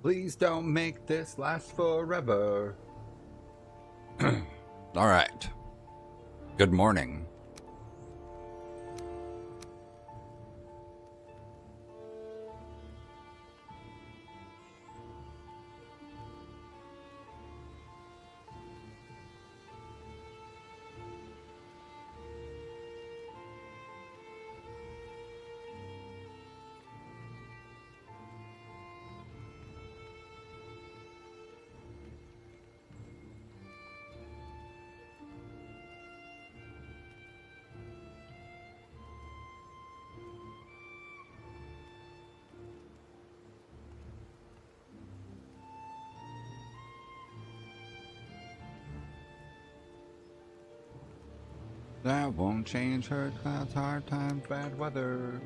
Please don't make this last forever. All right. Good morning. That won't change her clouds, hard times, bad weather.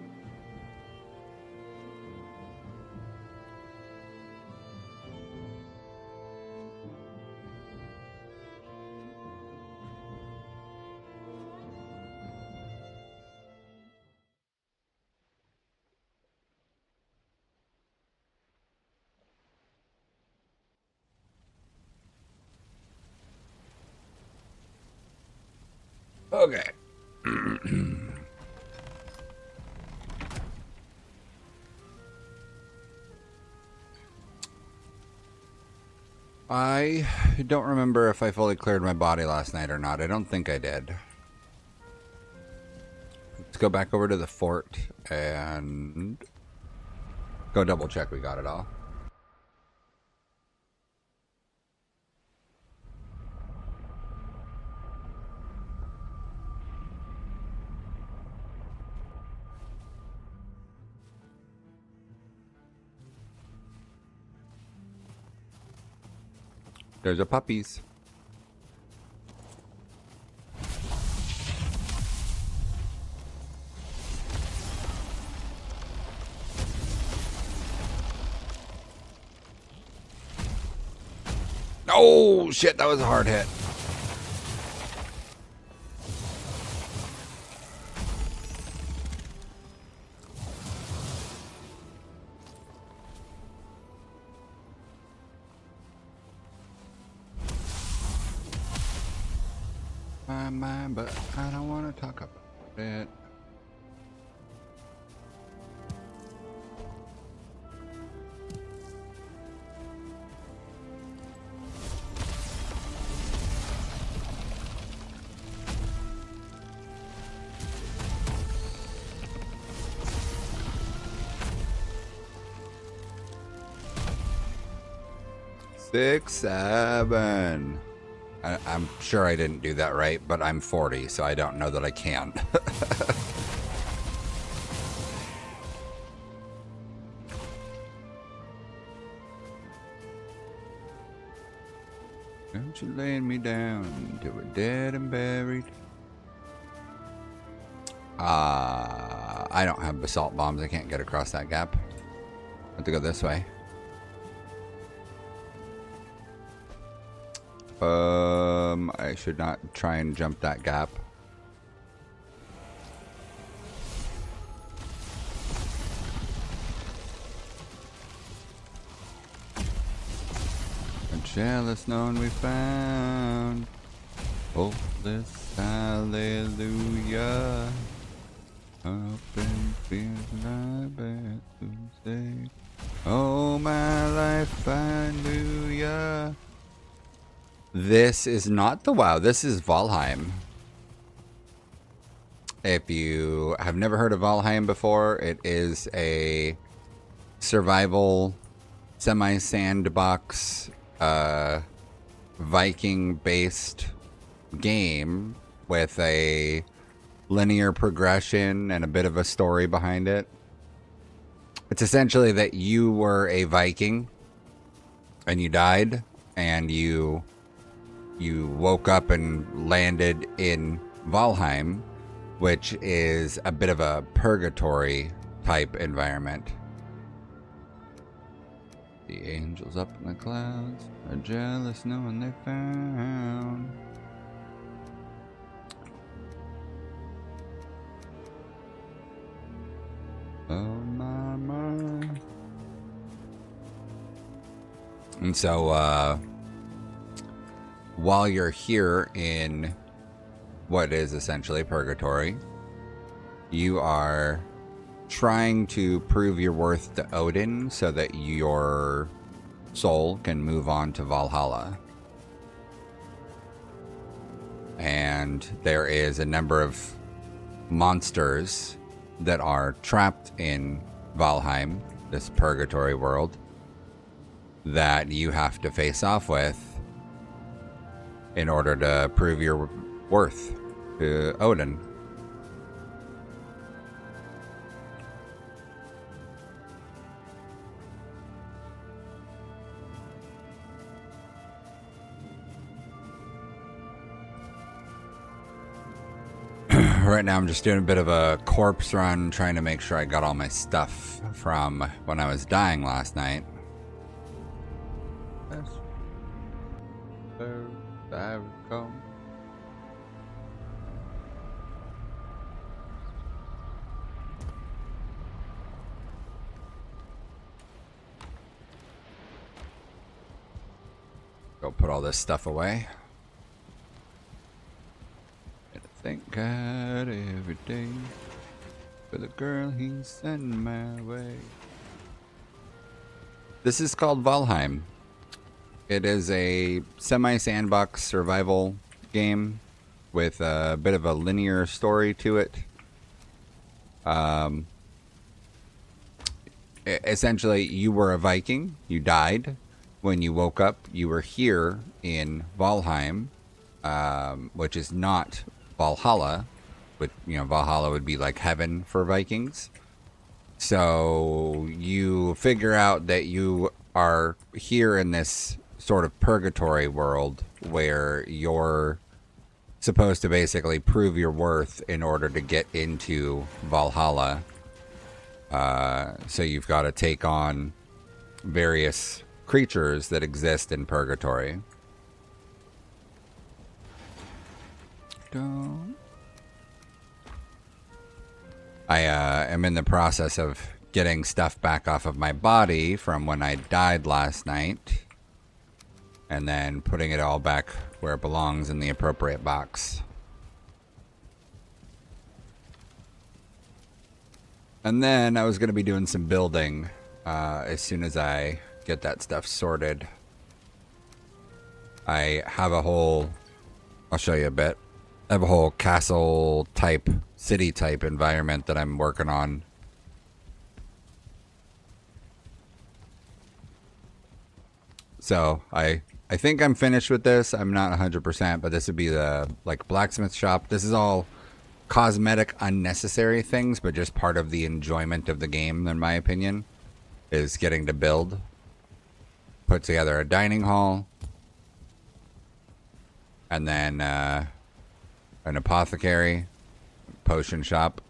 Okay. I don't remember if I fully cleared my body last night or not. I don't think I did. Let's go back over to the fort and go double check we got it all. There's a puppies. Oh, shit, that was a hard hit. My mind, but I don't want to talk about it. Six, seven. I'm sure I didn't do that right, but I'm 40, so I don't know that I can. Don't you laying me down until we're dead and buried. I don't have basalt bombs. I can't get across that gap. I have to go this way. I should not try and jump that gap. A jealous known we found. Oh, this hallelujah. Up and feels like bad to say. Oh, my life, hallelujah. This is not the WoW. This is Valheim. If you have never heard of Valheim before, it is a survival semi-sandbox Viking-based game with a linear progression and a bit of a story behind it. It's essentially that you were a Viking and you died and you woke up and landed in Valheim, which is a bit of a purgatory type environment. The angels up in the clouds are jealous knowing they found. Oh, mama. And so, while you're here in what is essentially purgatory, you are trying to prove your worth to Odin so that your soul can move on to Valhalla. And there is a number of monsters that are trapped in Valheim, this purgatory world, that you have to face off with in order to prove your worth to Odin. Right now I'm just doing a bit of a corpse run, trying to make sure I got all my stuff from when I was dying last night. There we go. Go put all this stuff away. Thank God every day for the girl he sent my way. This is called Valheim. It is a semi-sandbox survival game with a bit of a linear story to it. Essentially, you were a Viking. You died. When you woke up, you were here in Valheim, which is not Valhalla, but Valhalla would be like heaven for Vikings. So you figure out that you are here in this sort of purgatory world where you're supposed to basically prove your worth in order to get into Valhalla. So you've got to take on various creatures that exist in purgatory. I am in the process of getting stuff back off of my body from when I died last night, and then putting it all back where it belongs in the appropriate box. And then I was going to be doing some building as soon as I get that stuff sorted. I have a whole... I'll show you a bit. I have a whole castle type, city type environment that I'm working on. So I think I'm finished with this. I'm not 100%, but this would be the blacksmith shop. This is all cosmetic, unnecessary things, but just part of the enjoyment of the game, in my opinion, is getting to build. Put together a dining hall. And then an apothecary, potion shop.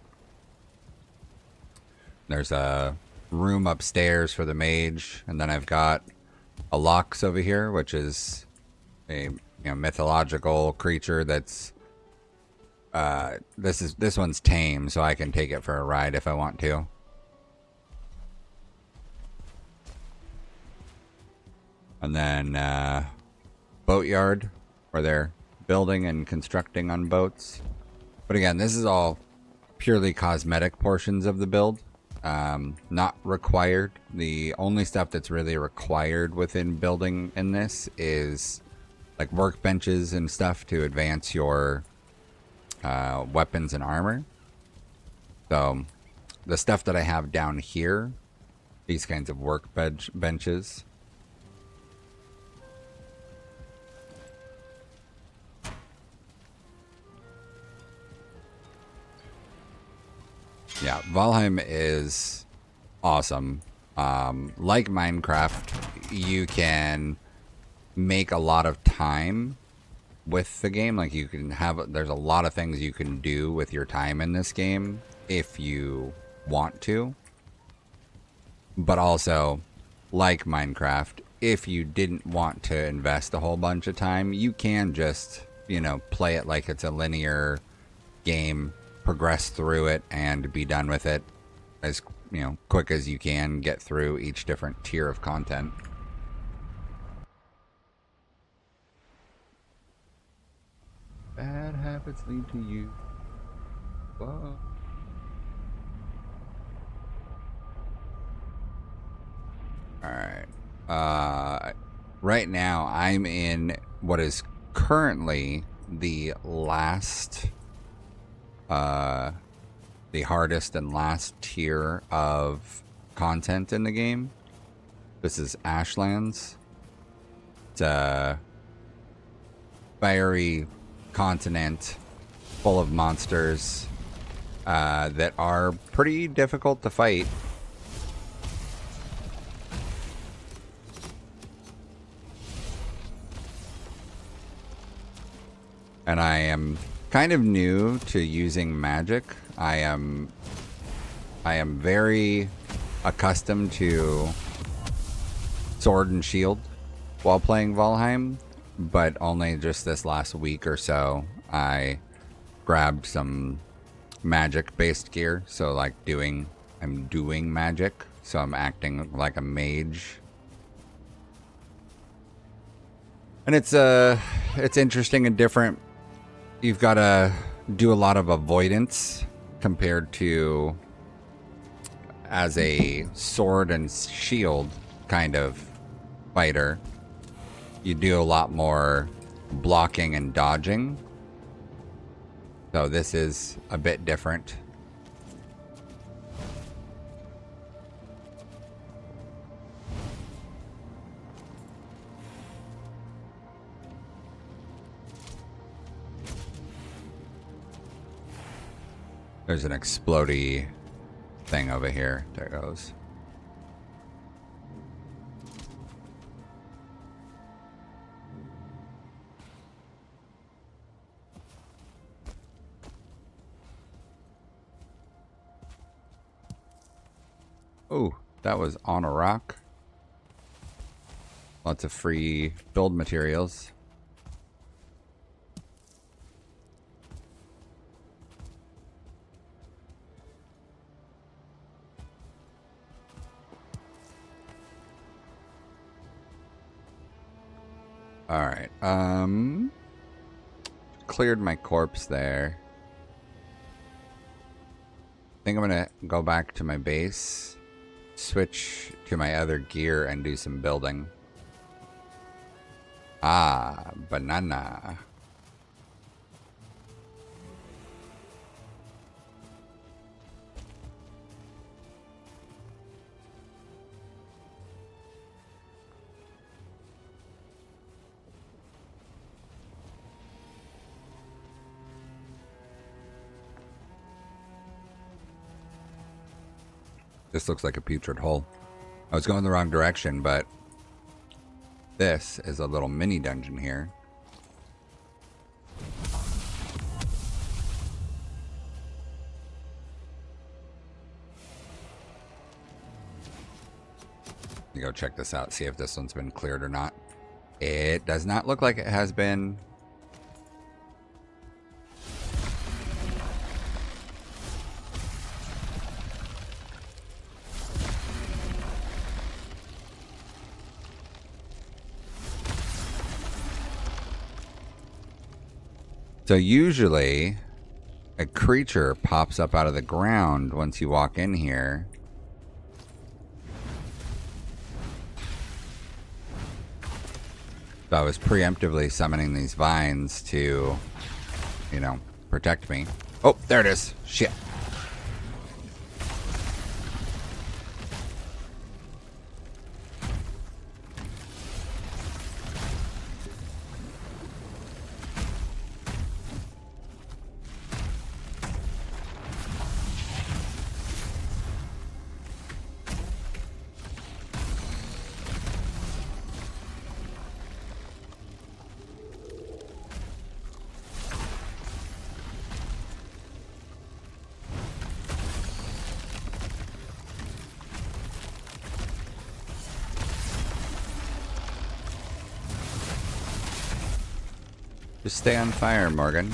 There's a room upstairs for the mage, and then I've got a lox over here, which is a mythological creature that's this one's tame, so I can take it for a ride if I want to. And then boatyard, where they're building and constructing on boats. But again, this is all purely cosmetic portions of the build. Not required. The only stuff that's really required within building in this is like workbenches and stuff to advance your weapons and armor. So the stuff that I have down here, these kinds of benches. Yeah, Valheim is awesome. Like Minecraft, you can make a lot of time with the game. Like you can have, there's a lot of things you can do with your time in this game if you want to. But also, like Minecraft, if you didn't want to invest a whole bunch of time, you can just, play it like it's a linear game, progress through it, and be done with it as quick as you can, get through each different tier of content. Bad habits lead to you. Whoa. Alright. Right now I'm in what is currently the last, the hardest and last tier of content in the game. This is Ashlands. It's a fiery continent full of monsters that are pretty difficult to fight. And I am kind of new to using magic. I am very accustomed to sword and shield while playing Valheim, but only just this last week or so I grabbed some magic based gear. So like I'm doing magic, so I'm acting like a mage. And it's interesting and different. You've got to do a lot of avoidance compared to as a sword and shield kind of fighter. You do a lot more blocking and dodging. So this is a bit different. There's an explodey thing over here. There it goes. Oh, that was on a rock. Lots of free build materials. All right. Cleared my corpse there. I think I'm gonna go back to my base, switch to my other gear, and do some building. Ah, banana. This looks like a putrid hole. I was going the wrong direction, but this is a little mini dungeon here. You go check this out, see if this one's been cleared or not. It does not look like it has been. So usually a creature pops up out of the ground once you walk in here. So I was preemptively summoning these vines to, you know, protect me. Oh, there it is. Shit. Just stay on fire, Morgan.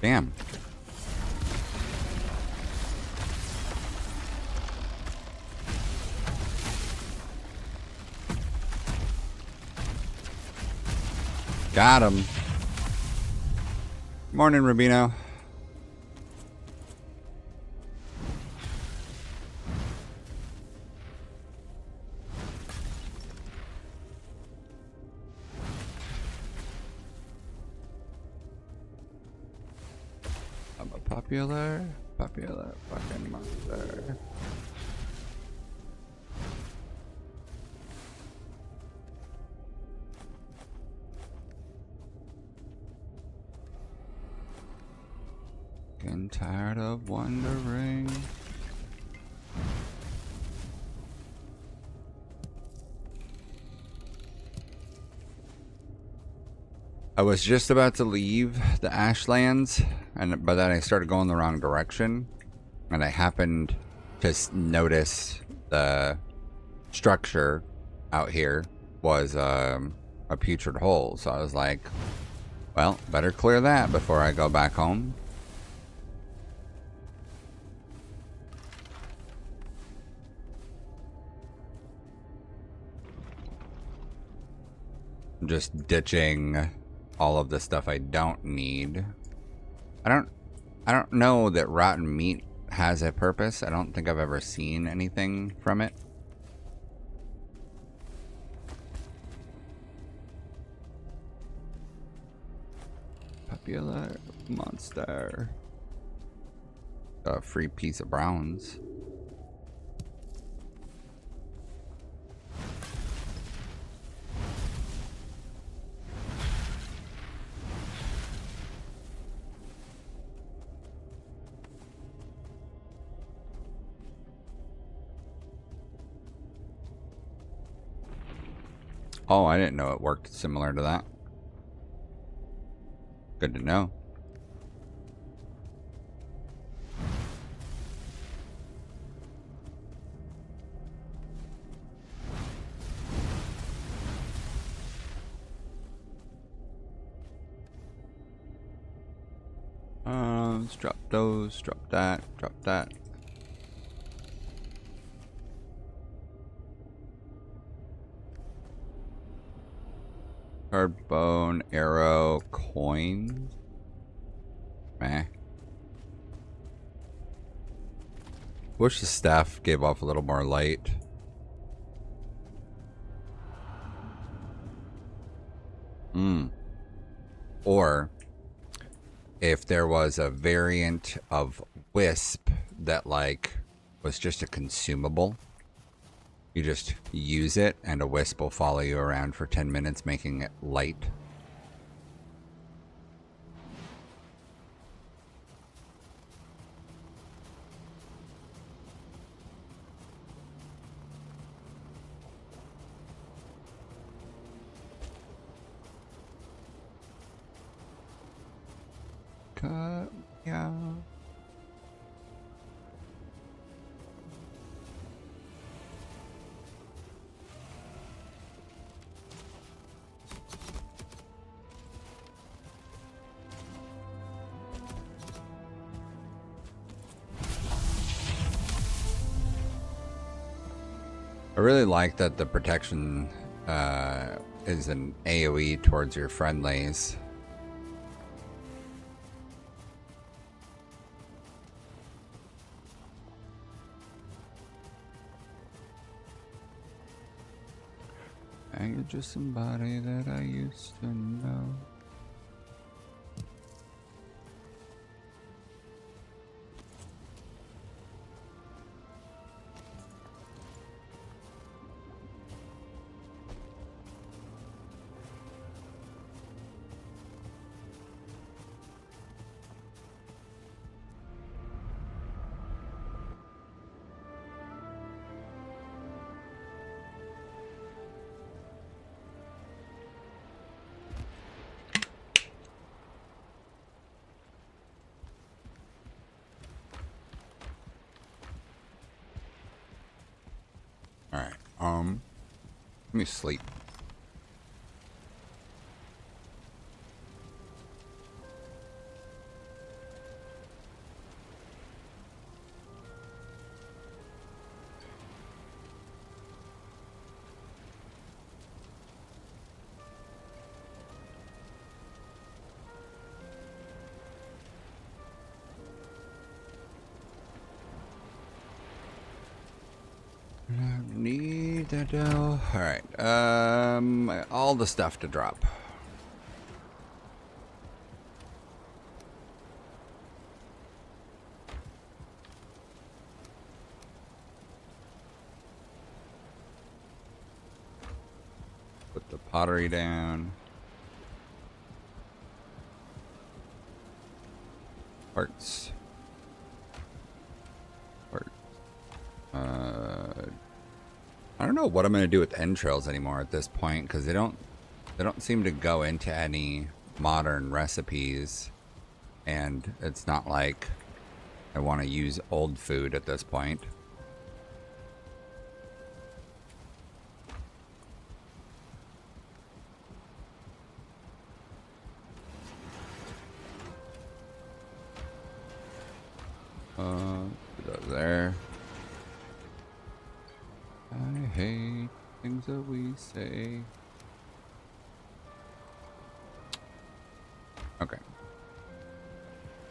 Damn. Got him. Morning, Rubino. I'm a popular fucking monster. Getting tired of wondering. I was just about to leave the Ashlands, and by that I started going the wrong direction, and I happened to notice the structure out here was a putrid hole. So I was like, well, better clear that before I go back home. I'm just ditching all of the stuff I don't need. I don't know that rotten meat has a purpose. I don't think I've ever seen anything from it. Popular monster. A free piece of browns. Oh, I didn't know it worked similar to that. Good to know. Let's drop those, drop that, drop that. Hard bone, arrow, coin. Meh. Wish the staff gave off a little more light. Or if there was a variant of wisp that like was just a consumable. You just use it and a wisp will follow you around for 10 minutes making it light. Yeah. I really like that the protection is an AoE towards your friendlies. And you're just somebody that I used to know. Alright, let me sleep. Need the dough. Alright. All the stuff to drop. Put the pottery down. Parts. Parts. I don't know what I'm gonna do with entrails anymore at this point because they don't seem to go into any modern recipes, and it's not like I want to use old food at this point. Put those there. I hate things that we say. Okay.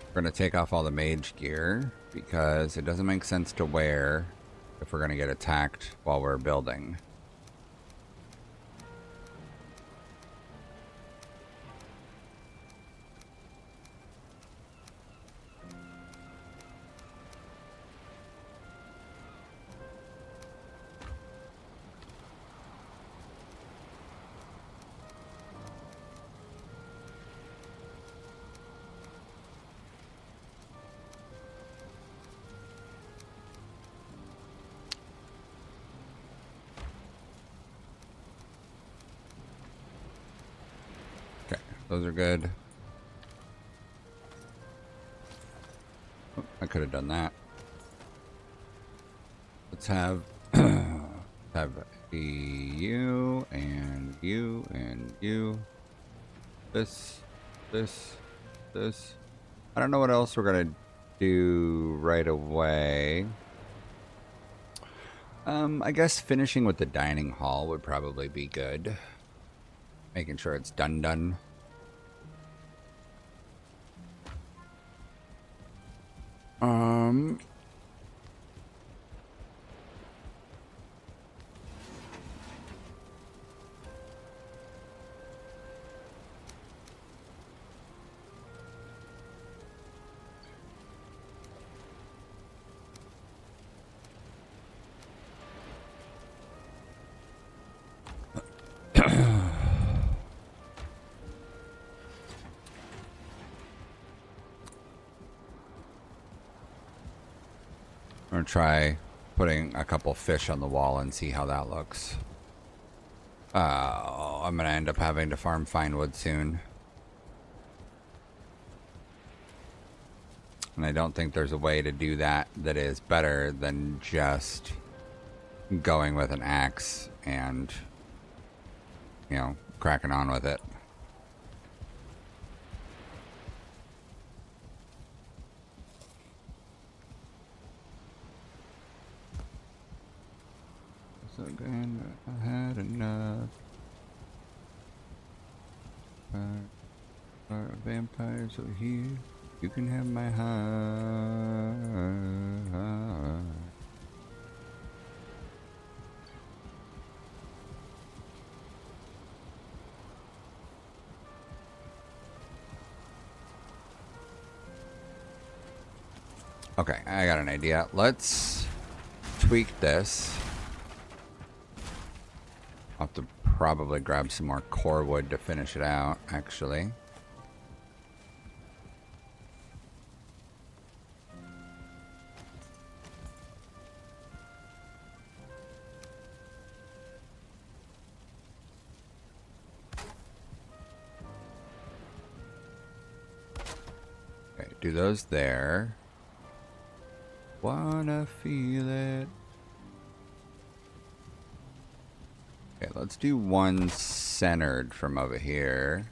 We're going to take off all the mage gear because it doesn't make sense to wear if we're going to get attacked while we're building. Those are good. Oh, I could have done that. Let's have have you and you and you. This. I don't know what else we're gonna do right away. I guess finishing with the dining hall would probably be good. Making sure it's done. I'm gonna try putting a couple fish on the wall and see how that looks. I'm gonna end up having to farm fine wood soon. And I don't think there's a way to do that that is better than just going with an axe and, you know, cracking on with it. So again, I had enough. Vampires over here. You can have my heart. Okay, I got an idea. Let's tweak this. I'll have to probably grab some more core wood to finish it out, actually. Okay, do those there. Wanna feel it. Okay, let's do one centered from over here.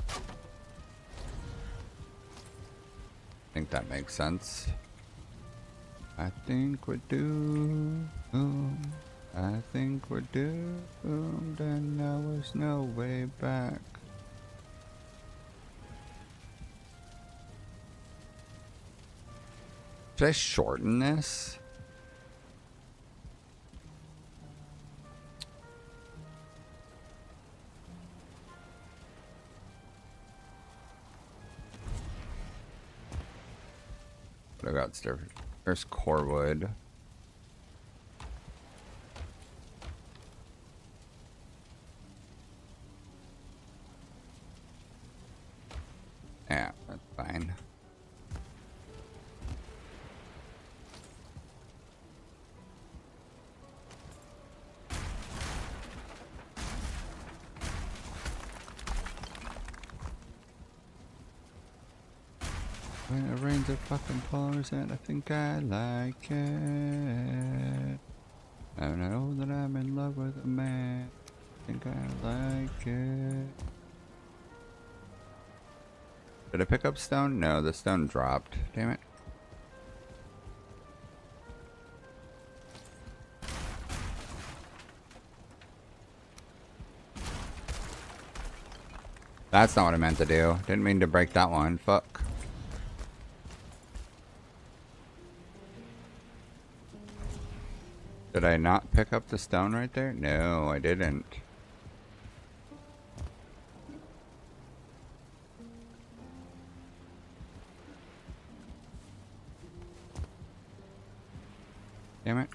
I think that makes sense. I think we're doomed. I think we're doomed, and there was no way back. Could I shorten this? What I got? There's core wood. Yeah, that's fine. When it rains, it fucking pours, and I think I like it. And I know that I'm in love with a man. I think I like it. Did I pick up stone? No, the stone dropped. Damn it. That's not what I meant to do. Didn't mean to break that one. Fuck. Did I not pick up the stone right there? No, I didn't. Damn it.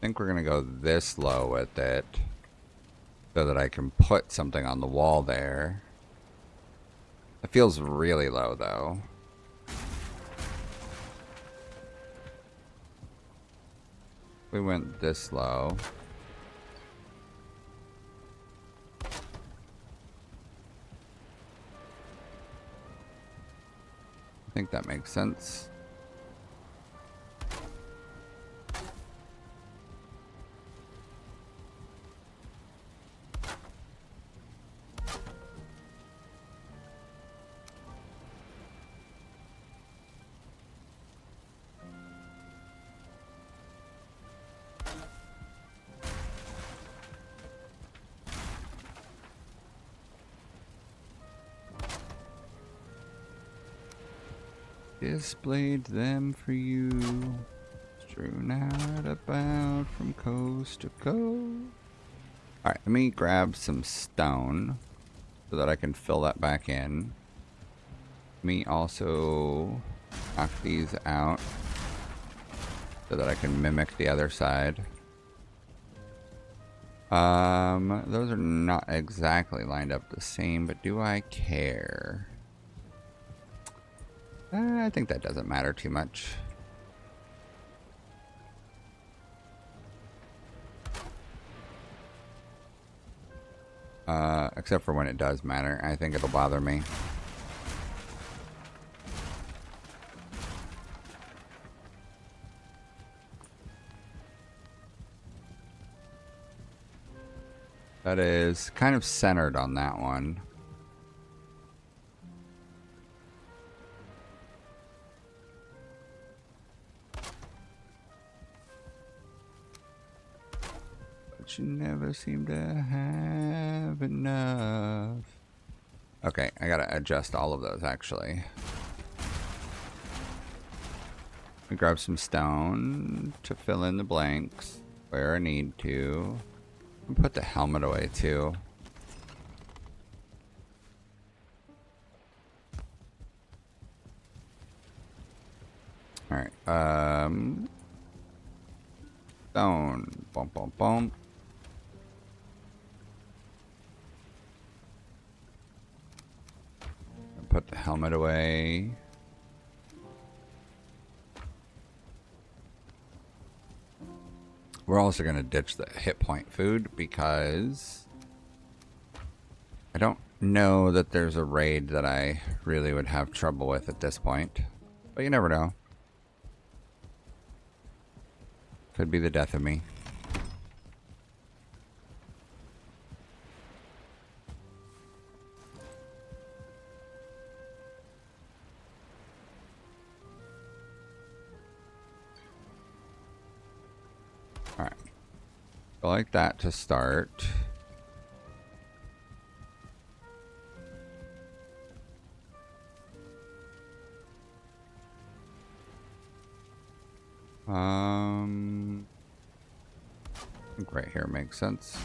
I think we're gonna go this low with it so that I can put something on the wall there. It feels really low though. We went this low. I think that makes sense. Displayed them for you, strewn out about from coast to coast. Alright, let me grab some stone so that I can fill that back in. Let me also knock these out so that I can mimic the other side. Those are not exactly lined up the same, but do I care? I think that doesn't matter too much. Except for when it does matter. I think it'll bother me. That is kind of centered on that one. You never seem to have enough. Okay, I gotta adjust all of those actually. We grab some stone to fill in the blanks where I need to. And put the helmet away too. Alright, stone. Bump, bump, bump. Put the helmet away. We're also going to ditch the hit point food because I don't know that there's a raid that I really would have trouble with at this point. But you never know. Could be the death of me. Alright. Go like that to start. I think right here makes sense.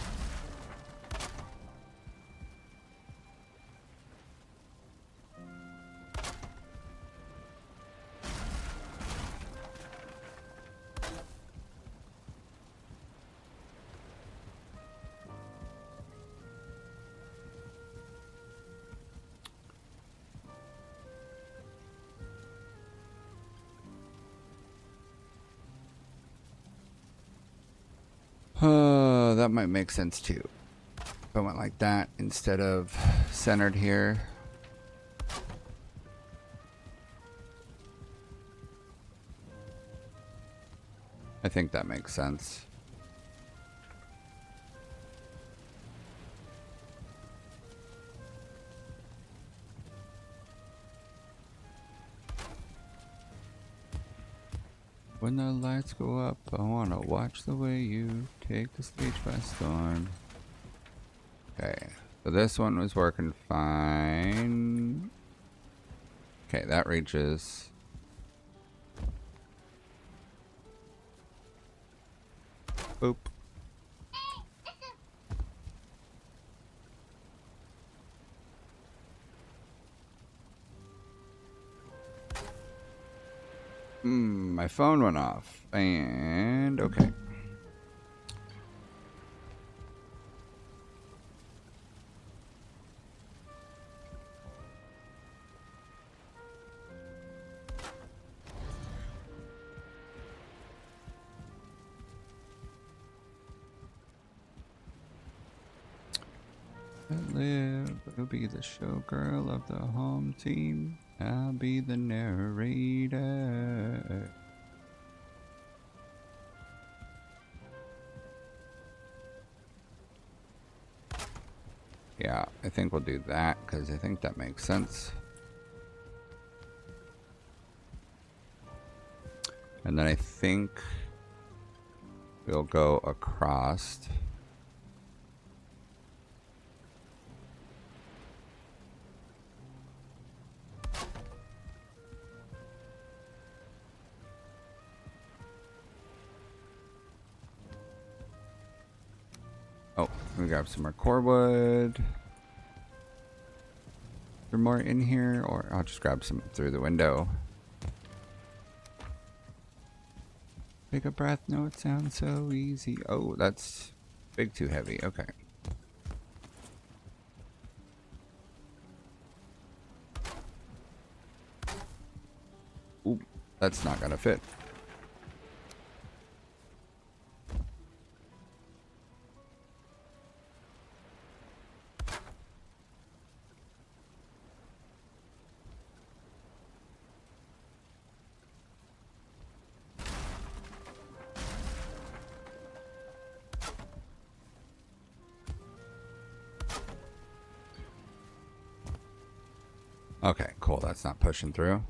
That might make sense too. If I went like that instead of centered here. I think that makes sense. When the lights go up, I want to watch the way you take the stage by storm. Okay, so this one was working fine. Okay, that reaches. Boop. My phone went off. And okay. Live, I'll be the showgirl of the home team. I'll be the narrator. Yeah, I think we'll do that because I think that makes sense. And then I think we'll go across. Oh, let me grab some more core wood. Is there more in here? Or I'll just grab some through the window. Take a breath. No, it sounds so easy. Oh, that's big too heavy. Okay. Ooh, that's not gonna fit. Okay, cool. That's not pushing through.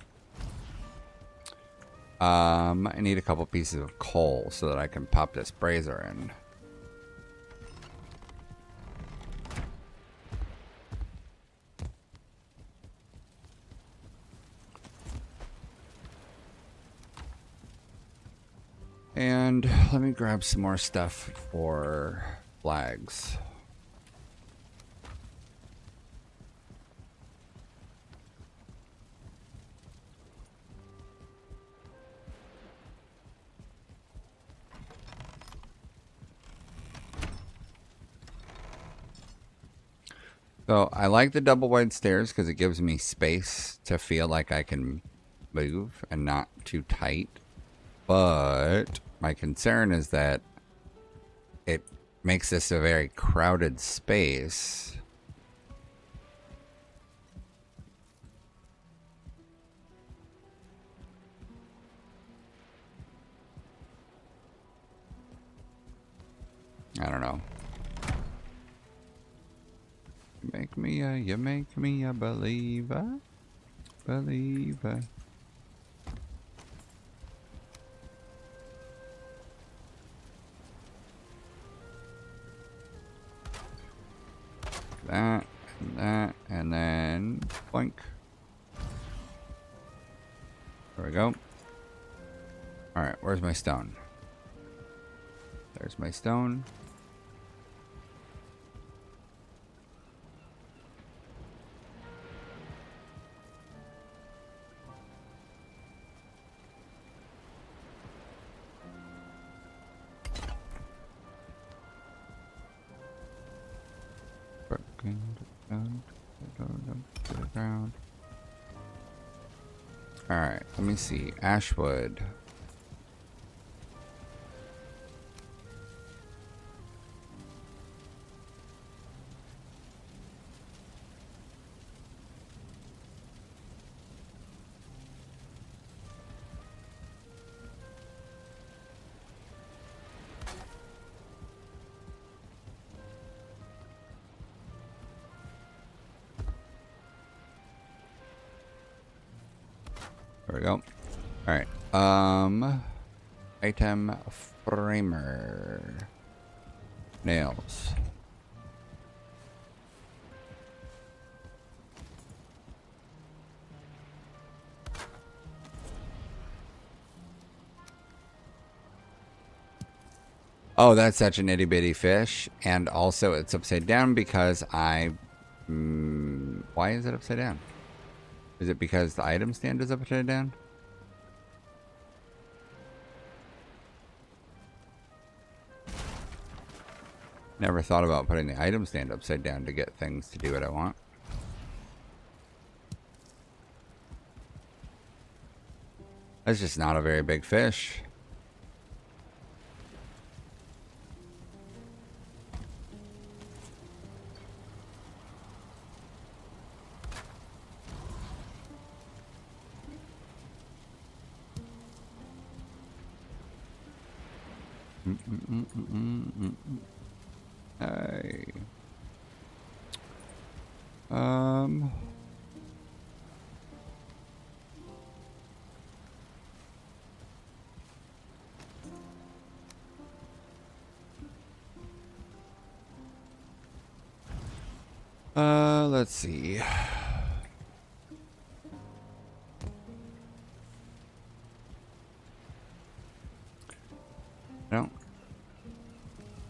I need a couple pieces of coal so that I can pop this brazier in. And let me grab some more stuff for flags. So I like the double wide stairs because it gives me space to feel like I can move and not too tight. But my concern is that it makes this a very crowded space. I don't know. You make me a believer. Believer. That, and then boink. There we go. Alright, where's my stone? There's my stone. Alright, let me see. Ashwood. There we go. Alright. Item framer. Nails. Oh, that's such an itty bitty fish. And also it's upside down because I... why is it upside down? Is it because the item stand is upside down? Never thought about putting the item stand upside down to get things to do what I want. That's just not a very big fish. Hey. Let's see.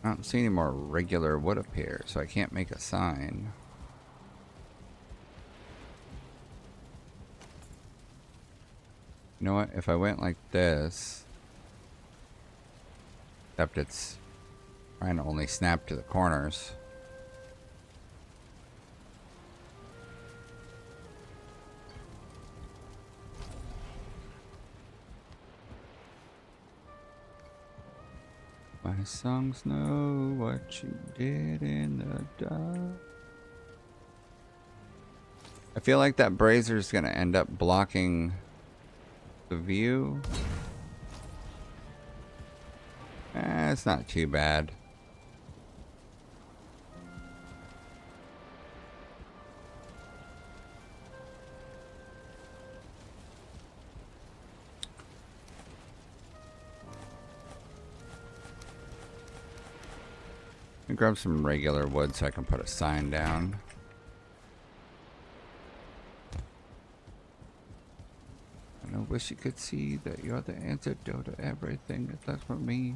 I don't see any more regular wood up here, so I can't make a sign. You know what? If I went like this, except it's trying to only snap to the corners. My songs know what you did in the dark. I feel like that brazier is going to end up blocking the view. It's not too bad. Grab some regular wood so I can put a sign down. And I wish you could see that you're the antidote to everything. If that's what me.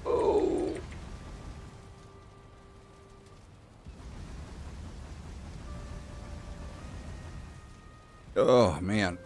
Oh. Oh man.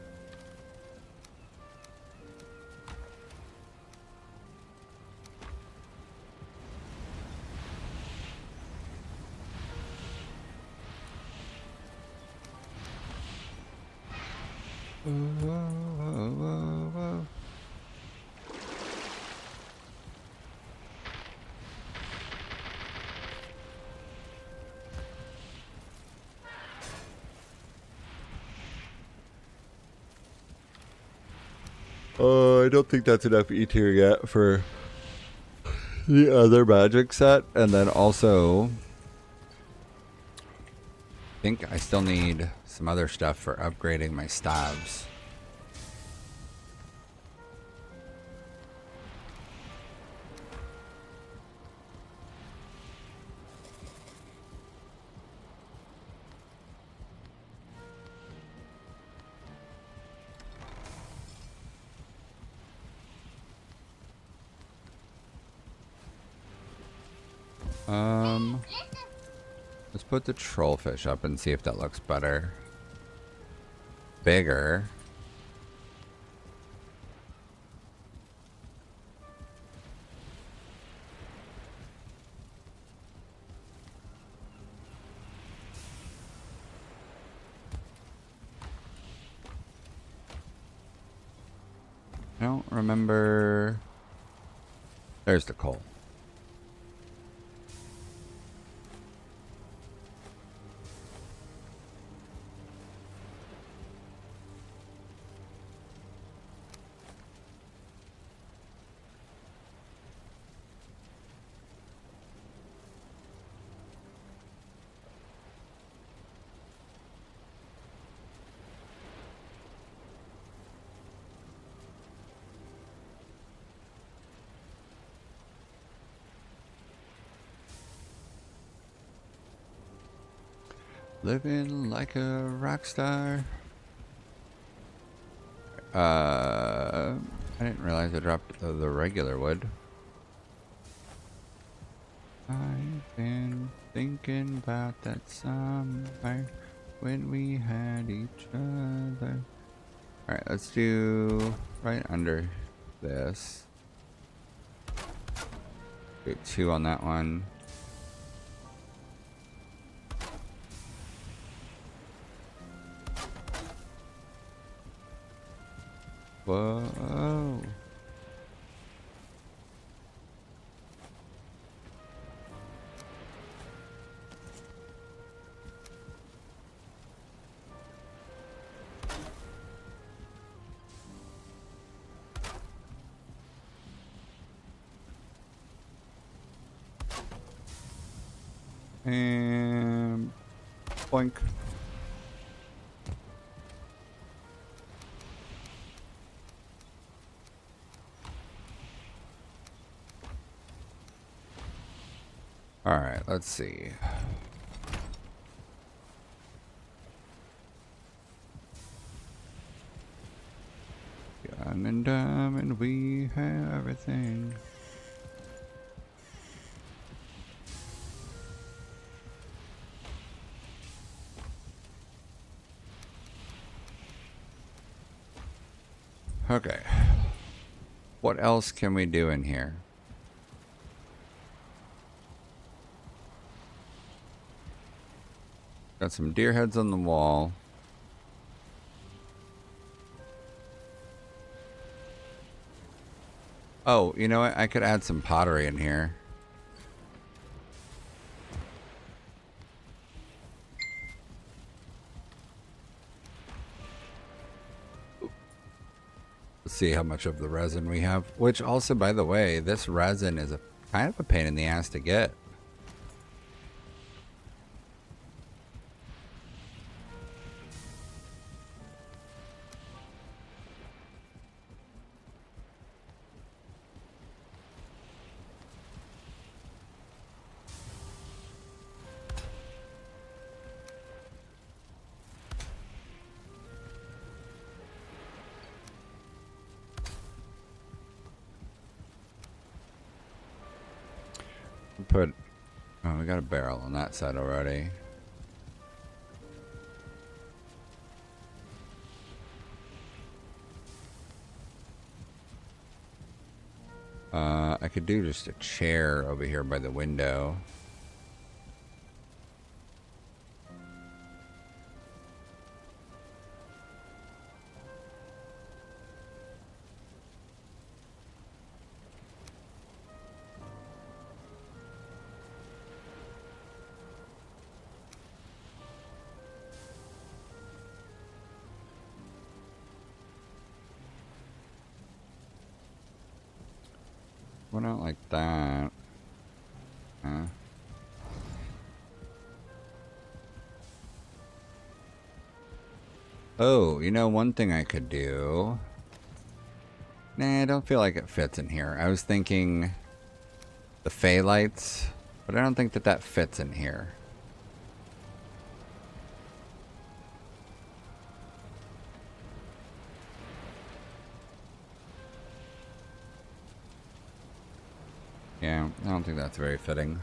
I don't think that's enough E tier yet for the other magic set. And then also, I think I still need some other stuff for upgrading my stabs. Let's put the trollfish up and see if that looks better. Bigger. I don't remember. There's the coal. Living like a rock star. I didn't realize I dropped the regular wood. I've been thinking about that summer when we had each other. Alright, let's do right under this. Do 2 on that one. Whoa. And boink. All right, let's see. Young and dumb, and we have everything. Okay. What else can we do in here? Got some deer heads on the wall. Oh, you know what? I could add some pottery in here. Let's see how much of the resin we have. Which also, by the way, this resin is a kind of a pain in the ass to get. Put, oh, we got a barrel on that side already. I could do just a chair over here by the window. Went out like that. Huh? Oh, you know, one thing I could do. Nah, I don't feel like it fits in here. I was thinking the Fey lights, but I don't think that that fits in here. Yeah, I don't think that's very fitting.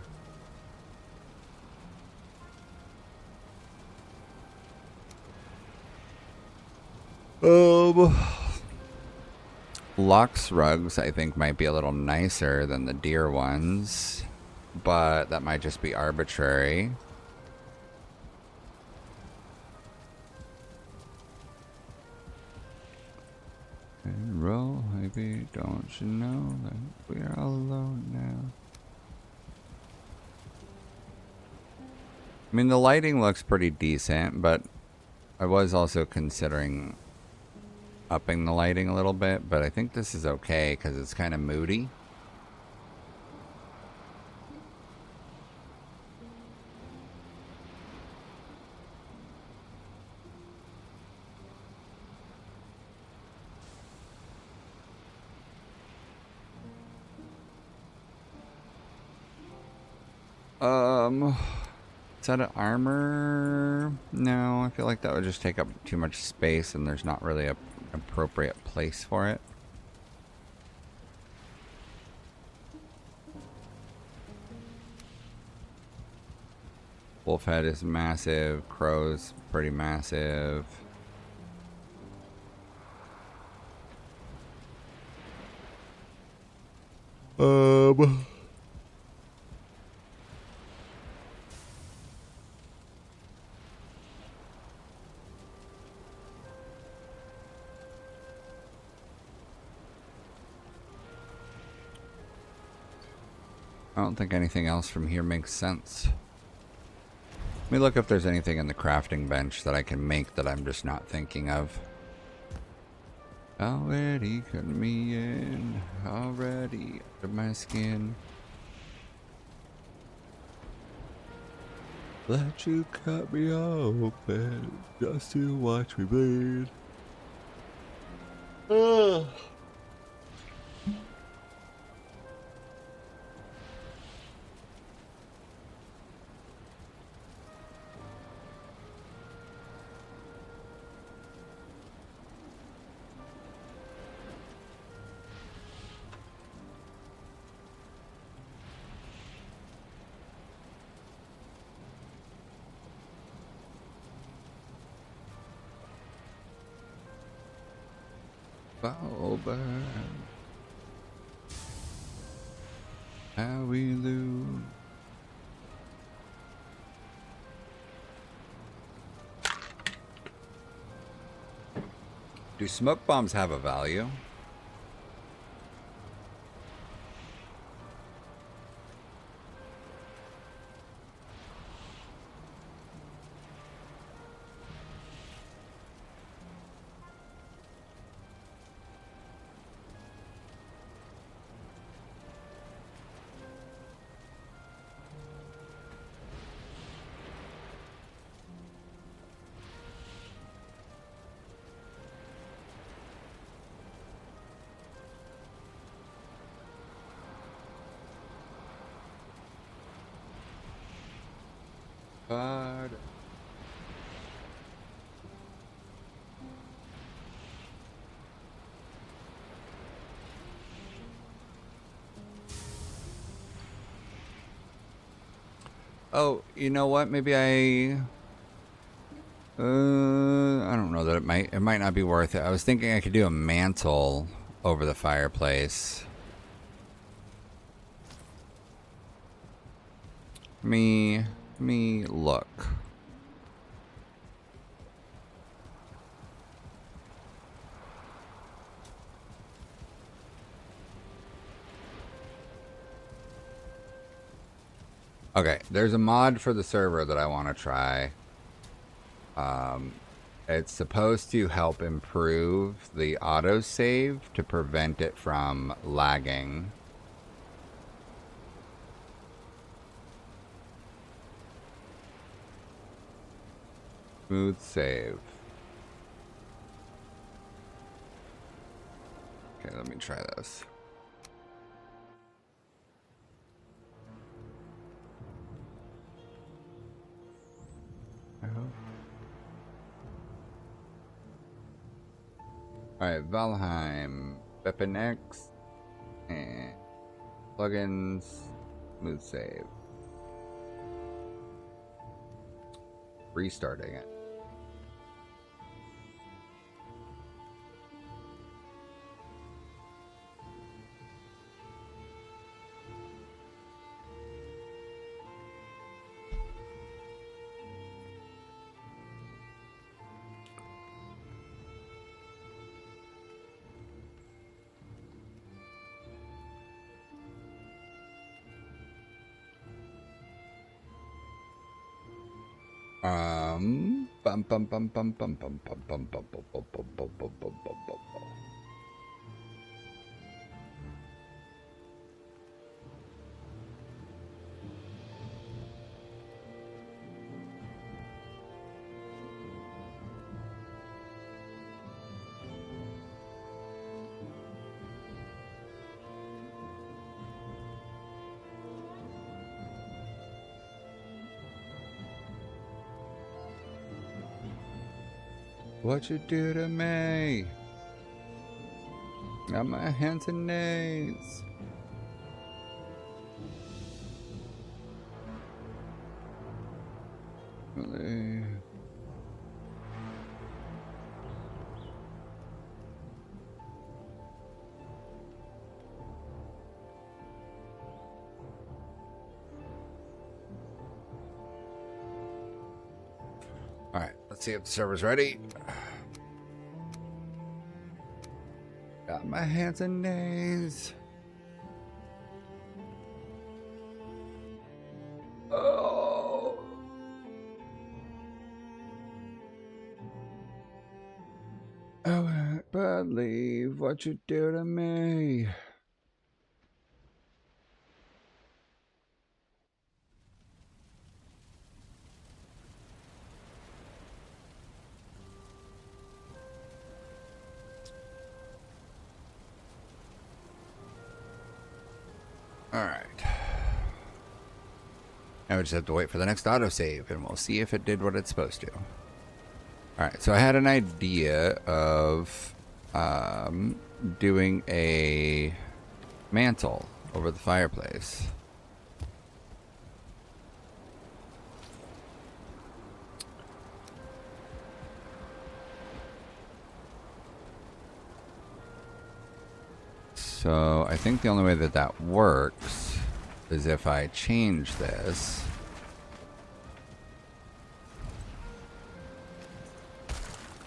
Luxe rugs, I think, might be a little nicer than the deer ones, but that might just be arbitrary. And roll, baby, don't you know that we're all alone now? I mean, the lighting looks pretty decent, but I was also considering upping the lighting a little bit, but I think this is okay because it's kind of moody. Set of armor? No, I feel like that would just take up too much space and there's not really an appropriate place for it. Wolf head is massive. Crow's pretty massive. I don't think anything else from here makes sense. Let me look if there's anything in the crafting bench that I can make that I'm just not thinking of. Already cut me in, already under my skin. Let you cut me open just to watch me bleed. Ugh. Over how we lose. Do smoke bombs have a value? God. Oh, you know what? Maybe I don't know that it might not be worth it. I was thinking I could do a mantle over the fireplace. Me look. Okay, there's a mod for the server that I want to try. It's supposed to help improve the autosave to prevent it from lagging. Smooth save. Okay, let me try this. Alright, Valheim, Weapon X, and plugins, smooth save. Restarting it. Bum bum bum bum bum bum bum bum bum bum bum bum bum bum bum bum bum. What you do to me? Got my hands and knees. Really? Alright, let's see if the server's ready. Got my hands and knees. Oh. I won't believe what you do to me. Alright. Now we just have to wait for the next autosave, and we'll see if it did what it's supposed to. Alright, so I had an idea of doing a mantle over the fireplace. So I think the only way that that works is if I change this.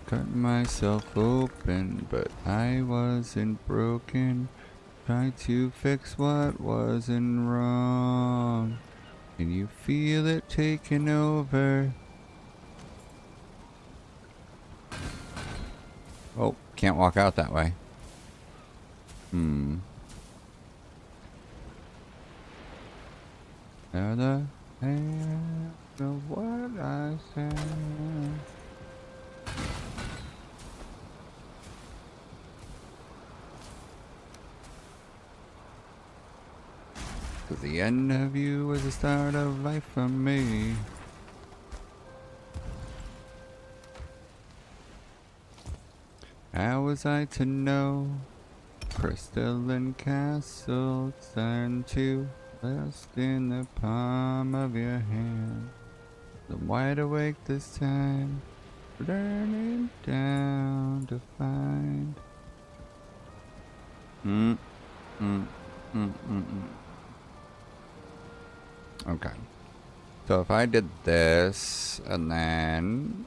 Cut myself open, but I wasn't broken. Tried to fix what wasn't wrong. Can you feel it taking over? Oh, can't walk out that way. Other hand of what I said. Cause the end of you was the start of life for me. How was I to know? Crystalline castle turned to dust in the palm of your hand. I'm wide awake this time, learning down to find. Okay. So if I did this and then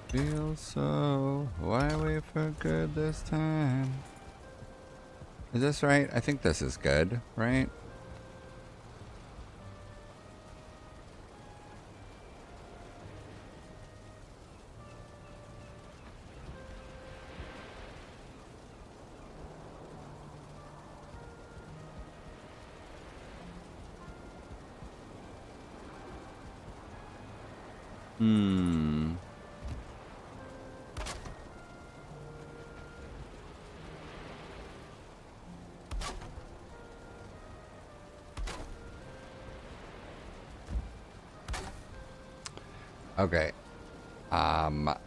Feel so. Why wait for good this time? Is this right? I think this is good, right? Hmm. Okay. I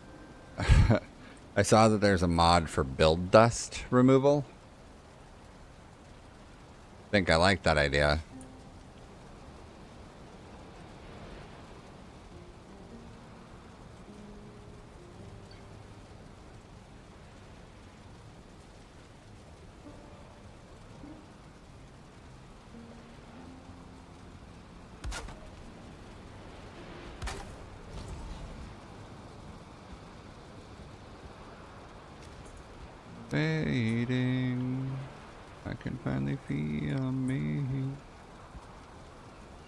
saw that there's a mod for build dust removal. I think I like that idea. Fading, I can finally feel me.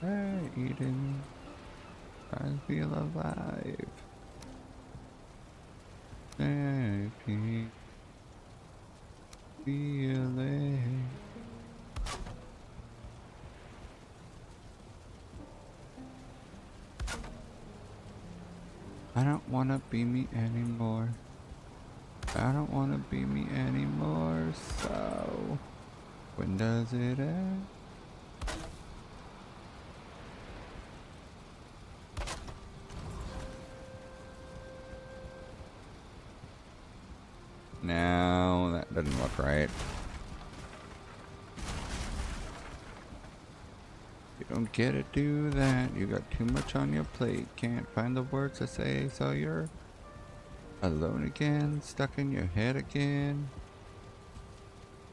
Fading, I feel alive. Aching, feeling. I don't wanna be me anymore. I don't wanna be me anymore, so when does it end? No, that doesn't look right. You don't get to do that. You got too much on your plate. Can't find the words to say, so you're alone again, stuck in your head again.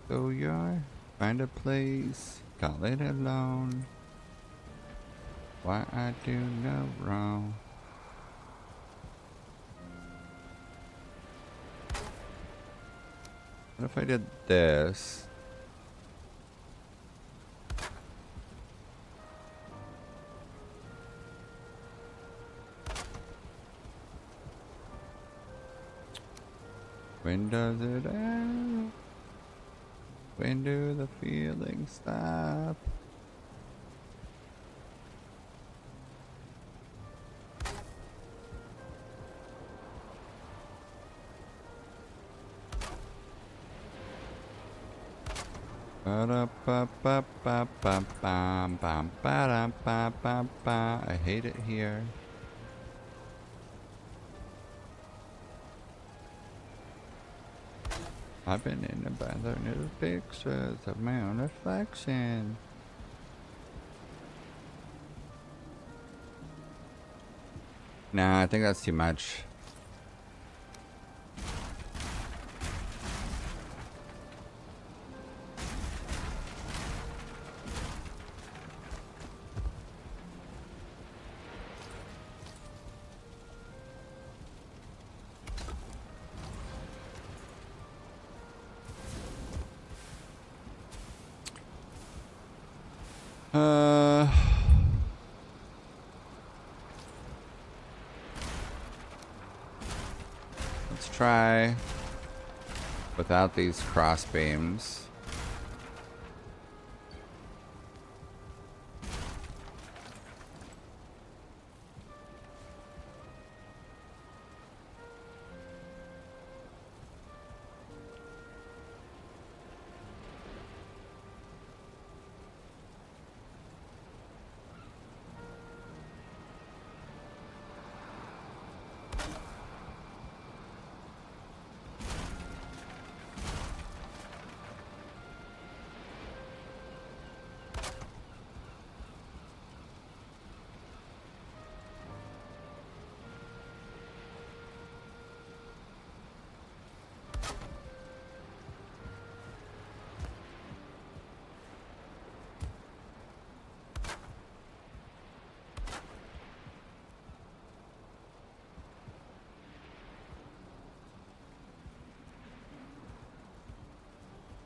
So you're find a place, call it alone. Why I do no wrong. What if I did this? When does it end? When do the feelings stop? I hate it here. I've been in the other new pictures of my own reflection. Nah, I think that's too much. Let's try without these cross beams.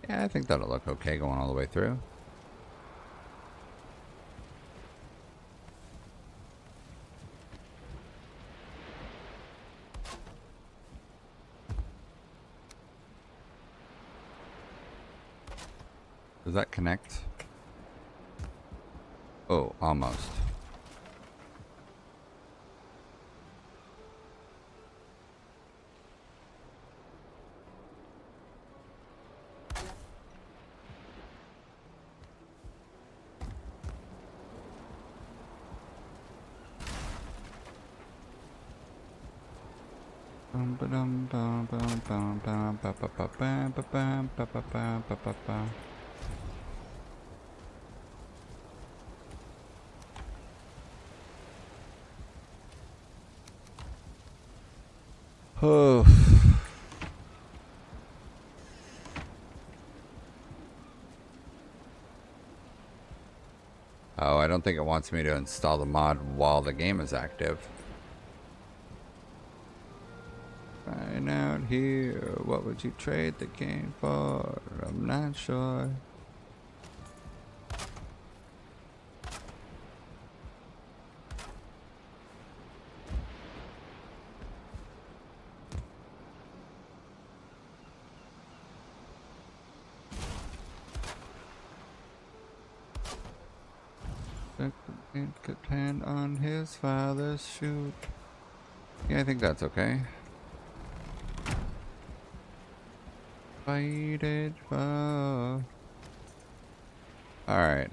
Yeah, I think that'll look okay going all the way through. Does that connect? Oh, almost. Oh. Oh, I don't think it wants me to install the mod while the game is active. Find out here, what would you trade the game for? I'm not sure. It could hand on his father's shoot. Yeah, I think that's okay. Fight it for. Alright,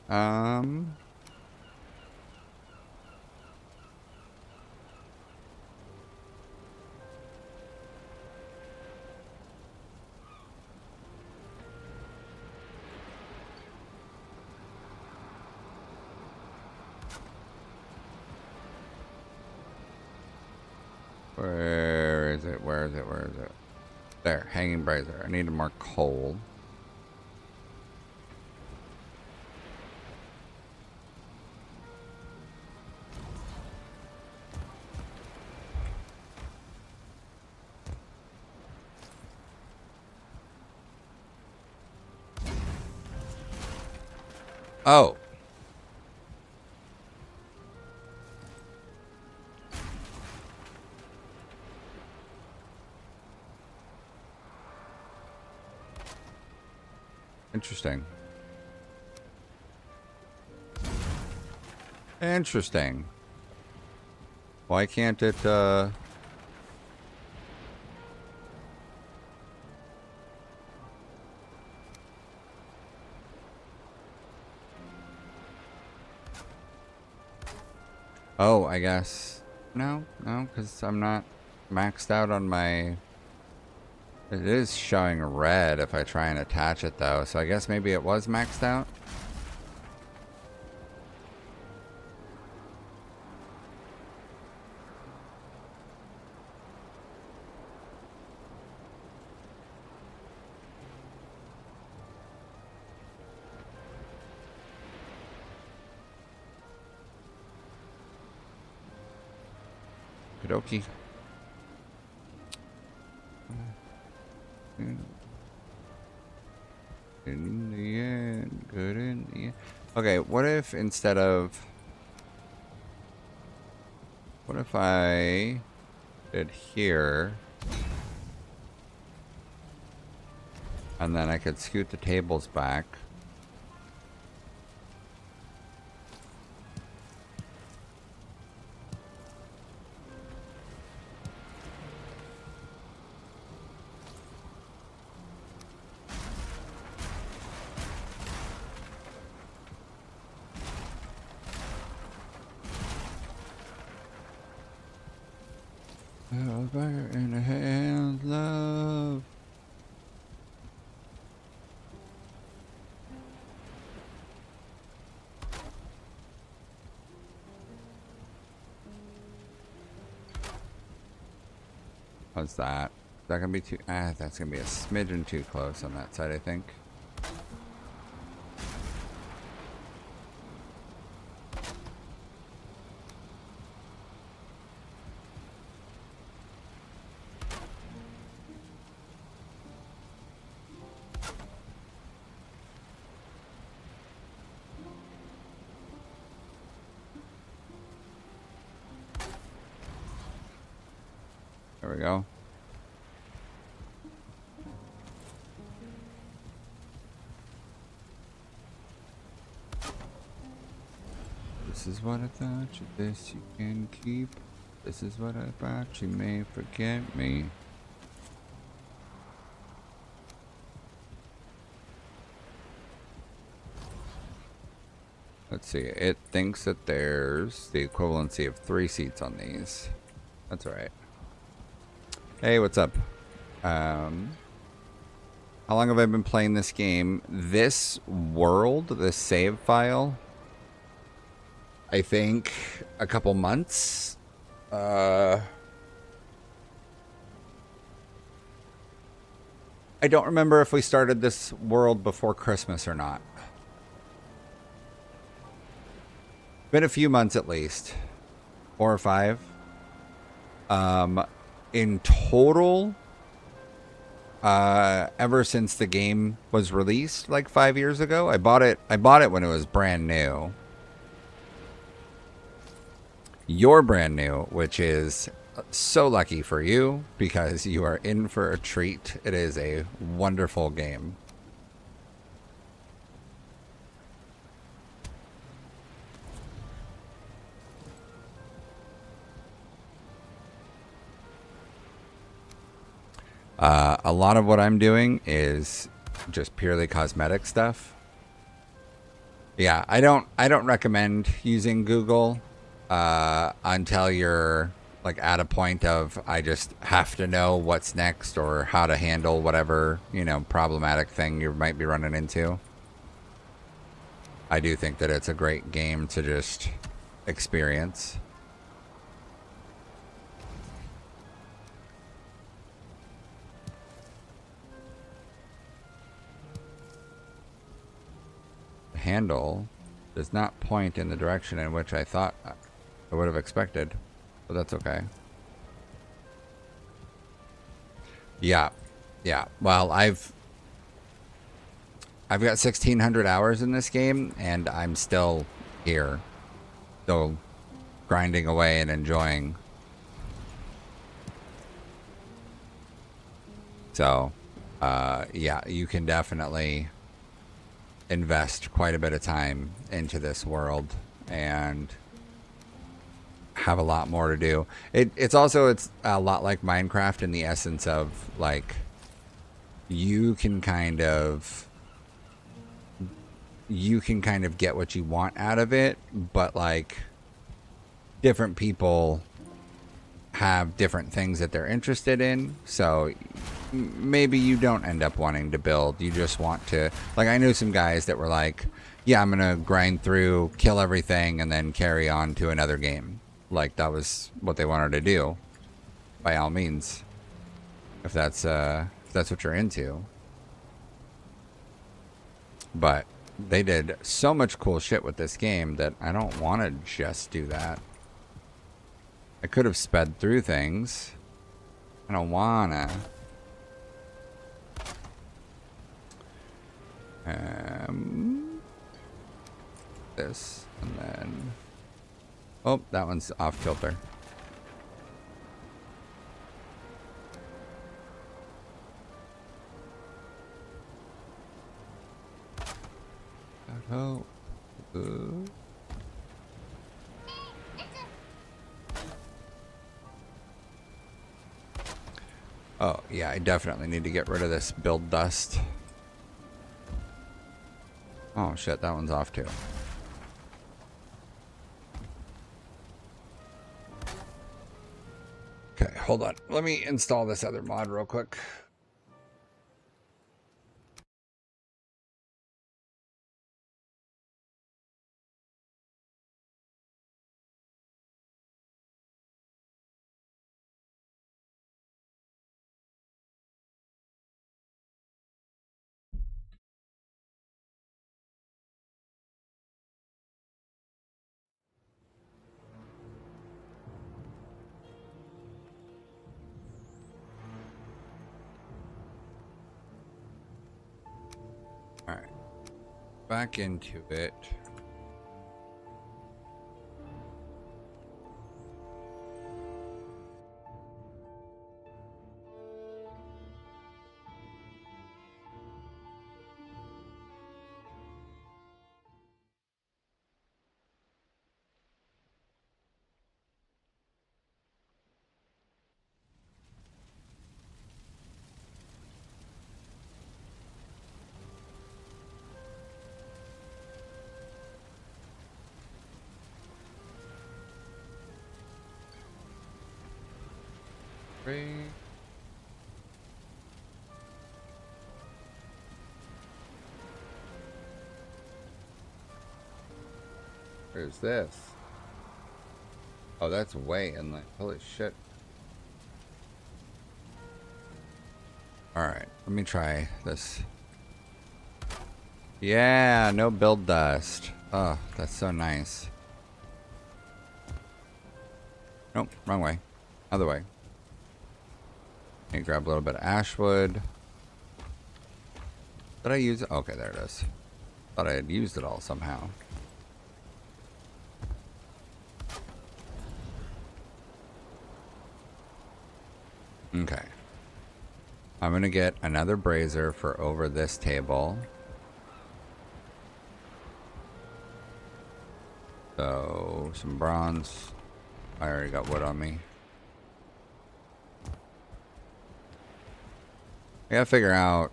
where is it? Where is it? Where is it? There, hanging brazier. I need more coal. Oh. Interesting. Interesting. Why can't it, Oh, I guess. No, because I'm not maxed out on my... It is showing red if I try and attach it, though. So I guess maybe it was maxed out? Okie dokie. In the end, good in the end. Okay, what if instead of... What if I did here... And then I could scoot the tables back. Fire in the hands, love. How's that? Is that gonna be too... that's gonna be a smidgen too close on that side, I think. There we go. This is what I thought you, this you can keep. This is what I thought you may forget me. Let's see, it thinks that there's the equivalency of 3 seats on these. That's alright. Hey, what's up? How long have I been playing this game? This world, this save file, I think a couple months. I don't remember if we started this world before Christmas or not. Been a few months at least. 4 or 5. In total, ever since the game was released like 5 years ago. I bought it when it was brand new. You're brand new, which is so lucky for you because you are in for a treat. It is a wonderful game. A lot of what I'm doing is just purely cosmetic stuff. Yeah, I don't recommend using Google until you're like at a point of I just have to know what's next or how to handle whatever, you know, problematic thing you might be running into. I do think that it's a great game to just experience. The handle does not point in the direction in which I thought I would have expected, but that's okay. Yeah. Well, I've got 1,600 hours in this game, and I'm still here, still grinding away and enjoying. So, yeah, you can definitely invest quite a bit of time into this world and have a lot more to do. It's a lot like Minecraft in the essence of like you can kind of get what you want out of it, but like different people have different things that they're interested in. So maybe you don't end up wanting to build. You just want to, like, I knew some guys that were like, yeah, I'm going to grind through, kill everything, and then carry on to another game. Like, that was what they wanted to do. By all means. If that's what you're into. But they did so much cool shit with this game that I don't want to just do that. I could have sped through things. I don't wanna. This, and then... Oh, that one's off kilter. Oh. Oh, yeah, I definitely need to get rid of this build dust. Oh, shit, that one's off too. Okay, hold on. Let me install this other mod real quick. Alright. Back into it. 3. Where's this? Oh, that's way inland. Holy shit. Alright, let me try this. Yeah, no build dust. Oh, that's so nice. Nope, wrong way. Other way. Let me grab a little bit of ashwood. Did I use it? Okay, there it is. Thought I had used it all somehow. Okay. I'm gonna get another brazier for over this table. So, some bronze. I already got wood on me. I gotta figure out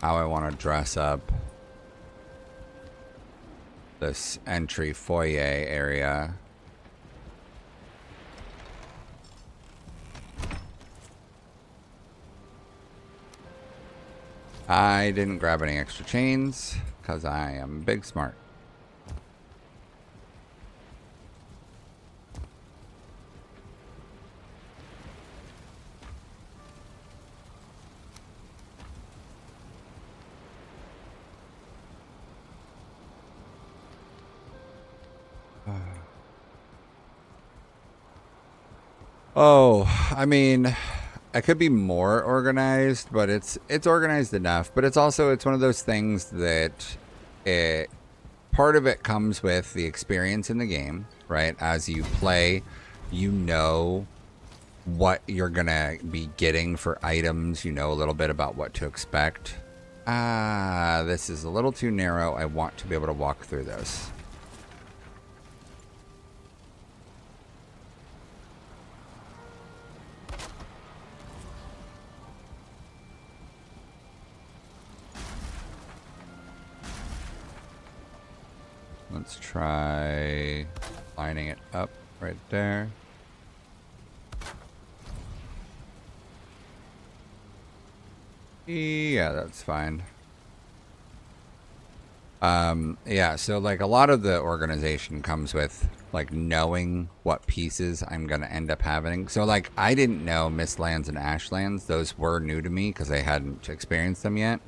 how I want to dress up this entry foyer area. I didn't grab any extra chains because I am big smart. Oh, I mean, I could be more organized, but it's organized enough. But it's one of those things that part of it comes with the experience in the game, right? As you play, you know what you're gonna be getting for items. You know a little bit about what to expect. Ah, this is a little too narrow. I want to be able to walk through this. Let's try lining it up right there. Yeah, that's fine. Yeah, so like a lot of the organization comes with like knowing what pieces I'm going to end up having. So like I didn't know Mistlands and Ashlands. Those were new to me because I hadn't experienced them yet.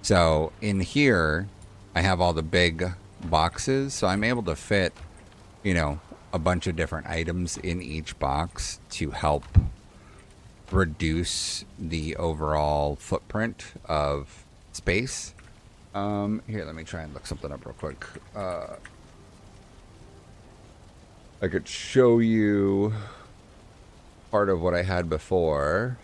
So in here, I have all the big boxes, so I'm able to fit, you know, a bunch of different items in each box to help reduce the overall footprint of space. Here, let me try and look something up real quick. I could show you part of what I had before.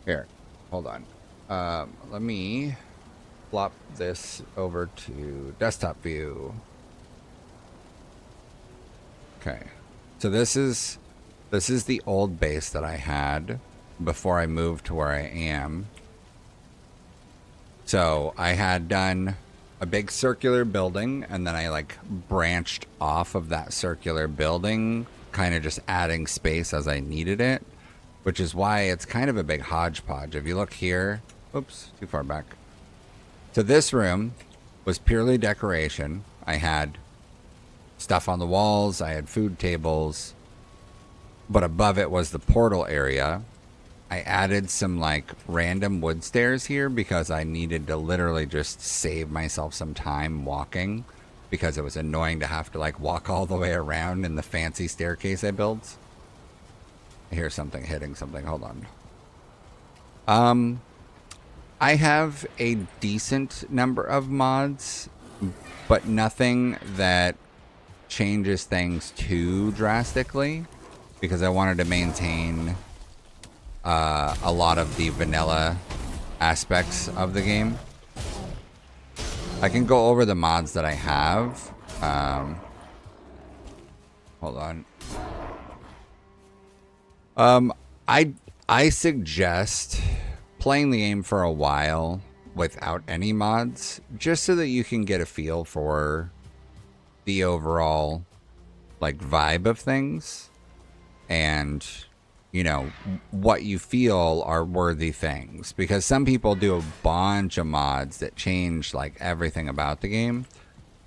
Here, hold on. Let me flop this over to desktop view. Okay, so this is the old base that I had before I moved to where I am. So I had done a big circular building, and then I like branched off of that circular building, kind of just adding space as I needed it, which is why it's kind of a big hodgepodge. If you look here, oops, too far back. So this room was purely decoration. I had stuff on the walls, I had food tables, but above it was the portal area. I added some like random wood stairs here because I needed to literally just save myself some time walking, because it was annoying to have to like walk all the way around in the fancy staircase I built. I hear something hitting something. Hold on. I have a decent number of mods, but nothing that changes things too drastically, because I wanted to maintain a lot of the vanilla aspects of the game. I can go over the mods that I have. Hold on. I suggest playing the game for a while without any mods, just so that you can get a feel for the overall like vibe of things, and you know what you feel are worthy things, because some people do a bunch of mods that change like everything about the game,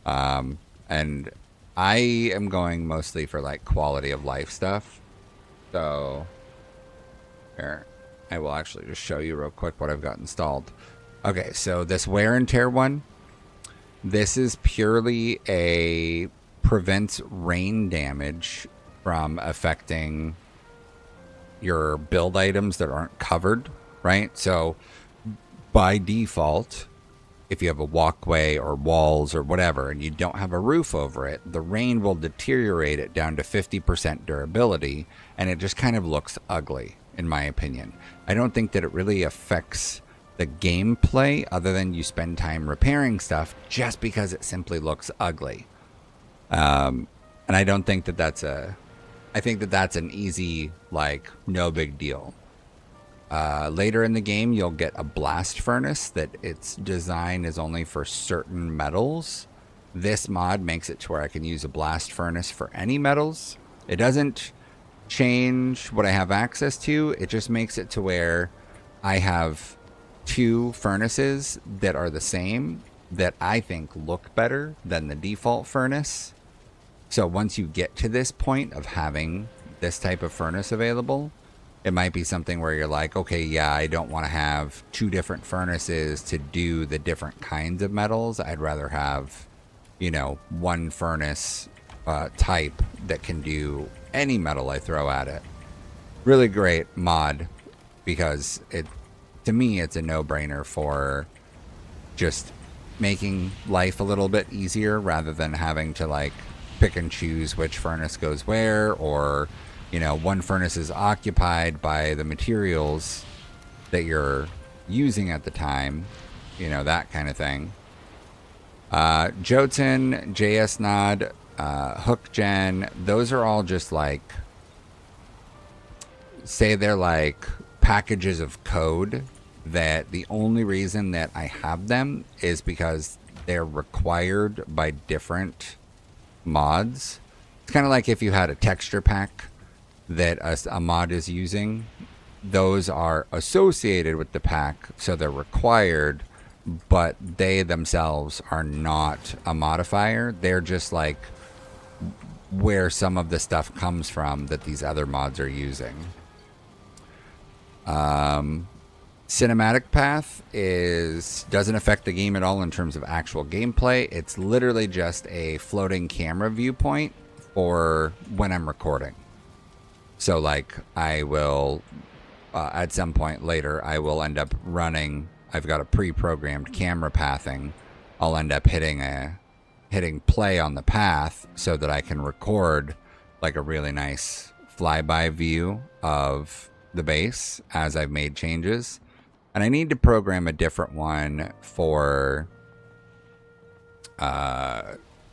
and I am going mostly for like quality of life stuff. So here, I will actually just show you real quick what I've got installed. Okay, so this wear and tear one, this is purely a prevents rain damage from affecting your build items that aren't covered, right? So by default, if you have a walkway or walls or whatever and you don't have a roof over it, the rain will deteriorate it down to 50% durability, and it just kind of looks ugly, in my opinion. I don't think that it really affects the gameplay other than you spend time repairing stuff just because it simply looks ugly. And I don't think that I think that that's an easy, like, no big deal. Later in the game, you'll get a blast furnace that its design is only for certain metals. This mod makes it to where I can use a blast furnace for any metals. It doesn't change what I have access to. It just makes it to where I have 2 furnaces that are the same that I think look better than the default furnace. So once you get to this point of having this type of furnace available, it might be something where you're like, okay, yeah, I don't want to have 2 different furnaces to do the different kinds of metals. I'd rather have, you know, one furnace type that can do any metal I throw at it. Really great mod, because to me, it's a no-brainer for just making life a little bit easier rather than having to like pick and choose which furnace goes where, or you know, one furnace is occupied by the materials that you're using at the time, you know, that kind of thing. Jotun, JS Nod, HookGen, those are all just like, say they're like packages of code that the only reason that I have them is because they're required by different mods. It's kind of like if you had a texture pack that a mod is using, those are associated with the pack, so they're required, but they themselves are not a modifier. They're just like where some of the stuff comes from that these other mods are using. Cinematic path doesn't affect the game at all in terms of actual gameplay. It's literally just a floating camera viewpoint for when I'm recording. So like I will, at some point later, I will end up running, I've got a pre-programmed camera pathing. I'll end up hitting play on the path so that I can record like a really nice flyby view of the base as I've made changes. And I need to program a different one for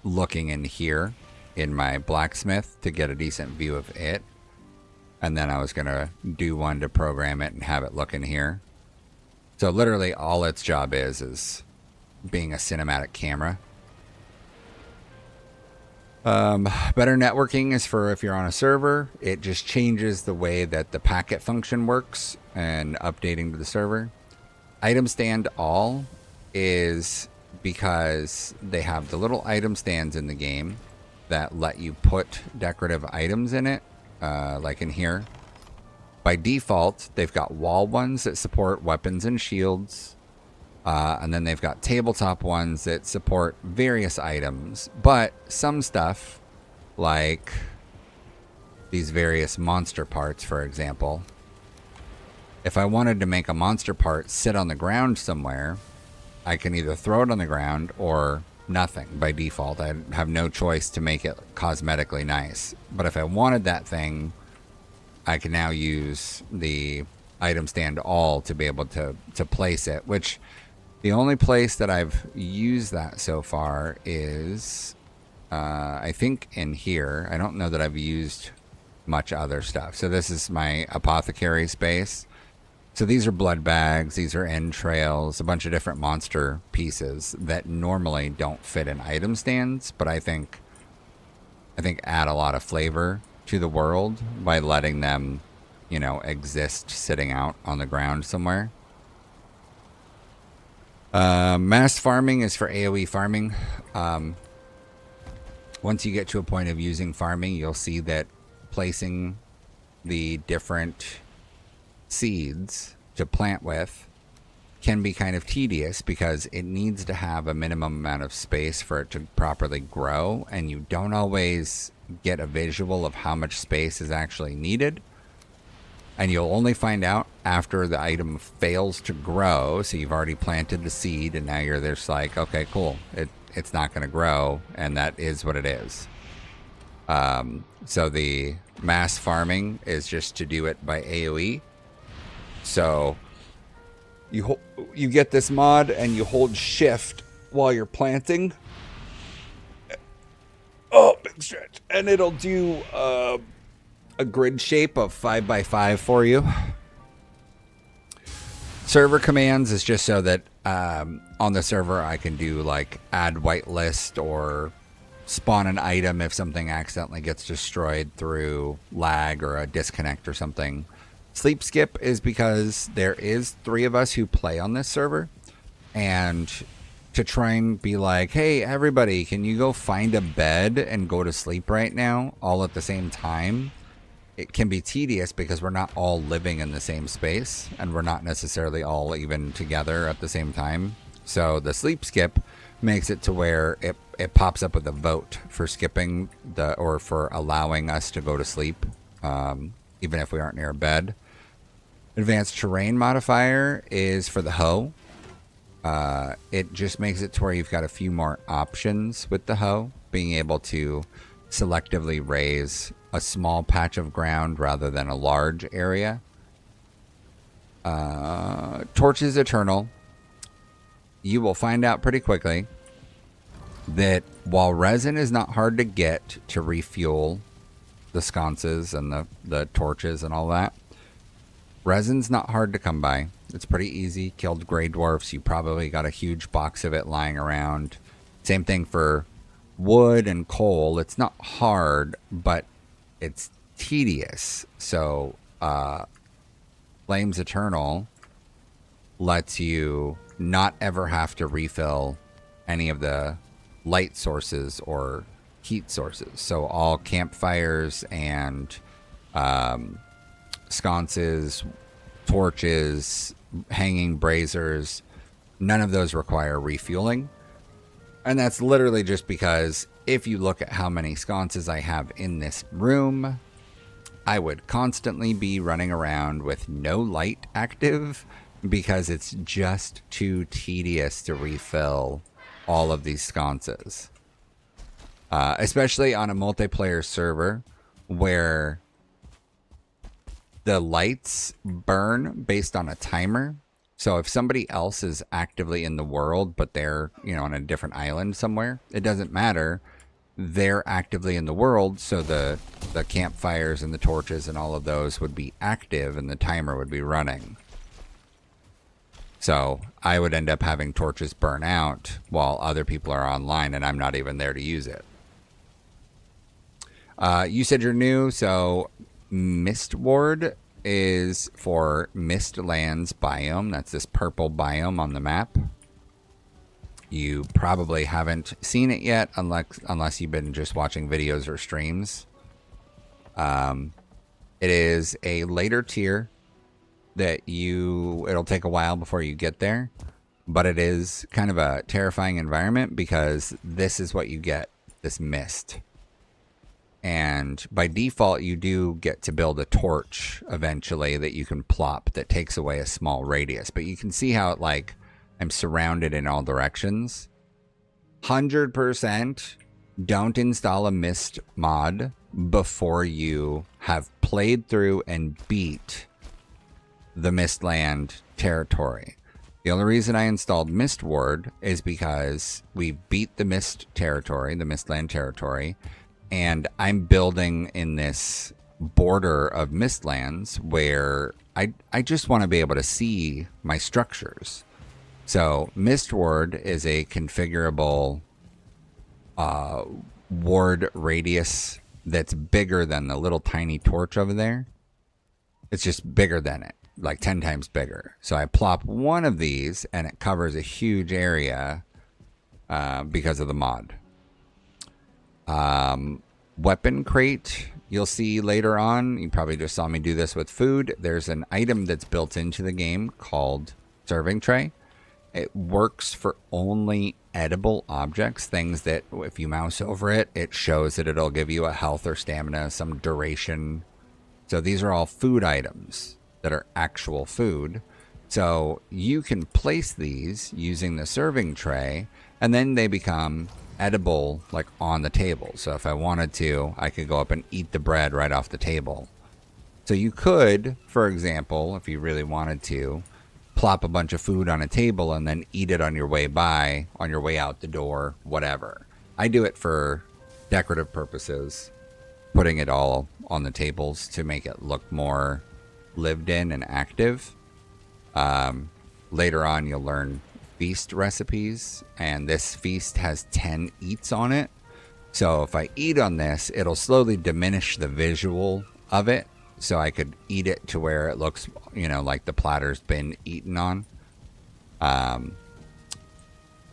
looking in here in my blacksmith to get a decent view of it. And then I was going to do one to program it and have it look in here. So literally all its job is being a cinematic camera. Better networking is for if you're on a server. It just changes the way that the packet function works and updating to the server. Item stand all is because they have the little item stands in the game that let you put decorative items in it. Like in here. By default, they've got wall ones that support weapons and shields. And then they've got tabletop ones that support various items. But some stuff, like these various monster parts, for example. If I wanted to make a monster part sit on the ground somewhere, I can either throw it on the ground or nothing by default. I have no choice to make it cosmetically nice. But if I wanted that thing, I can now use the item stand all to be able to place it, which the only place that I've used that so far is I think in here, I don't know that I've used much other stuff. So this is my apothecary space. So these are blood bags, these are entrails, a bunch of different monster pieces that normally don't fit in item stands, but I think add a lot of flavor to the world by letting them, you know, exist sitting out on the ground somewhere. Mass farming is for AoE farming. Once you get to a point of using farming, you'll see that placing the different seeds to plant with can be kind of tedious because it needs to have a minimum amount of space for it to properly grow, and you don't always get a visual of how much space is actually needed. And you'll only find out after the item fails to grow. So you've already planted the seed and now you're just like, okay, cool. It's not going to grow. And that is what it is. So the mass farming is just to do it by AoE. So you get this mod and you hold shift while you're planting. Oh, big stretch. And it'll do a grid shape of 5x5 for you. Server commands is just so that on the server I can do like add whitelist or spawn an item if something accidentally gets destroyed through lag or a disconnect or something. Sleep skip is because there is 3 of us who play on this server, and to try and be like, hey, everybody, can you go find a bed and go to sleep right now all at the same time? It can be tedious because we're not all living in the same space and we're not necessarily all even together at the same time. So the sleep skip makes it to where it pops up with a vote for skipping or for allowing us to go to sleep, even if we aren't near a bed. Advanced terrain modifier is for the hoe. It just makes it to where you've got a few more options with the hoe, being able to selectively raise a small patch of ground rather than a large area. Torch is eternal. You will find out pretty quickly that while resin is not hard to get to refuel the sconces and the torches and all that, resin's not hard to come by. It's pretty easy. Killed gray dwarfs. You probably got a huge box of it lying around. Same thing for wood and coal. It's not hard, but it's tedious. So Flames Eternal lets you not ever have to refill any of the light sources or heat sources. So all campfires and sconces, torches, hanging braziers, none of those require refueling. And that's literally just because if you look at how many sconces I have in this room, I would constantly be running around with no light active because it's just too tedious to refill all of these sconces. Especially on a multiplayer server where the lights burn based on a timer. So if somebody else is actively in the world, but they're, you know, on a different island somewhere, it doesn't matter. They're actively in the world, so the campfires and the torches and all of those would be active and the timer would be running. So I would end up having torches burn out while other people are online and I'm not even there to use it. You said you're new, so Mist Ward is for Mistlands biome. That's this purple biome on the map. You probably haven't seen it yet unless you've been just watching videos or streams. It is a later tier that it'll take a while before you get there, but it is kind of a terrifying environment because this is what you get, this mist. And by default, you do get to build a torch eventually that you can plop that takes away a small radius. But you can see how it, like, I'm surrounded in all directions. 100% don't install a mist mod before you have played through and beat the Mistland territory. The only reason I installed Mist Ward is because we beat the Mist territory, the Mistland territory, and I'm building in this border of Mistlands where I just want to be able to see my structures. So Mist Ward is a configurable ward radius that's bigger than the little tiny torch over there. It's just bigger than it, like 10 times bigger. So I plop one of these and it covers a huge area because of the mod. Weapon crate, you'll see later on. You probably just saw me do this with food. There's an item that's built into the game called serving tray. It works for only edible objects, things that if you mouse over it, it shows that it'll give you a health or stamina, some duration. So these are all food items that are actual food. So you can place these using the serving tray, and then they become edible, like on the table. So if I wanted to, I could go up and eat the bread right off the table. So you could, for example, if you really wanted to, plop a bunch of food on a table and then eat it on your way by, on your way out the door, whatever. I do it for decorative purposes, putting it all on the tables to make it look more lived in and active. Later on, you'll learn feast recipes, and this feast has 10 eats on it. So if I eat on this, it'll slowly diminish the visual of it. So I could eat it to where it looks, like the platter's been eaten on. And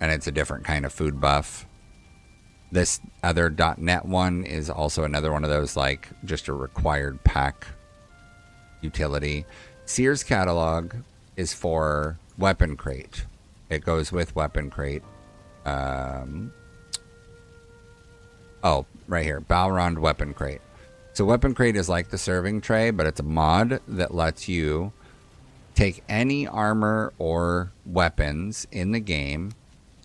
it's a different kind of food buff. This other .NET one is also another one of those, like, just a required pack utility. Sears catalog is for weapon crate. It goes with weapon crate. Oh, right here. Balrond weapon crate. So weapon crate is like the serving tray, but it's a mod that lets you take any armor or weapons in the game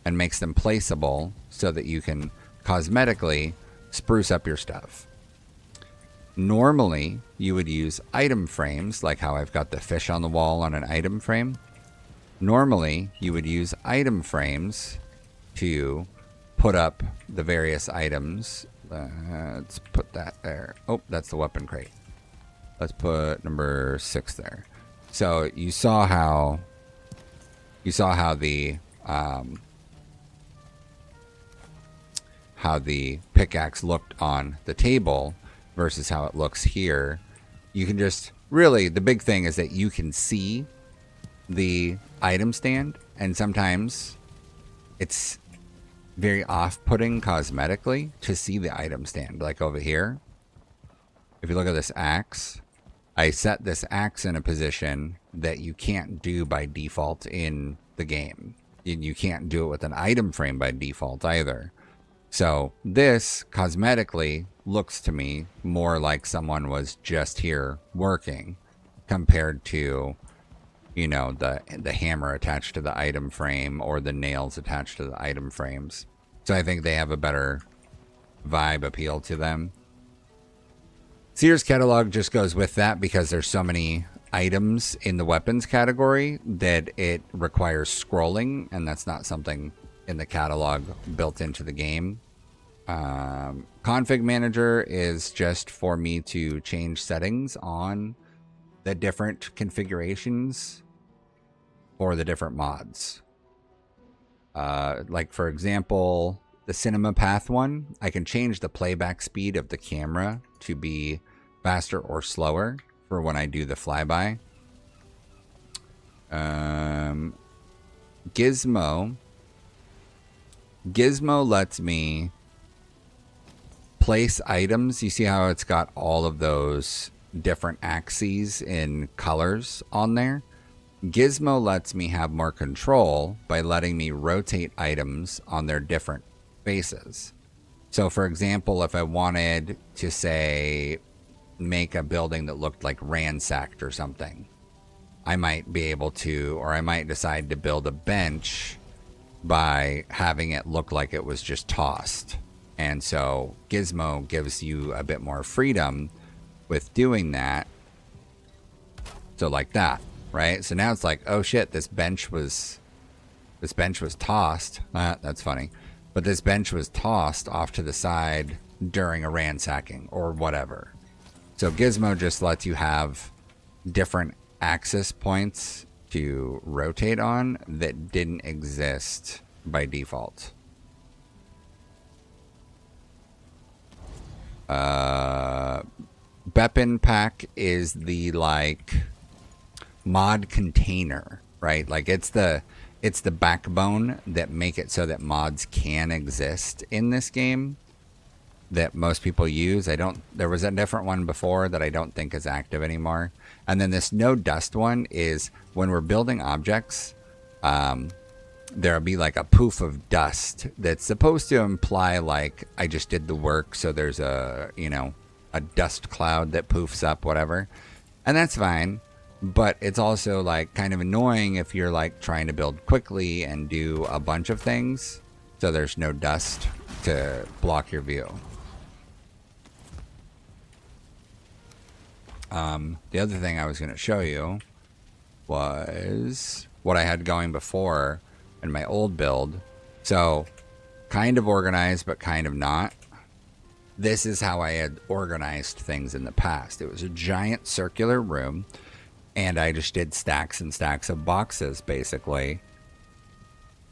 and makes them placeable so that you can cosmetically spruce up your stuff. Normally, you would use item frames, like how I've got the fish on the wall on an item frame. Normally, you would use item frames to put up the various items. Let's put that there. Oh, that's the weapon crate. Let's put number 6 there. So you saw how the pickaxe looked on the table versus how it looks here. You can just really, the big thing is that you can see the item stand, and sometimes it's very off-putting cosmetically to see the item stand. Like over here, if you look at this axe, I set this axe in a position that you can't do by default in the game. You can't do it with an item frame by default either. So this cosmetically looks to me more like someone was just here working compared to, the hammer attached to the item frame or the nails attached to the item frames. So I think they have a better vibe appeal to them. Sears catalog just goes with that because there's so many items in the weapons category that it requires scrolling, and that's not something in the catalog built into the game. Config manager is just for me to change settings on the different configurations for the different mods. Like for example, the cinema path one, I can change the playback speed of the camera to be faster or slower for when I do the flyby. Gizmo lets me place items. You see how it's got all of those different axes in colors on there? Gizmo lets me have more control by letting me rotate items on their different faces. So for example, if I wanted to say make a building that looked like ransacked or something, I might be able to, or I might decide to build a bench by having it look like it was just tossed. And so Gizmo gives you a bit more freedom with doing that. So like that. right? So now it's like, oh shit, this bench was tossed. That's funny. But this bench was tossed off to the side during a ransacking or whatever. So Gizmo just lets you have different access points to rotate on that didn't exist by default. Beppin Pack is the like mod container, right? Like it's the backbone that make it so that mods can exist in this game that most people use. There was a different one before that I don't think is active anymore. And then this no dust one is when we're building objects, there'll be like a poof of dust that's supposed to imply like I just did the work. So there's a dust cloud that poofs up, whatever. And that's fine. But it's also like kind of annoying if you're like trying to build quickly and do a bunch of things. So there's no dust to block your view. The other thing I was going to show you was what I had going before in my old build. So kind of organized, but kind of not. This is how I had organized things in the past. It was a giant circular room, and I just did stacks and stacks of boxes, basically,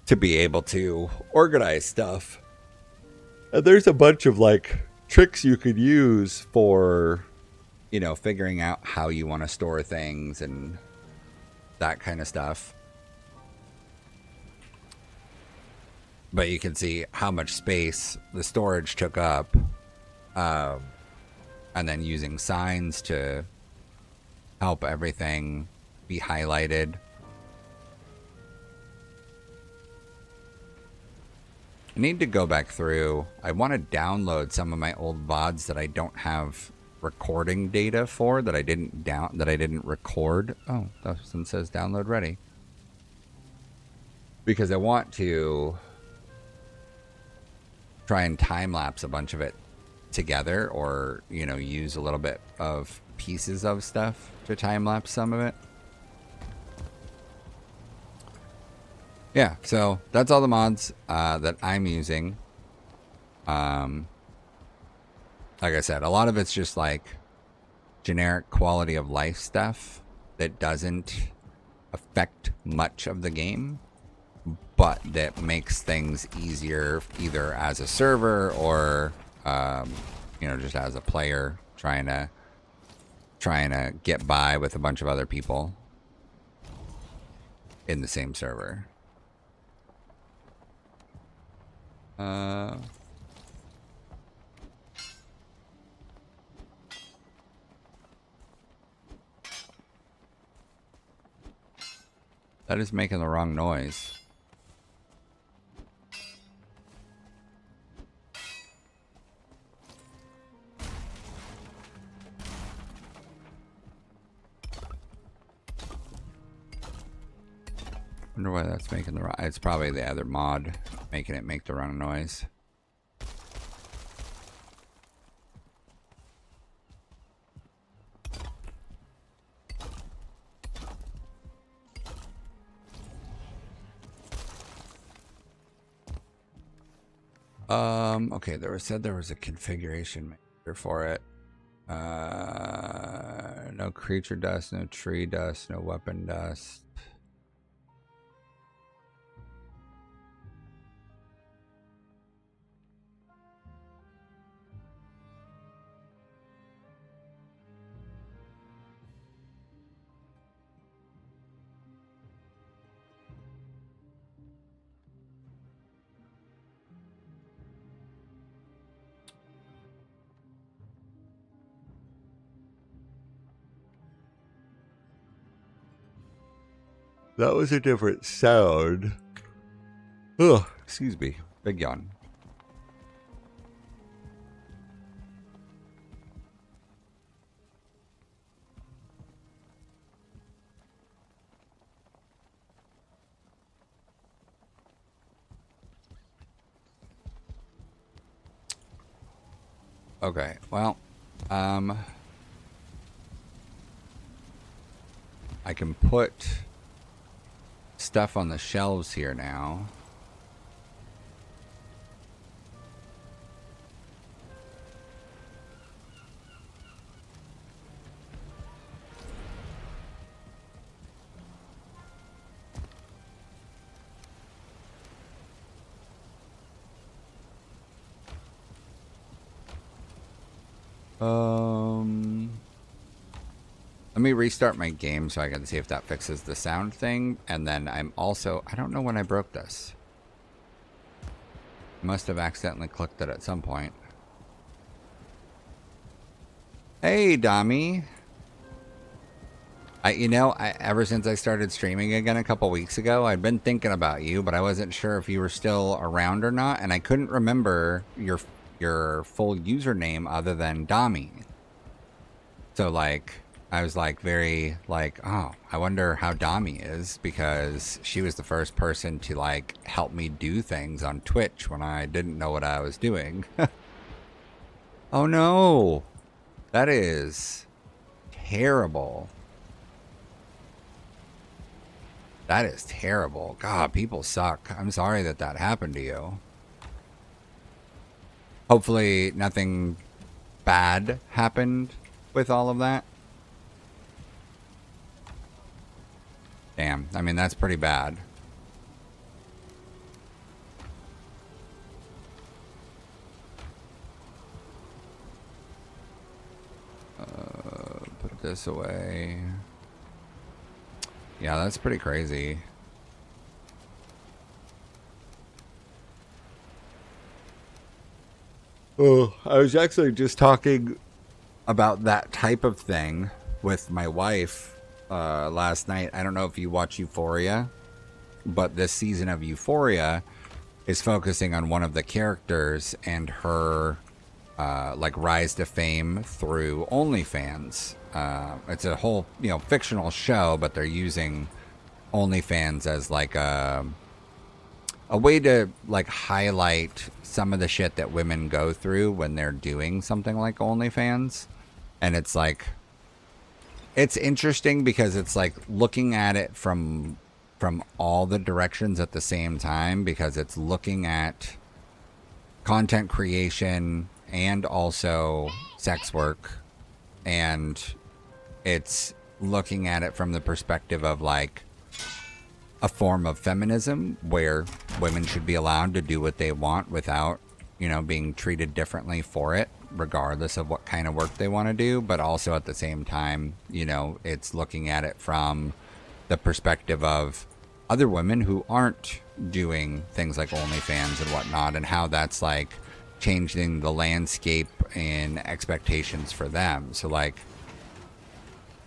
to be able to organize stuff. And there's a bunch of, like, tricks you could use for, figuring out how you want to store things and that kind of stuff. But you can see how much space the storage took up. And then using signs to help everything be highlighted. I need to go back through. I want to download some of my old VODs that I don't have recording data for, that I didn't record. Oh, that one says download ready. Because I want to try and time lapse a bunch of it together, or use a little bit of pieces of stuff to time lapse some of it. Yeah, so that's all the mods that I'm using. Like I said, a lot of it's just like generic quality of life stuff that doesn't affect much of the game, but that makes things easier either as a server or just as a player trying to get by with a bunch of other people in the same server. That is making the wrong noise. Wonder why that's making the wrong. It's probably the other mod making it make the wrong noise. Okay, there was a configuration manager for it. No creature dust, no tree dust, no weapon dust. That was a different sound. Ugh, excuse me. Big yawn. Okay, well, I can put stuff on the shelves here now. Let me restart my game so I can see if that fixes the sound thing. And then I'm also, I don't know when I broke this. I must have accidentally clicked it at some point. Hey, Dami. Ever since I started streaming again a couple weeks ago, I'd been thinking about you, but I wasn't sure if you were still around or not, and I couldn't remember your full username other than Dami. So like, I was like very like, oh, I wonder how Dami is, because she was the first person to like help me do things on Twitch when I didn't know what I was doing. Oh no, that is terrible. That is terrible. God, people suck. I'm sorry that that happened to you. Hopefully nothing bad happened with all of that. Damn. I mean, that's pretty bad. Put this away. Yeah, that's pretty crazy. Oh, I was actually just talking about that type of thing with my wife last night. I don't know if you watch Euphoria, but this season of Euphoria is focusing on one of the characters and her like rise to fame through OnlyFans. It's a whole, fictional show, but they're using OnlyFans as like a way to like highlight some of the shit that women go through when they're doing something like OnlyFans. And it's like, it's interesting because it's like looking at it from all the directions at the same time, because it's looking at content creation and also sex work, and it's looking at it from the perspective of like a form of feminism where women should be allowed to do what they want without, being treated differently for it, regardless of what kind of work they want to do. But also at the same time, it's looking at it from the perspective of other women who aren't doing things like OnlyFans and whatnot, and how that's like changing the landscape and expectations for them. So like,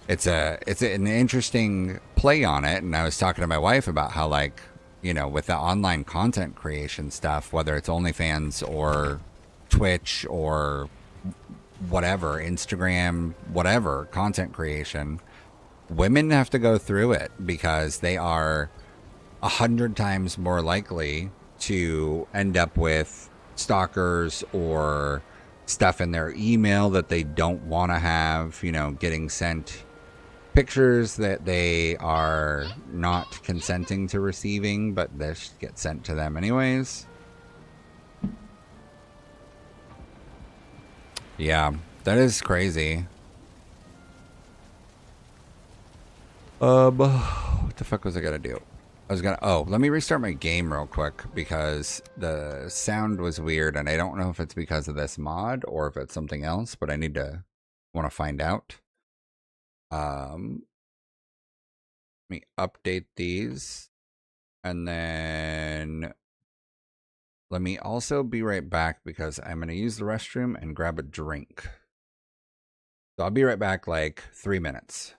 it's an interesting play on it. And I was talking to my wife about how like, with the online content creation stuff, whether it's OnlyFans or Twitch or whatever, Instagram, whatever, content creation, women have to go through it because they are 100 times more likely to end up with stalkers or stuff in their email that they don't want to have, getting sent pictures that they are not consenting to receiving, but this gets sent to them anyways. Yeah, that is crazy. What the fuck was I gonna do? Let me restart my game real quick because the sound was weird, and I don't know if it's because of this mod or if it's something else, but want to find out. Let me update these, and then let me also be right back because I'm going to use the restroom and grab a drink. So I'll be right back, like 3 minutes.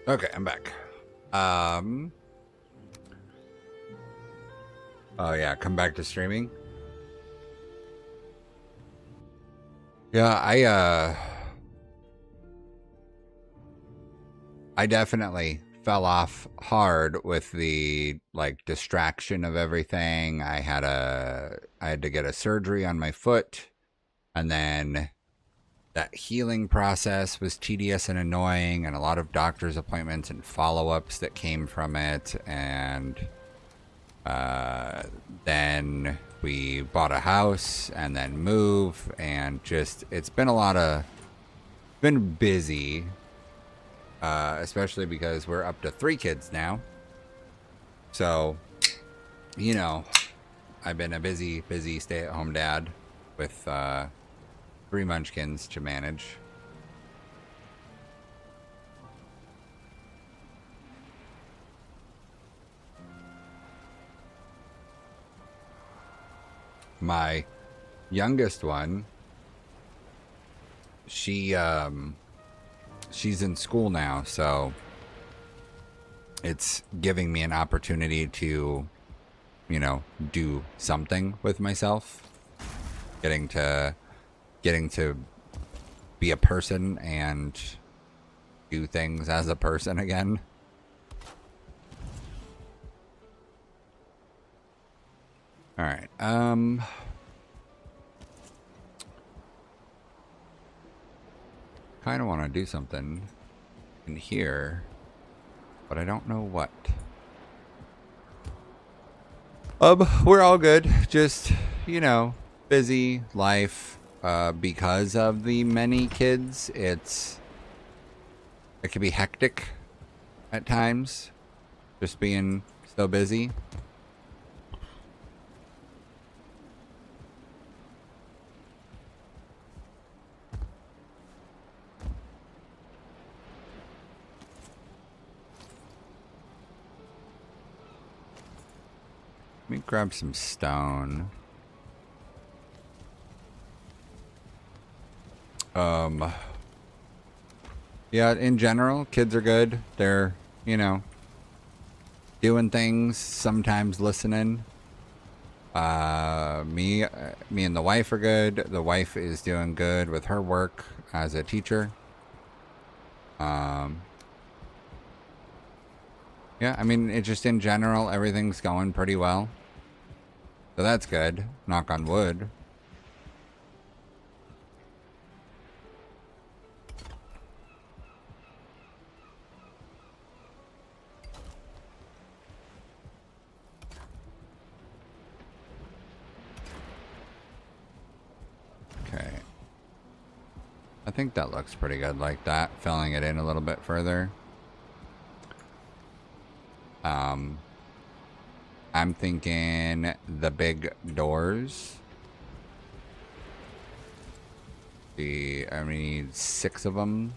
Okay, I'm back. Oh yeah, come back to streaming. Yeah, I definitely fell off hard with the like distraction of everything. I had to get a surgery on my foot, and then that healing process was tedious and annoying, and a lot of doctor's appointments and follow-ups that came from it. And then we bought a house and then move, and just it's been a lot of been busy, especially because we're up to 3 kids now. So, you know, I've been a busy stay-at-home dad with 3 munchkins to manage. My youngest one, she's in school now, so it's giving me an opportunity to, you know, do something with myself. Getting to be a person and do things as a person again. All right. Kind of want to do something in here, but I don't know what. We're all good. Just, you know, busy life. Because of the many kids, it can be hectic at times. Just being so busy. Let me grab some stone. Yeah, in general, kids are good. They're, you know, doing things, sometimes listening. Me and the wife are good. The wife is doing good with her work as a teacher. Yeah, I mean, it just in general, everything's going pretty well. So that's good. Knock on wood. Okay. I think that looks pretty good like that. Filling it in a little bit further. I'm thinking the big doors. I need 6 of them.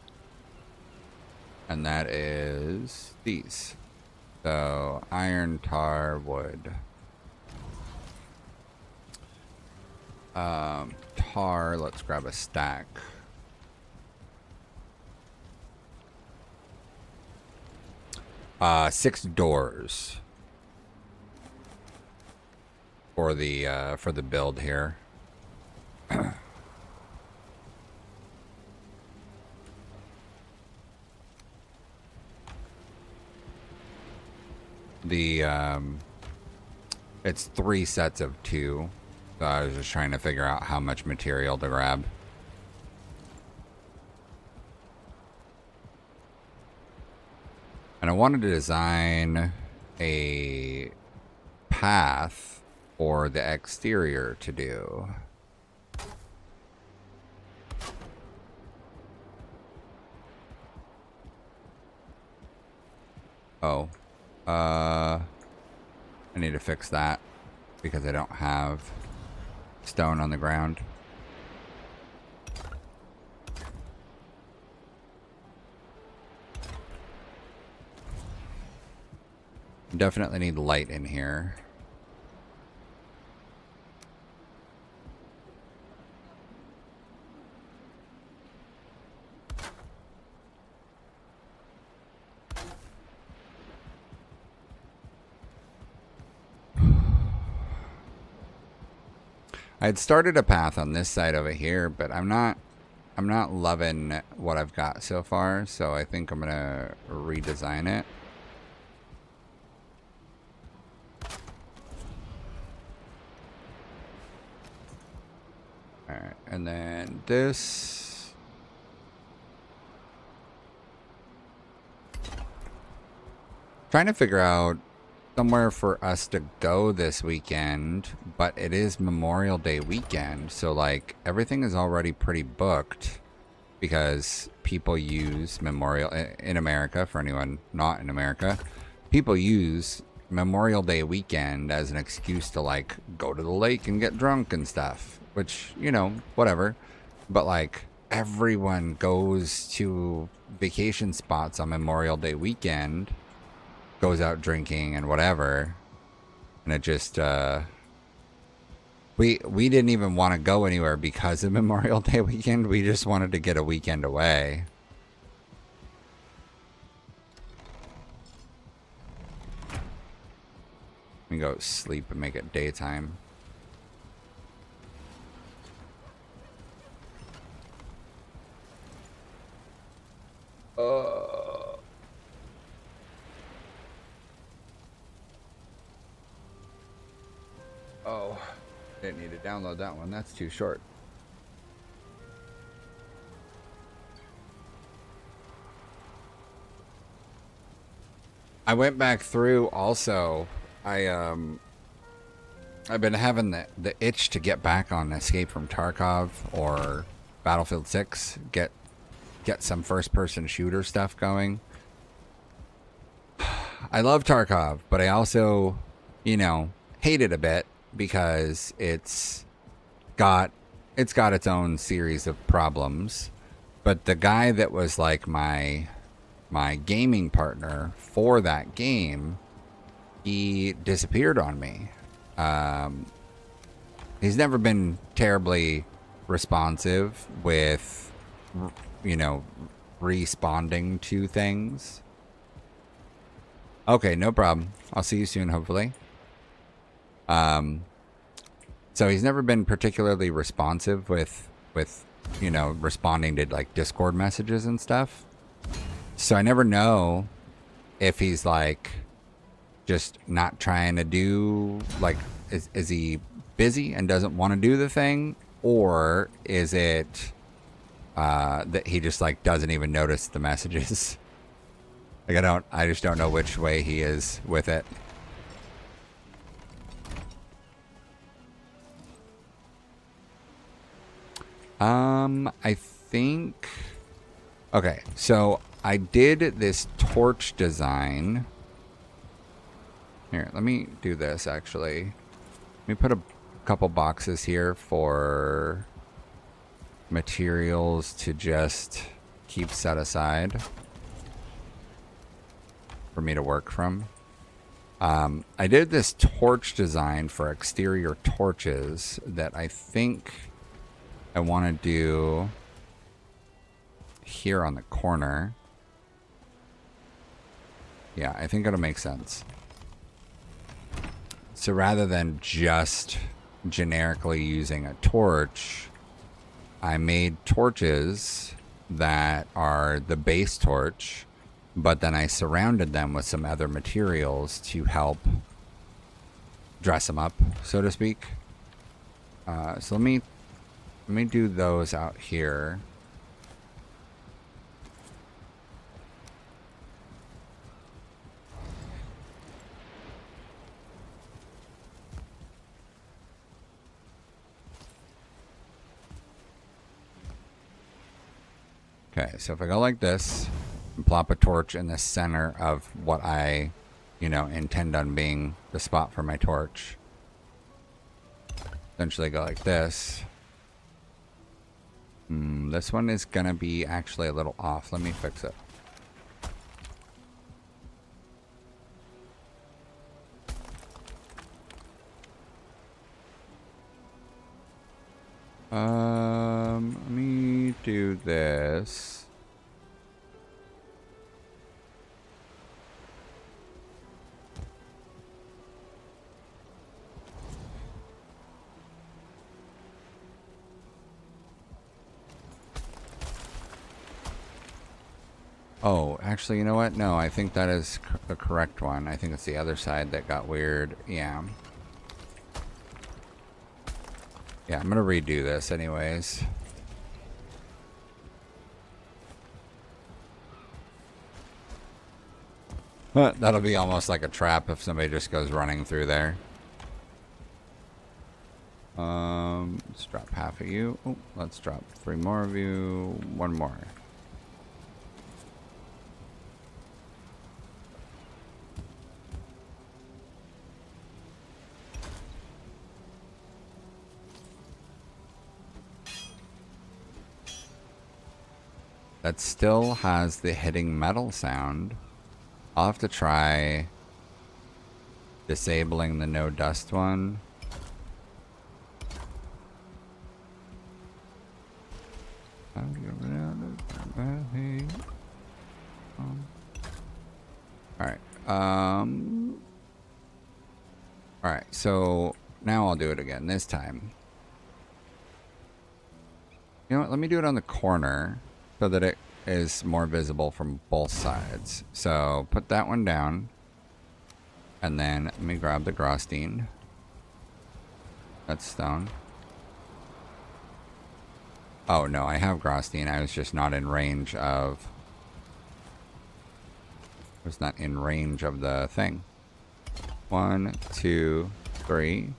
And that is these. So, iron, tar, wood. Tar, let's grab a stack. Six doors for the build here. It's 3 sets of 2. So I was just trying to figure out how much material to grab. And I wanted to design a path for the exterior to do. Oh. I need to fix that because I don't have stone on the ground. Definitely need light in here. I had started a path on this side over here, but I'm not loving what I've got so far, so I think I'm gonna redesign it. Alright, and then this. Trying to figure out somewhere for us to go this weekend, but it is Memorial Day weekend, so like everything is already pretty booked because people use Memorial in America. For anyone not in America, people use Memorial Day weekend as an excuse to like go to the lake and get drunk and stuff, which, you know, whatever. But like everyone goes to vacation spots on Memorial Day weekend, goes out drinking and whatever, and it just we didn't even want to go anywhere because of Memorial Day weekend. We just wanted to get a weekend away. We go sleep and make it daytime. Oh, didn't need to download that one. That's too short. I went back through also. I've been having the itch to get back on Escape from Tarkov or Battlefield 6. Get some first person shooter stuff going. I love Tarkov, but I also, you know, hate it a bit because it's got its own series of problems. But the guy that was like my gaming partner for that game, he disappeared on me. He's never been terribly responsive with, you know, responding to things. Okay, no problem. I'll see you soon, hopefully. So he's never been particularly responsive with, you know, responding to like Discord messages and stuff. So I never know if he's like just not trying to do, like, is he busy and doesn't want to do the thing, or is it that he just like doesn't even notice the messages? Like I just don't know which way he is with it. I think, okay, so I did this torch design. Here, let me do this actually. Let me put a couple boxes here for materials to just keep set aside for me to work from. I did this torch design for exterior torches that I think I want to do here on the corner. Yeah, I think it'll make sense. So rather than just generically using a torch, I made torches that are the base torch, but then I surrounded them with some other materials to help dress them up, so to speak. So let me do those out here. Okay, so if I go like this and plop a torch in the center of what I, you know, intend on being the spot for my torch, essentially go like this. This one is gonna be actually a little off. Let me fix it. Let me do this. Oh, actually, you know what? No, I think that is the correct one. I think it's the other side that got weird. Yeah. Yeah, I'm gonna redo this anyways. That'll be almost like a trap if somebody just goes running through there. Let's drop half of you. Oh, let's drop 3 more of you. 1 more. That still has the hitting metal sound. I'll have to try disabling the no dust one. Alright. Alright, so now I'll do it again this time. You know what? Let me do it on the corner so that it is more visible from both sides. So put that one down. And then let me grab the Grostine. That's stone. Oh no, I have Grostine. I was just not in range of... I was not in range of the thing. 1, 2, 3.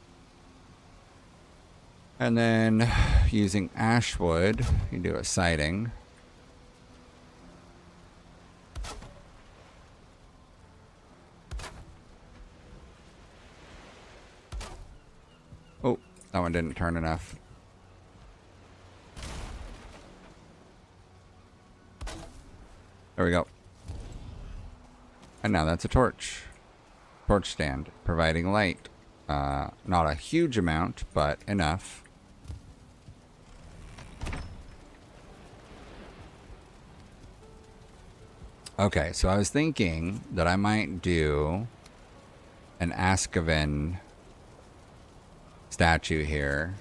And then using ashwood, you do a siding. Oh, that one didn't turn enough. There we go. And now that's a torch. Torch stand, providing light. Not a huge amount, but enough. Okay, so I was thinking that I might do an Askaven statue here.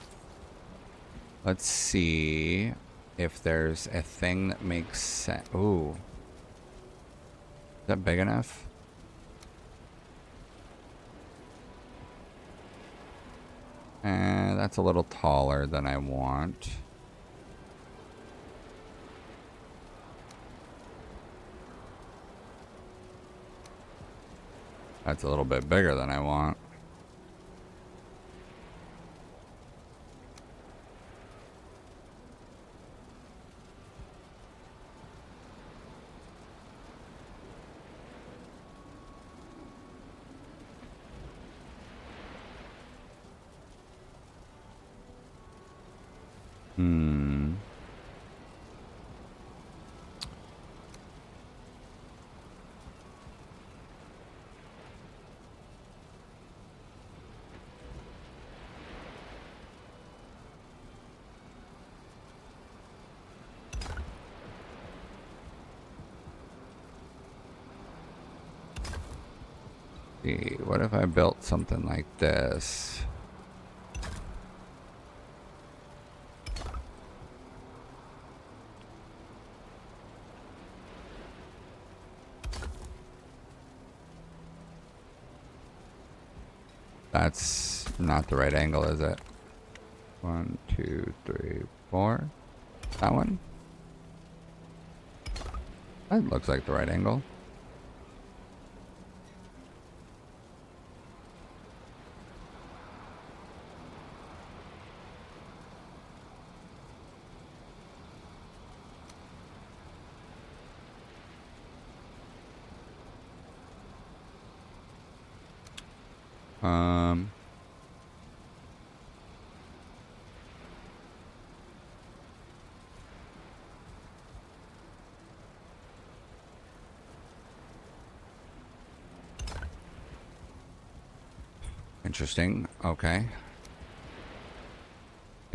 Let's see if there's a thing that makes sense. Ooh. Is that big enough? That's a little taller than I want. That's a little bit bigger than I want. See, what if I built something like this? That's not the right angle, is it? 1, 2, 3, 4. That one? That looks like the right angle. Interesting. Okay.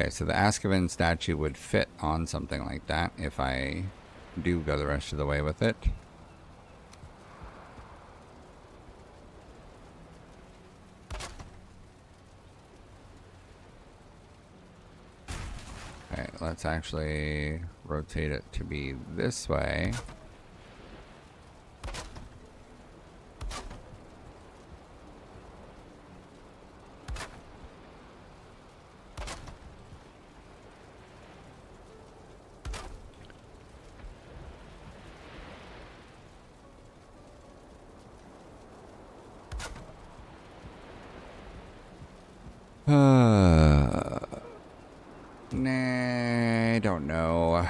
Okay, so the Askaven statue would fit on something like that if I do go the rest of the way with it. Okay, let's actually rotate it to be this way. don't know.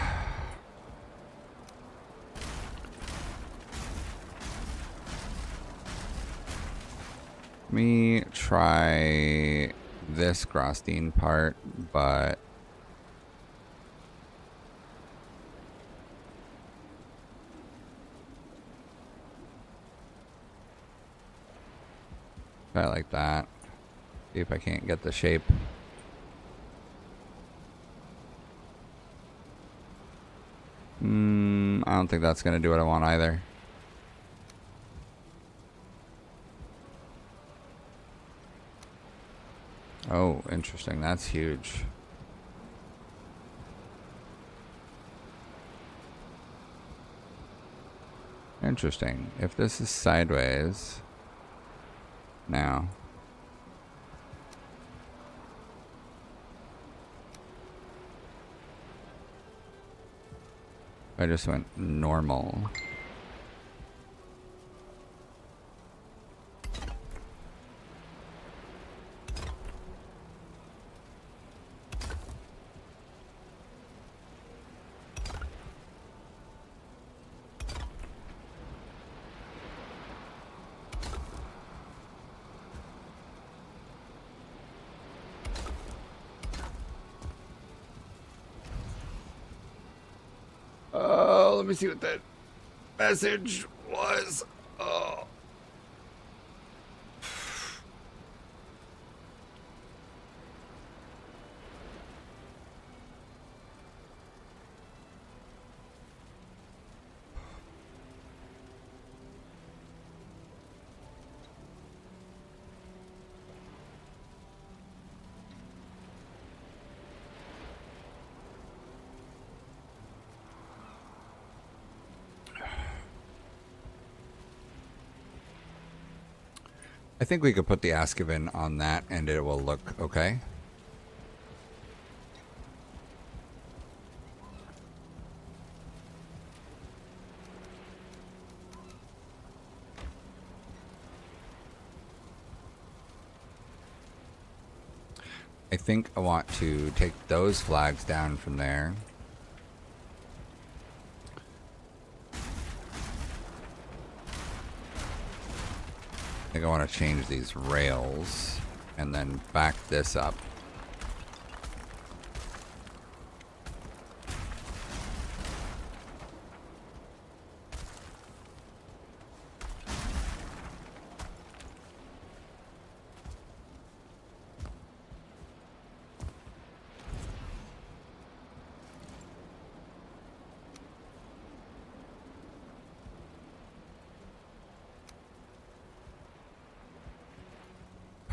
Let me try this Grosstein part, but I like that. See if I can't get the shape. I don't think that's going to do what I want either. Oh, interesting. That's huge. Interesting. If this is sideways now. I just went normal. Oh, let me see what that message was. Oh. I think we could put the Askaven on that and it will look okay. I think I want to take those flags down from there. I think I want to change these rails and then back this up.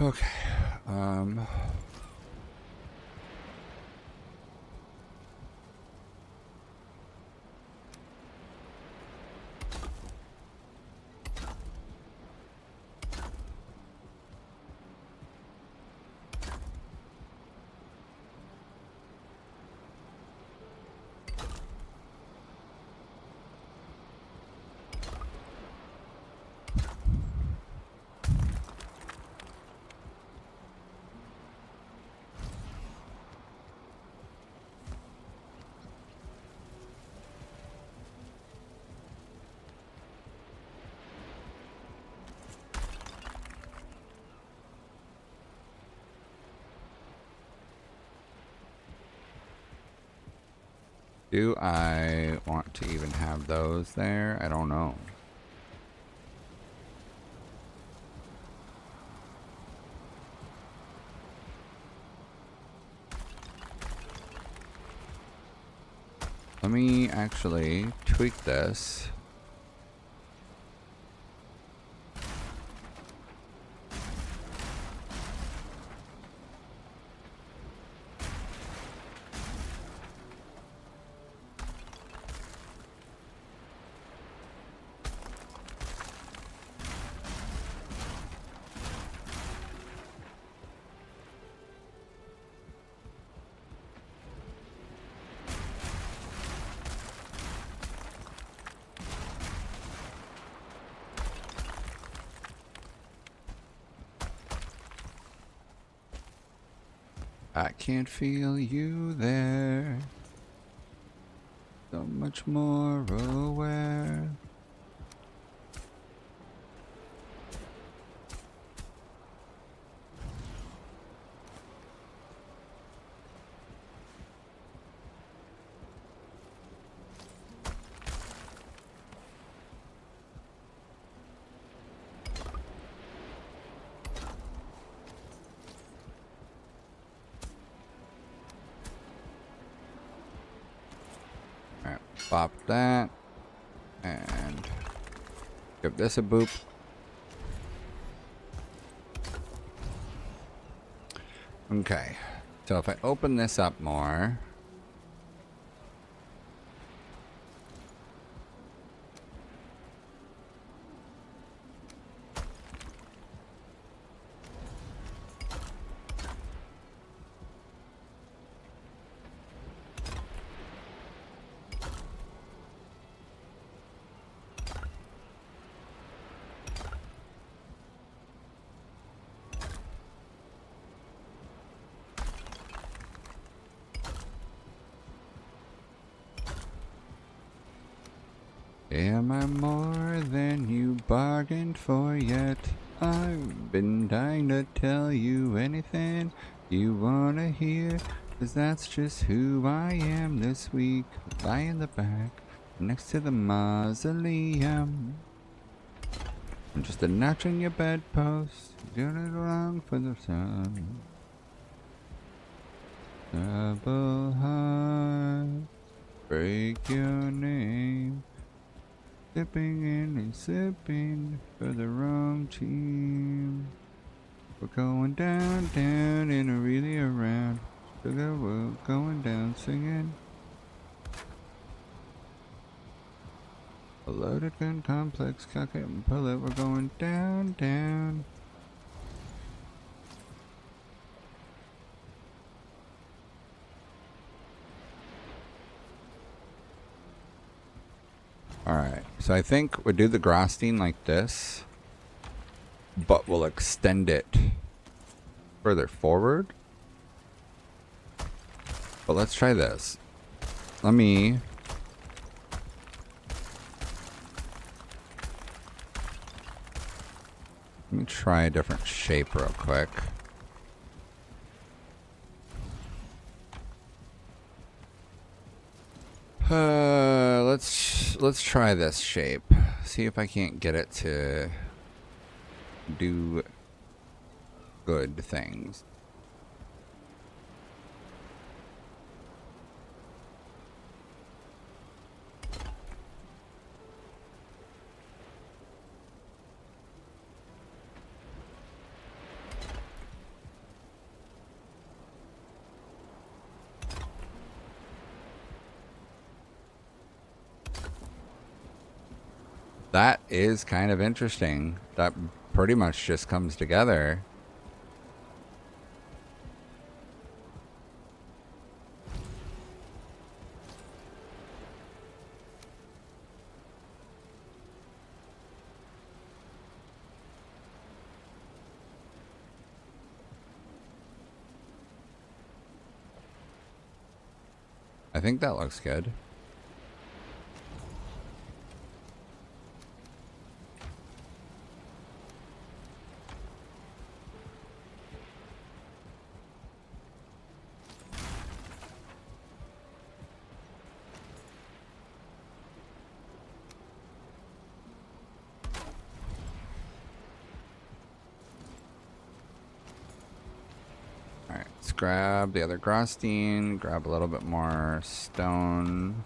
Okay. Do I want to even have those there? I don't know. Let me actually tweak this. I can't feel you there. So much more aware. Alright, pop that. And give this a boop. Okay, so if I open this up more, am I more than you bargained for yet? I've been dying to tell you anything you wanna hear, 'cause that's just who I am this week. Lie in the back, next to the mausoleum. I'm just a notch on your bedpost, doing it wrong for the sun. Double heart, break your name. Sipping in and sipping for the wrong team. We're going down, down, and a really around. Sugar, we're going down singing. A loaded gun complex, cock it and pull it. We're going down, down. Alright, so I think we'll do the Grosstein like this, but we'll extend it further forward. But let's try this. Let me try a different shape real quick. Let's try this shape. See if I can't get it to do good things. That is kind of interesting. That pretty much just comes together. I think that looks good. Let's grab the other Grosstein, grab a little bit more stone.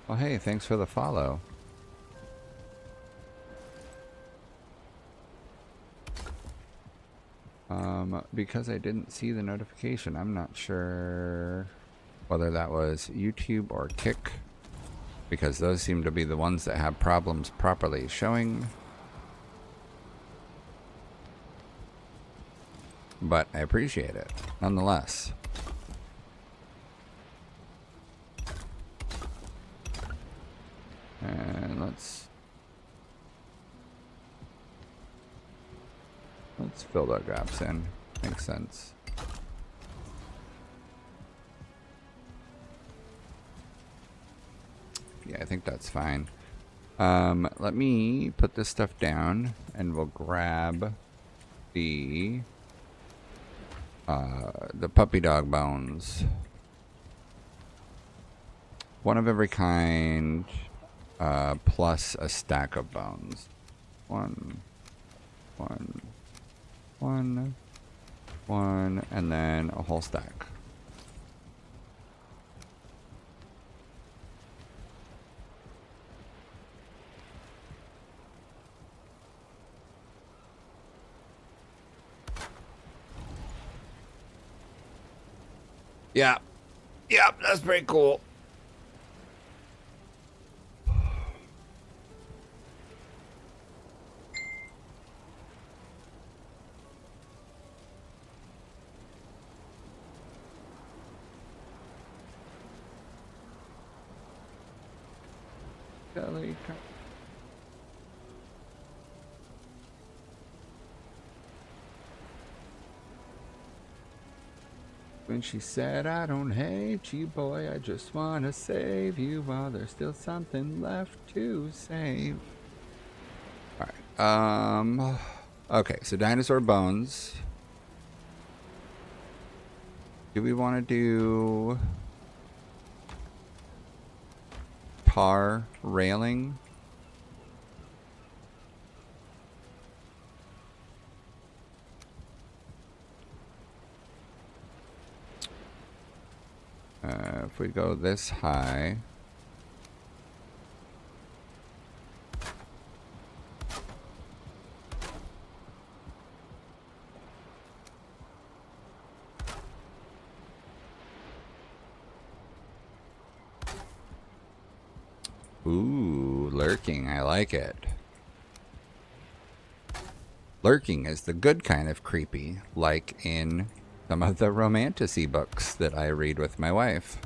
Well, hey, thanks for the follow. Because I didn't see the notification, I'm not sure whether that was YouTube or Kick, because those seem to be the ones that have problems properly showing. But I appreciate it, nonetheless. And let's fill the gaps in. Makes sense. Yeah, I think that's fine. Let me put this stuff down, and we'll grab the puppy dog bones. One of every kind, plus a stack of bones. One, and then a whole stack. Yeah. Yep, that's pretty cool. When she said, I don't hate you, boy, I just want to save you while there's still something left to save. Alright, okay, so dinosaur bones. Do we want to do tar railing? If we go this high, ooh, lurking, I like it. Lurking is the good kind of creepy, like in some of the romantasy books that I read with my wife.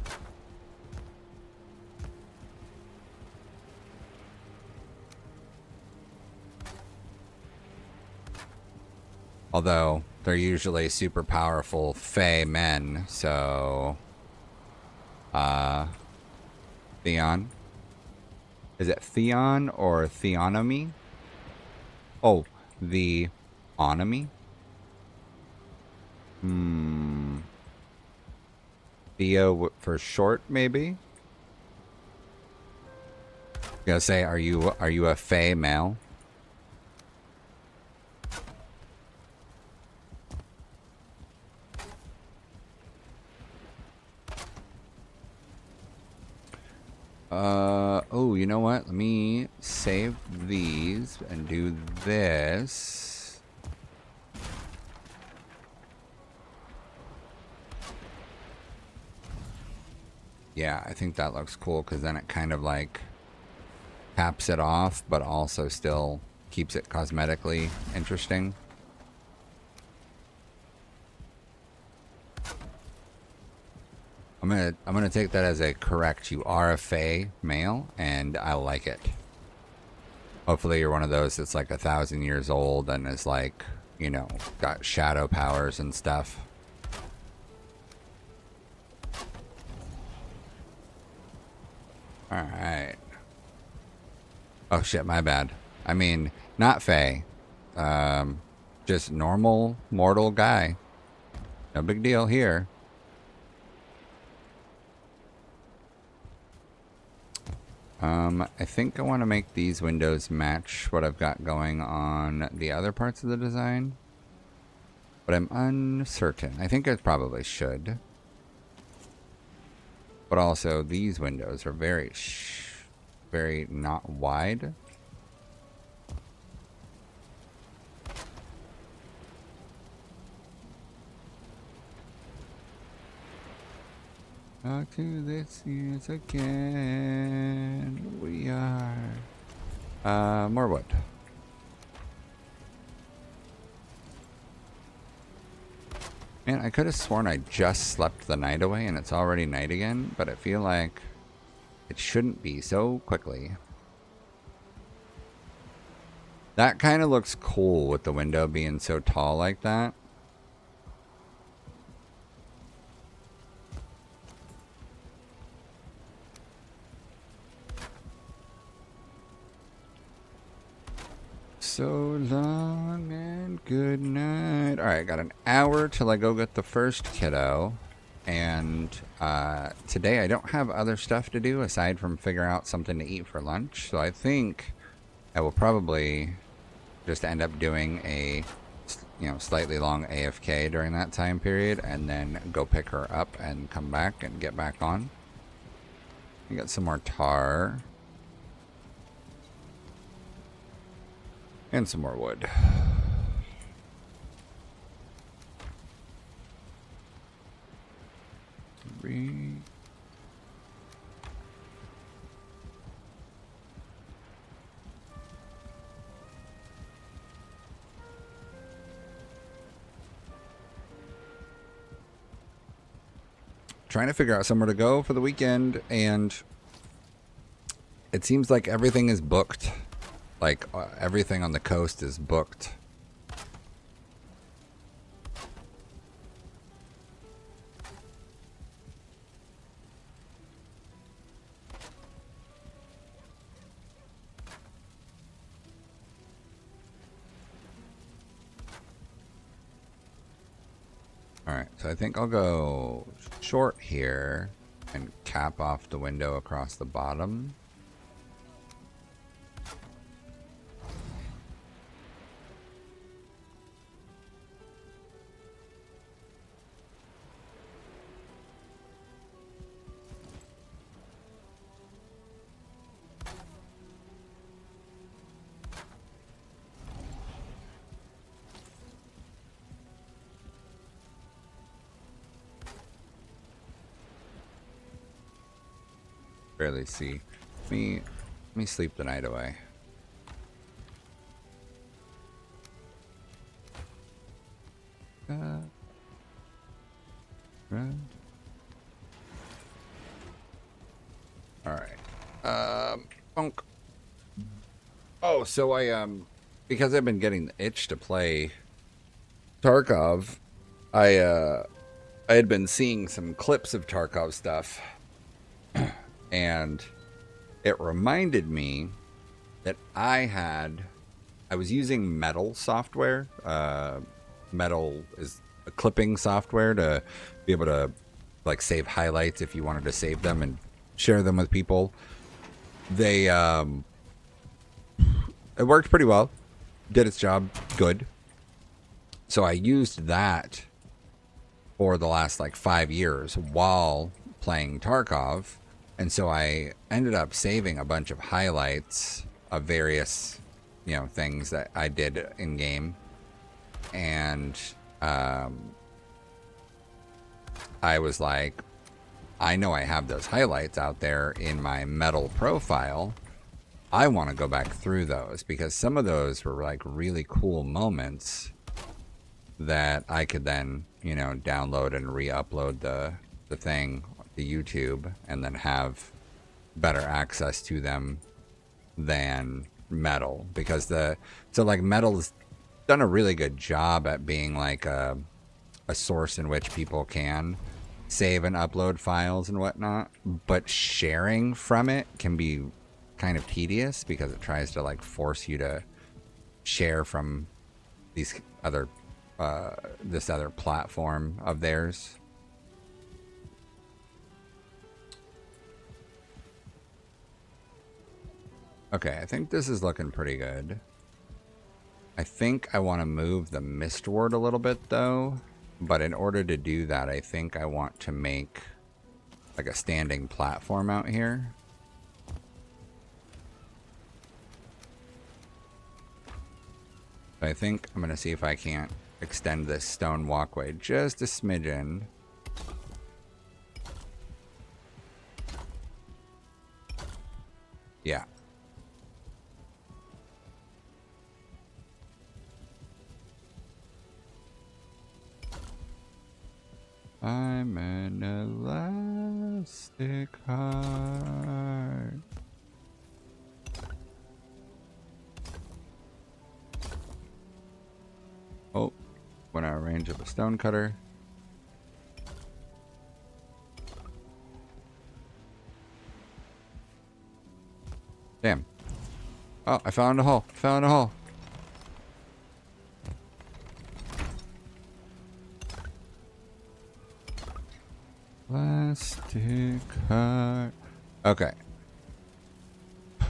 Although they're usually super powerful fae men, so Theon. Is it Theon or Theonomy? Oh, the onomy? Theo for short, maybe? Gonna say, are you a fae male? Oh, you know what? Let me save these and do this. Yeah, I think that looks cool because then it kind of like caps it off, but also still keeps it cosmetically interesting. I'm gonna take that as a correct. You are a fae male, and I like it. Hopefully, you're one of those that's like 1,000 years old and is like, you know, got shadow powers and stuff. All right. Oh shit, my bad. I mean, not fae. Just normal mortal guy. No big deal here. I think I want to make these windows match what I've got going on the other parts of the design. But I'm uncertain. I think I probably should. But also, these windows are very not wide. Talk to this years again. We are. More wood. Man, I could have sworn I just slept the night away and it's already night again, but I feel like it shouldn't be so quickly. That kind of looks cool with the window being so tall like that. So long and good night. All right, got an hour till I go get the first kiddo. And today I don't have other stuff to do aside from figure out something to eat for lunch. So I think I will probably just end up doing a slightly long AFK during that time period and then go pick her up and come back and get back on. We got some more tar. And some more wood. Trying to figure out somewhere to go for the weekend, and it seems like everything is booked. Like, everything on the coast is booked. Alright, so I think I'll go short here and cap off the window across the bottom. Barely see. Let me sleep the night away. Right. Alright. Bonk. Oh, so because I've been getting the itch to play Tarkov, I had been seeing some clips of Tarkov stuff, and it reminded me that I was using Metal software. Metal is a clipping software to be able to like save highlights if you wanted to save them and share them with people. They it worked pretty well, did its job good. So I used that for the last like 5 years while playing Tarkov, and so I ended up saving a bunch of highlights of various things that I did in game. And I was like, I know I have those highlights out there in my Metal profile. I want to go back through those because some of those were like really cool moments that I could then, download and re-upload the thing, the YouTube, and then have better access to them than Metal. Because Metal's done a really good job at being like a source in which people can save and upload files and whatnot, but sharing from it can be kind of tedious because it tries to like force you to share from these other this other platform of theirs. Okay, I think this is looking pretty good. I think I want to move the mist ward a little bit though, but in order to do that, I think I want to make like a standing platform out here. I think I'm going to see if I can't extend this stone walkway just a smidgen. Yeah. I'm an elastic heart. When out of range of a stone cutter. Damn. Oh, I found a hole. Found a hole. Plastic heart. Okay.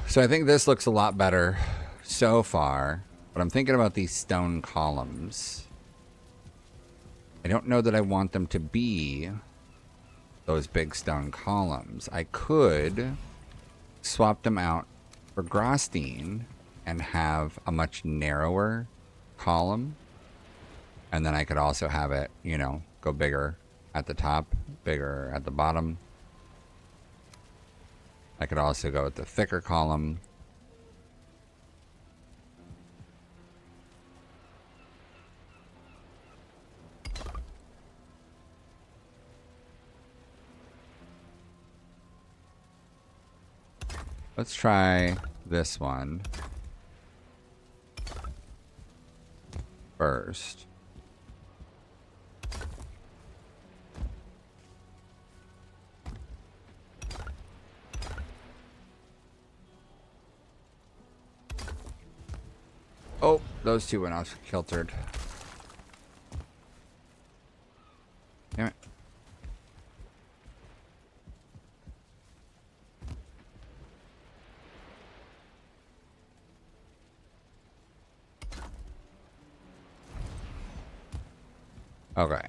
So I think this looks a lot better so far. But I'm thinking about these stone columns. I don't know that I want them to be those big stone columns. I could swap them out for Grosstein and have a much narrower column. And then I could also have it, you know, go bigger at the top, bigger at the bottom. I could also go with the thicker column. Let's try this one first. Oh, those two went off kiltered. Damn it. Okay.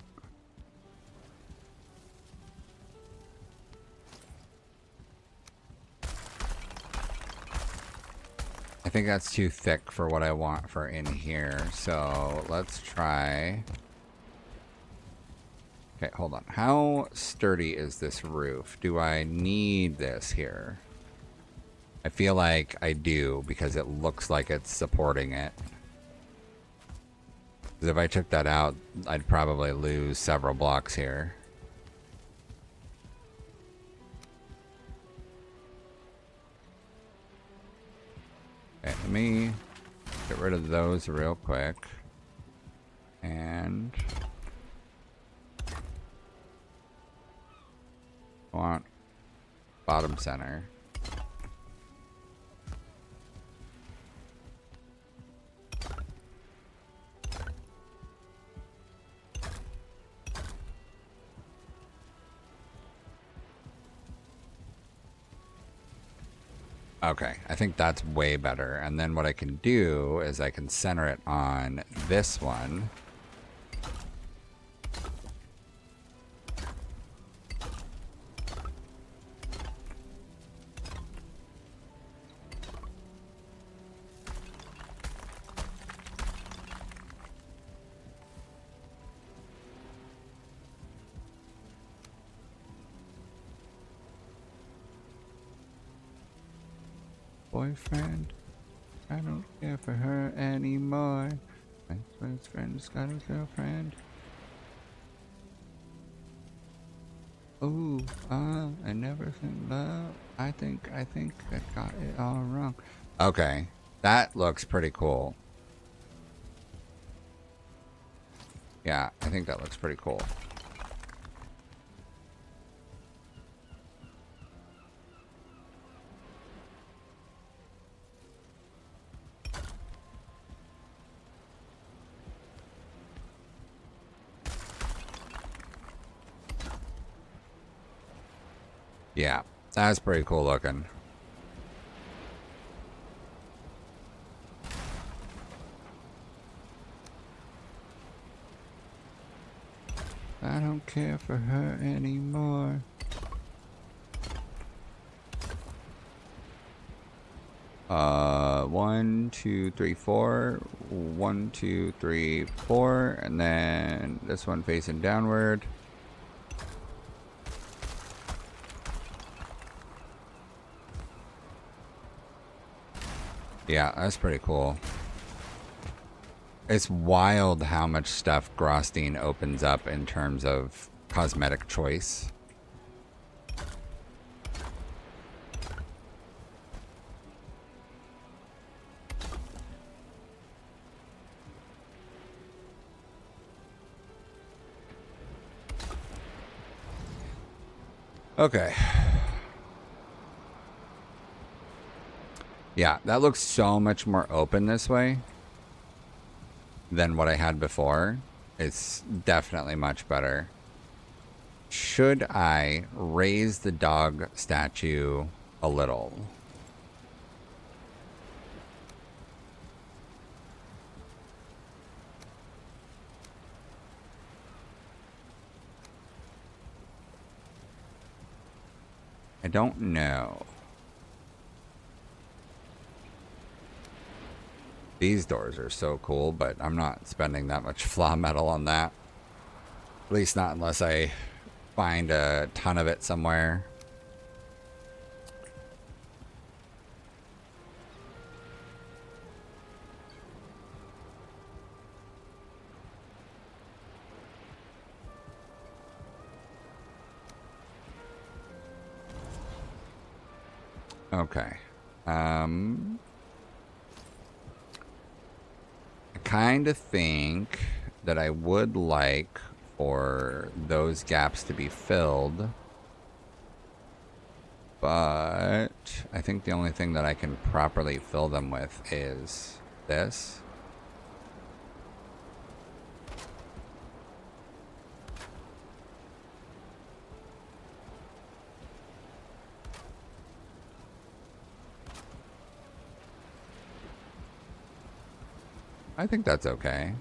I think that's too thick for what I want for in here. So let's try. Okay, hold on. How sturdy is this roof? Do I need this here? I feel like I do because it looks like it's supporting it. Because if I took that out, I'd probably lose several blocks here. Okay, let me get rid of those real quick. And I want bottom center. Okay, I think that's way better. And then what I can do is I can center it on this one. Boyfriend, I don't care for her anymore. My best friend's got a girlfriend. Ooh, I never think love. I think I got it all wrong. Okay, that looks pretty cool. Yeah, I think that looks pretty cool. Yeah, that's pretty cool looking. I don't care for her anymore. One, two, three, four. 1, 2, 3, 4, and then this one facing downward. Yeah, that's pretty cool. It's wild how much stuff Grosstein opens up in terms of cosmetic choice. Okay. Yeah, that looks so much more open this way than what I had before. It's definitely much better. Should I raise the dog statue a little? I don't know. These doors are so cool, but I'm not spending that much flaw metal on that. At least not unless I find a ton of it somewhere. Okay. I kind of think that I would like for those gaps to be filled. But I think the only thing that I can properly fill them with is this. I think that's okay.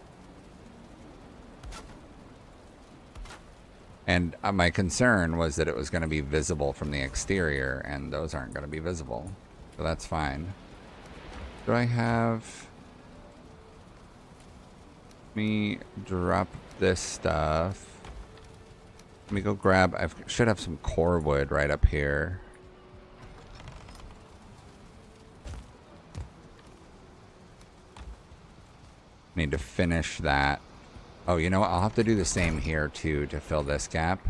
And my concern was that it was going to be visible from the exterior, and those aren't going to be visible. So that's fine. Do I have... Let me drop this stuff. Let me go grab... I should have some core wood right up here. Need to finish that. Oh, you know what? I'll have to do the same here, too, to fill this gap.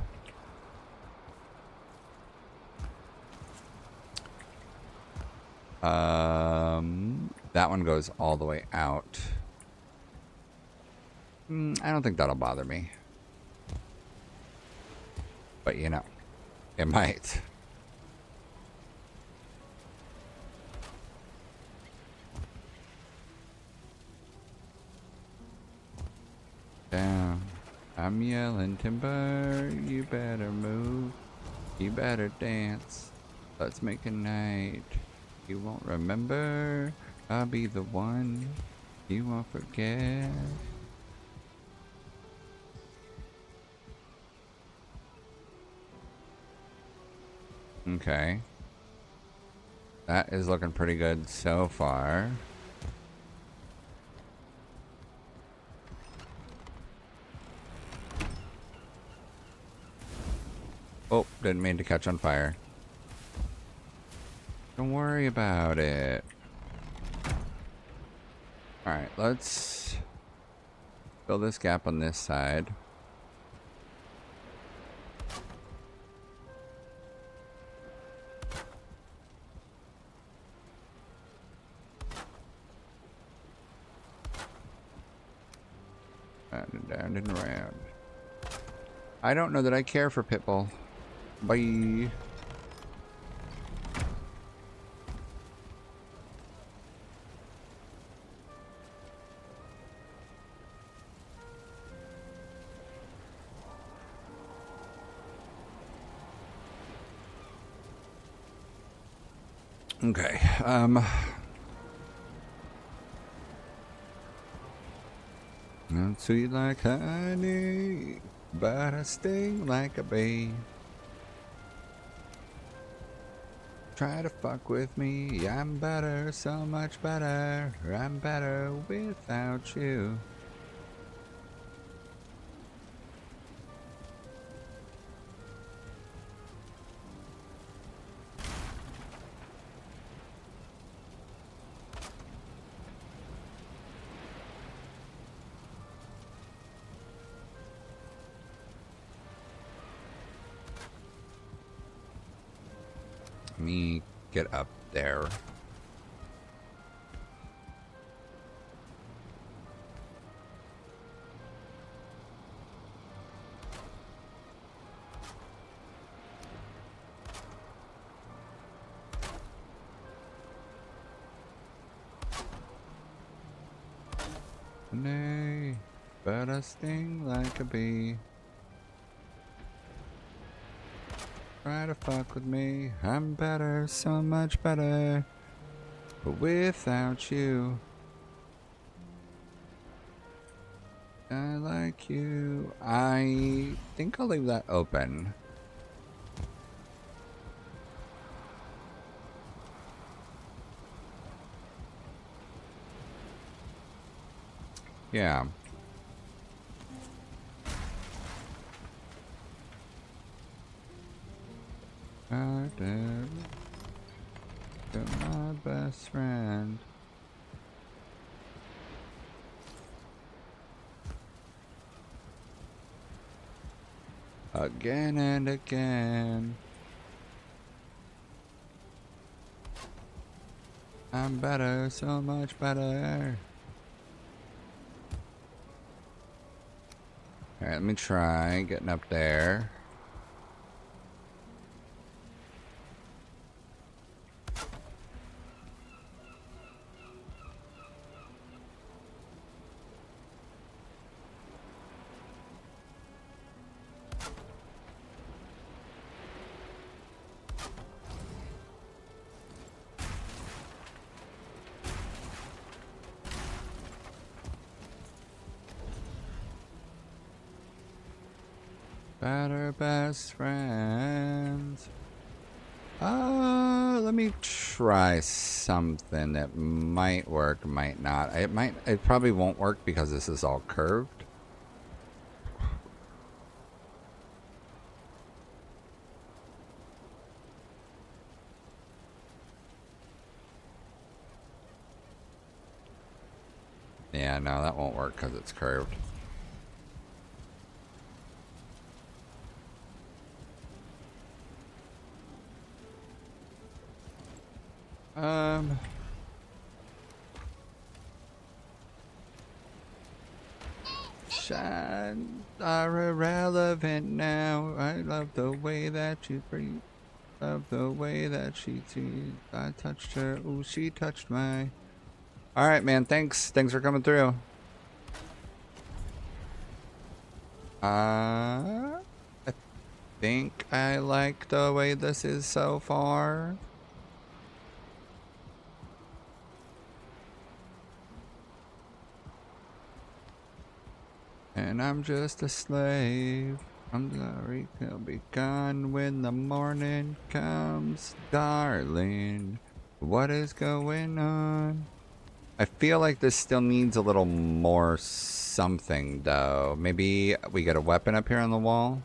That one goes all the way out. I don't think that'll bother me. But, you know, it might. Down. I'm yelling timber, you better move, you better dance, let's make a night, you won't remember, I'll be the one, you won't forget. Okay. That is looking pretty good so far. Oh, didn't mean to catch on fire. Don't worry about it. Alright, let's fill this gap on this side. Round and down and around. I don't know that I care for Pitbull. Bye. Okay. Not sweet like honey, but I sting like a bee. Try to fuck with me, I'm better, so much better. I'm better without you. Let me get up there. Nay, but I sting like a bee. Try to fuck with me. I'm better, so much better. But without you, I like you. I think I'll leave that open. Yeah. I did to my best friend. Again and again. I'm better, so much better. Alright, let me try getting up there. Better best friends. Let me try something that might work, might not. It probably won't work because this is all curved. Yeah, no, that won't work because it's curved. Shine are irrelevant now. I love the way that you breathe. Love the way that she sees. I touched her. Ooh, she touched my. All right, man. Thanks. Thanks for coming through. I think I like the way this is so far. And I'm just a slave. I'm sorry, he'll be gone when the morning comes, darling. What is going on? I feel like this still needs a little more something, though. Maybe we get a weapon up here on the wall.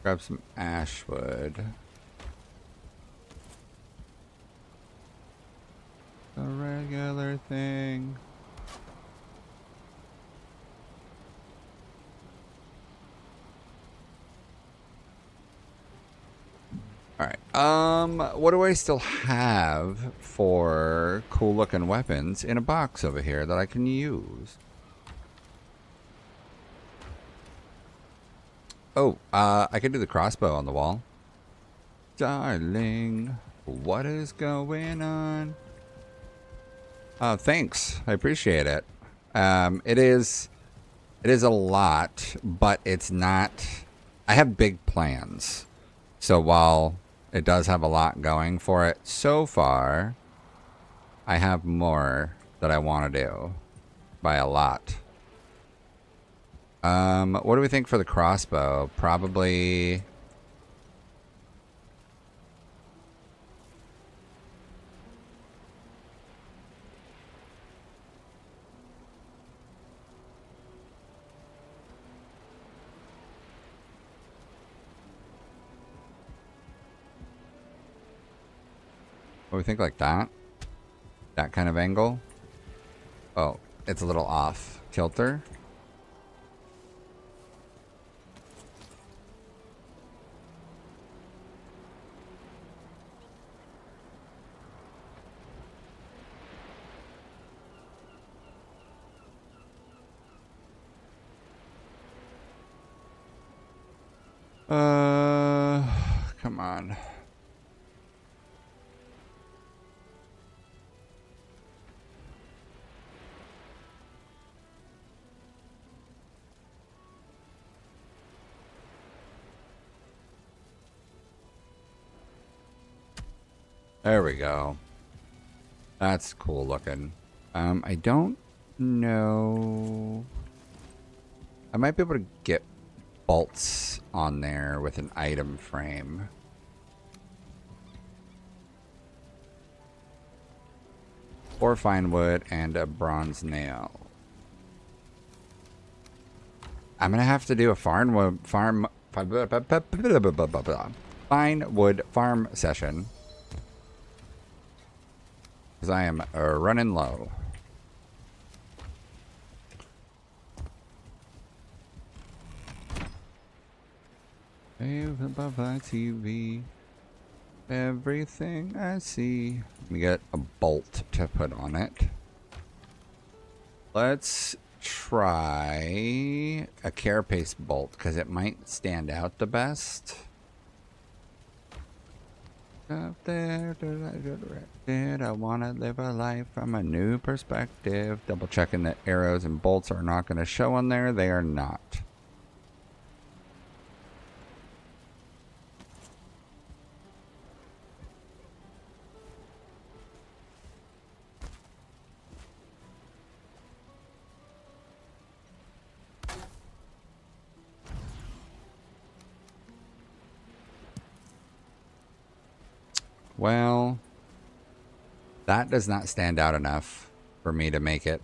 Grab some ash wood. A regular thing. Alright, what do I still have for cool looking weapons in a box over here that I can use? Oh, I could do the crossbow on the wall. Darling, what is going on? Thanks. I appreciate it. It is a lot, but it's not. I have big plans. So while it does have a lot going for it so far, I have more that I want to do by a lot. What do we think for the crossbow? Probably. What do we think, like that? That kind of angle? Oh, it's a little off kilter. Come on. There we go. That's cool looking. I don't know. I might be able to get bolts on there with an item frame. Or fine wood and a bronze nail. I'm gonna have to do a fine wood farm session. Because I am running low. Above my TV, everything I see. Let me get a bolt to put on it. Let's try a carapace bolt because it might stand out the best. Up there, did I want to live a life from a new perspective? Double checking that arrows and bolts are not going to show on there. They are not. Well, that does not stand out enough for me to make it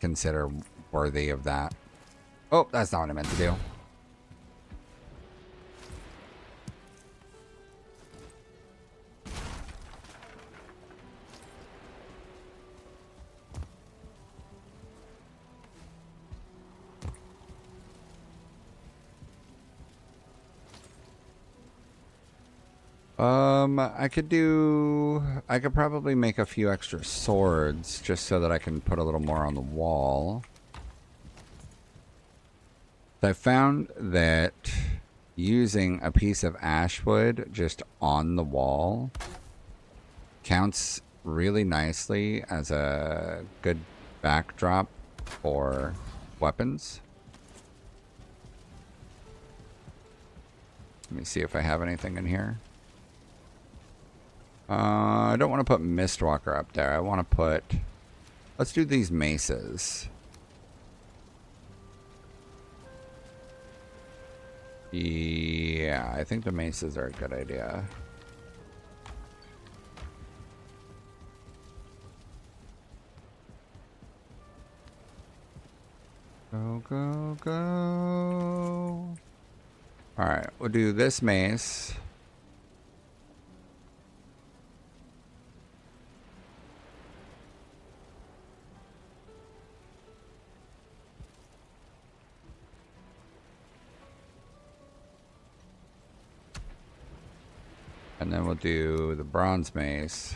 consider worthy of that. Oh, that's not what I meant to do. I could probably make a few extra swords just so that I can put a little more on the wall. I found that using a piece of ash wood just on the wall counts really nicely as a good backdrop for weapons. Let me see if I have anything in here. I don't want to put Mistwalker up there. I want to put... Let's do these maces. Yeah, I think the maces are a good idea. Go, go, go. Alright, we'll do this mace. And then we'll do the bronze mace.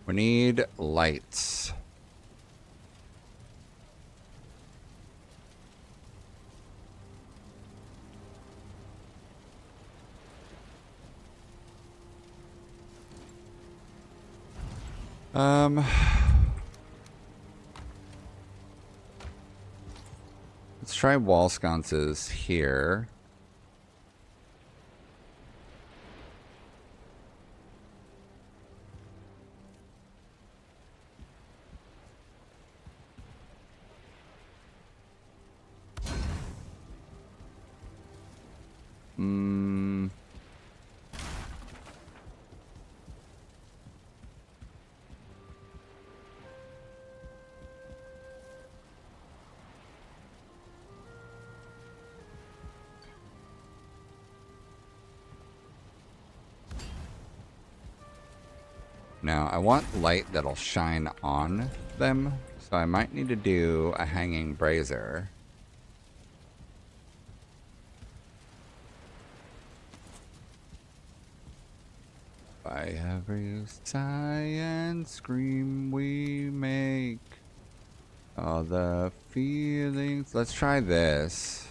We need lights. Let's try wall sconces here. Now, I want light that'll shine on them, so I might need to do a hanging brazier. By every sigh and scream we make, all the feelings... Let's try this.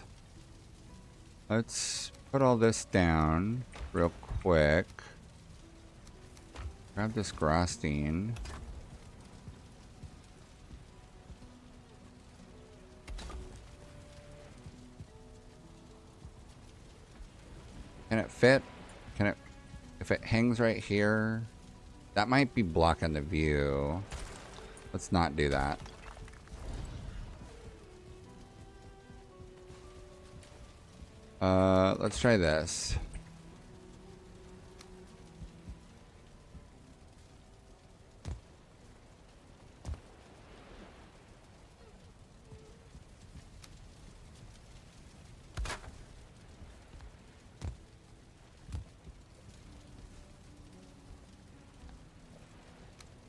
Let's put all this down real quick. Grab this Grostine. Can it fit? Can it... If it hangs right here... That might be blocking the view. Let's not do that. Let's try this.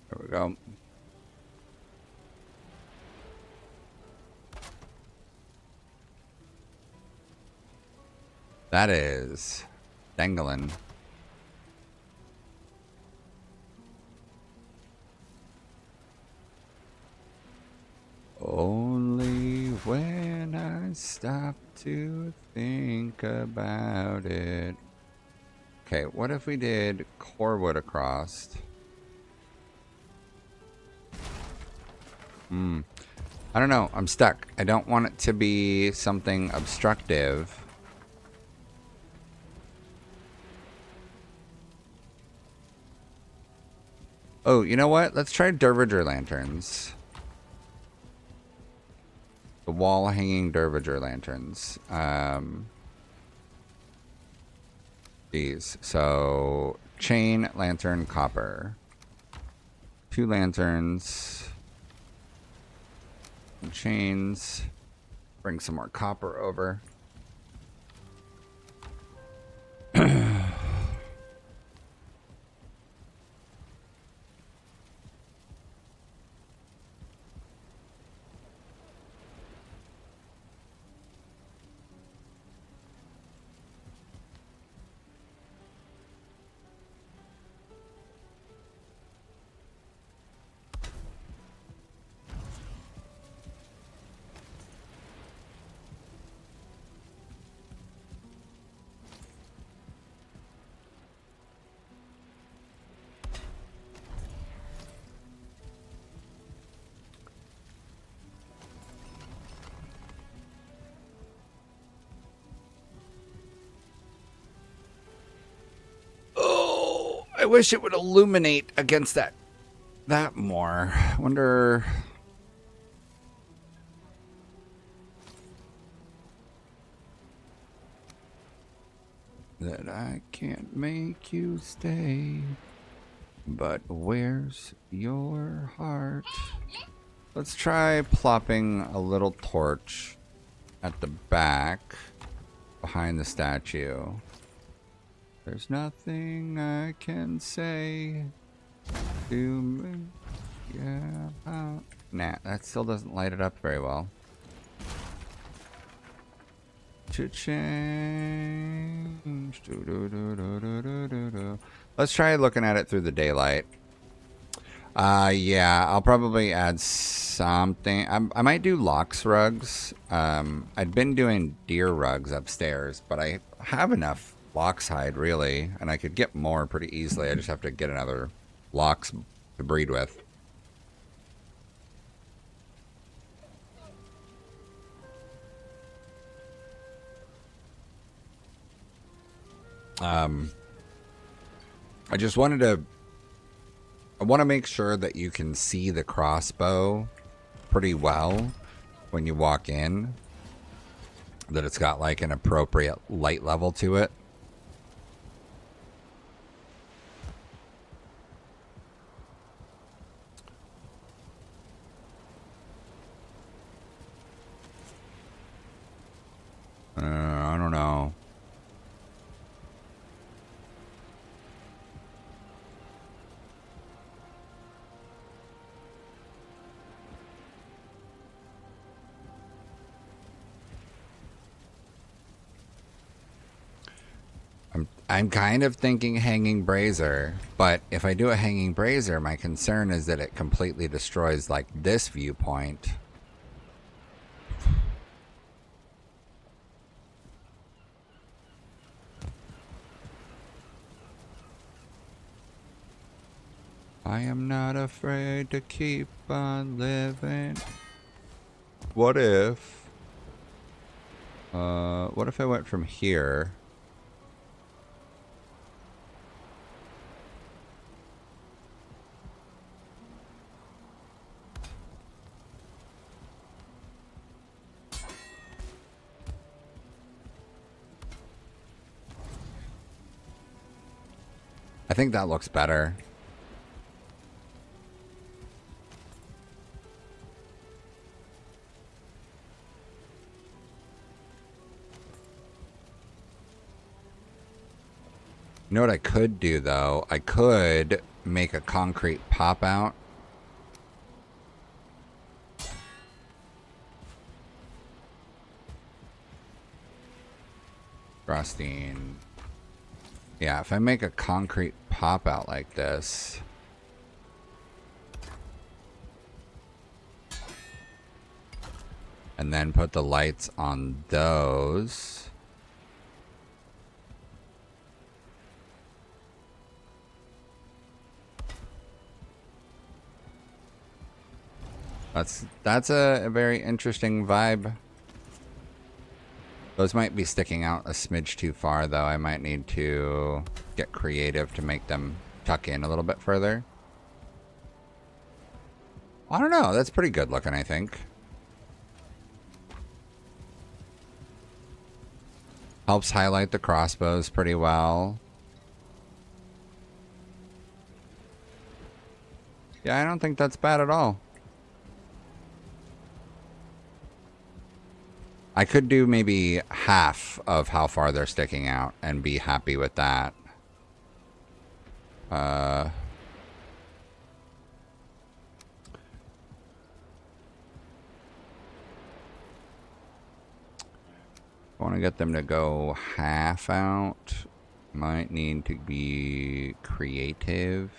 There we go. That is dangling. Only when I stop to think about it. Okay, what if we did core wood across? I don't know. I'm stuck. I don't want it to be something obstructive. Oh, you know what? Let's try Derviger lanterns. The wall hanging Derviger lanterns. These. So, chain, lantern, copper. 2 lanterns. And chains. Bring some more copper over. I wish it would illuminate against that more. I wonder... That I can't make you stay. But where's your heart? Let's try plopping a little torch at the back behind the statue. There's nothing I can say to me. Yeah. Nah, that still doesn't light it up very well. Cha-change. Let's try looking at it through the daylight. Yeah, I'll probably add something. I might do Lox rugs. I'd been doing deer rugs upstairs, but I have enough Lox hide, really, and I could get more pretty easily. I just have to get another Lox to breed with. I just wanted to... I want to make sure that you can see the crossbow pretty well when you walk in. That it's got like an appropriate light level to it. I don't know. I'm kind of thinking hanging brazier, but if I do a hanging brazier, my concern is that it completely destroys like this viewpoint. I am not afraid to keep on living. What if I went from here I think that looks better. You know what I could do, though? I could make a concrete pop-out. Frosting. Yeah, if I make a concrete pop-out like this... and then put the lights on those... That's a very interesting vibe. Those might be sticking out a smidge too far, though. I might need to get creative to make them tuck in a little bit further. I don't know. That's pretty good looking, I think. Helps highlight the crossbows pretty well. Yeah, I don't think that's bad at all. I could do maybe half of how far they're sticking out and be happy with that. I want to get them to go half out. Might need to be creative.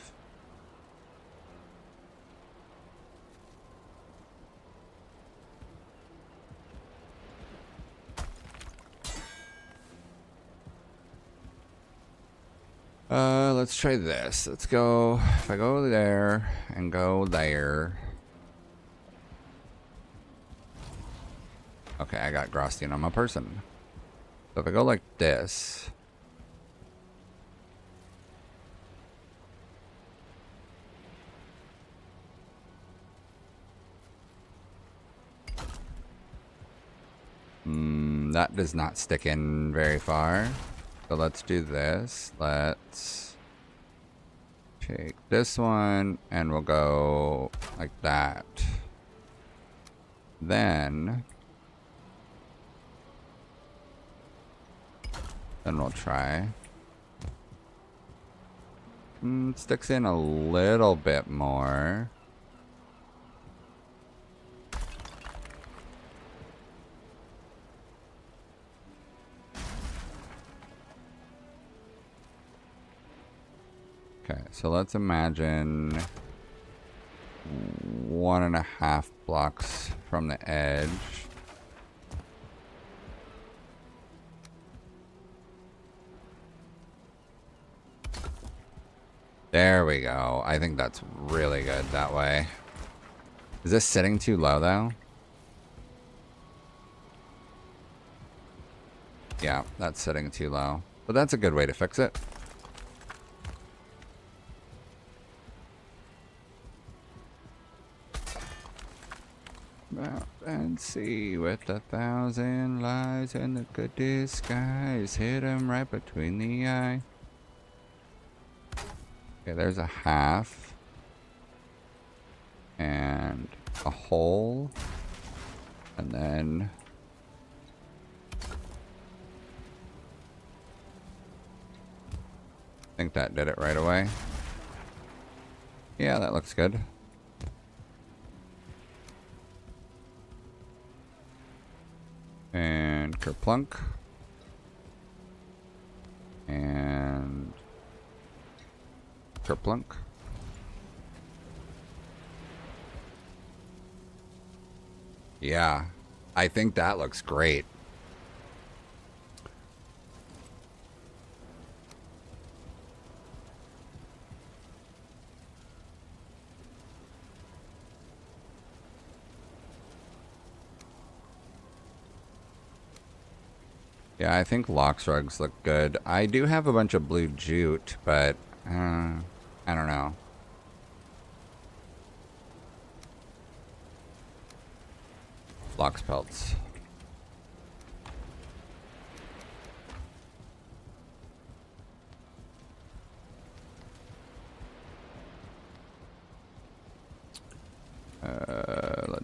Let's try this. Let's go, if I go there and go there. Okay, I got Grosstein on my person. So if I go like this. That does not stick in very far. So let's do this. Let's take this one and we'll go like that. Then we'll try. It sticks in a little bit more. Okay, so let's imagine 1.5 blocks from the edge. There we go. I think that's really good that way. Is this sitting too low though? Yeah, that's sitting too low. But that's a good way to fix it. And see with 1,000 lies and the good disguise. Hit him right between the eye. Okay, there's a half. And a hole. And then... I think that did it right away. Yeah, that looks good. And kerplunk. And kerplunk. Yeah, I think that looks great. Yeah, I think Lox rugs look good. I do have a bunch of blue jute, but I don't know. Lox pelts.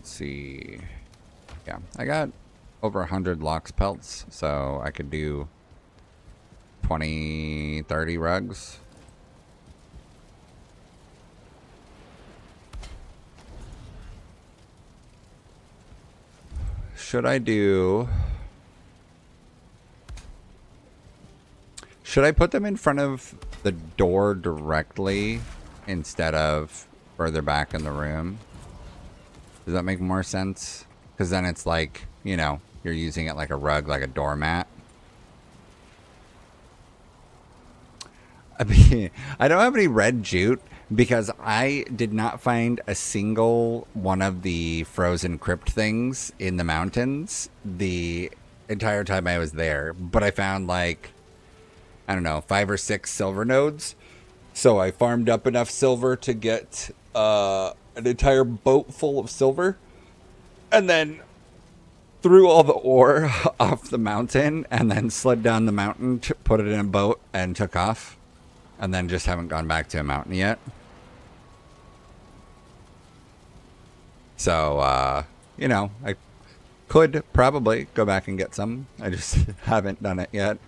let's see. Yeah, I got over 100 lox pelts, so I could do 20, 30 rugs. Should I put them in front of the door directly instead of further back in the room? Does that make more sense? Because then it's like, you know, you're using it like a rug, like a doormat. I mean, I don't have any red jute because I did not find a single one of the frozen crypt things in the mountains the entire time I was there. But I found like, I don't know, 5 or 6 silver nodes. So I farmed up enough silver to get an entire boat full of silver. And then threw all the ore off the mountain and then slid down the mountain, put it in a boat and took off. And then just haven't gone back to a mountain yet. So, you know, I could probably go back and get some. I just haven't done it yet.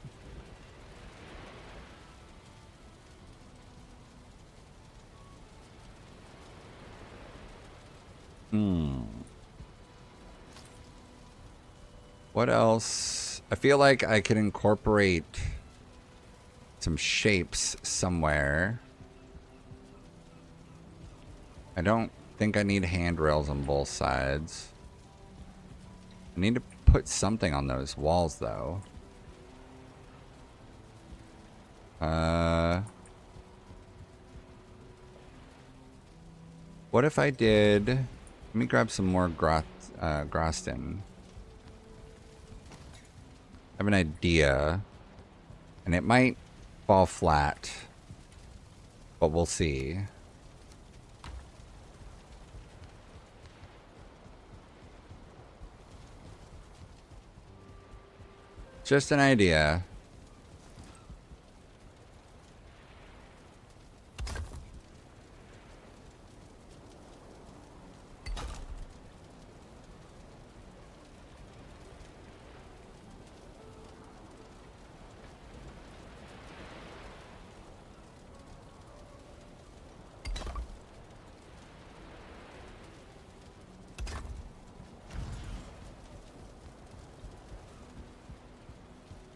What else? I feel like I could incorporate some shapes somewhere. I don't think I need handrails on both sides. I need to put something on those walls, though. What if I did... Let me grab some more Groston. I have an idea. And it might fall flat. But we'll see. Just an idea.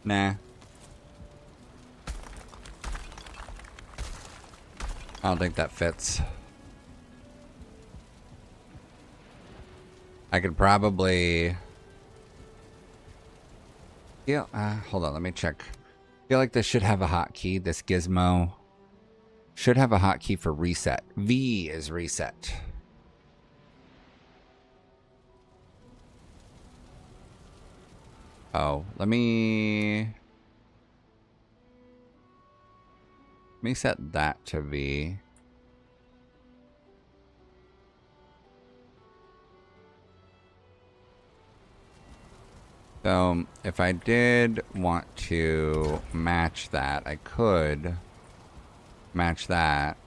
Nah. I don't think that fits. I could probably... Yeah, hold on, let me check. I feel like this should have a hotkey. This gizmo should have a hotkey for reset. V is reset. Oh, let me set that to V. So if I did want to match that, I could match that.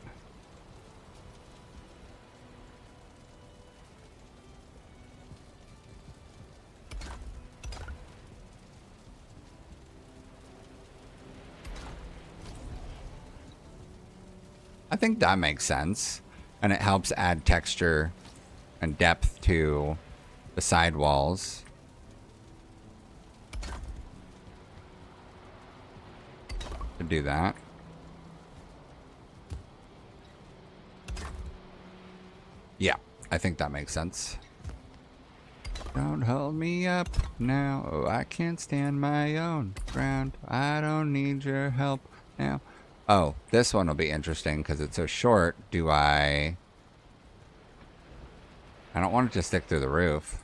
I think that makes sense. And it helps add texture and depth to the side walls. To do that. Yeah, I think that makes sense. Don't hold me up now. Oh, I can't stand my own ground. I don't need your help now. Oh, this one will be interesting because it's so short. Do I don't want it to stick through the roof.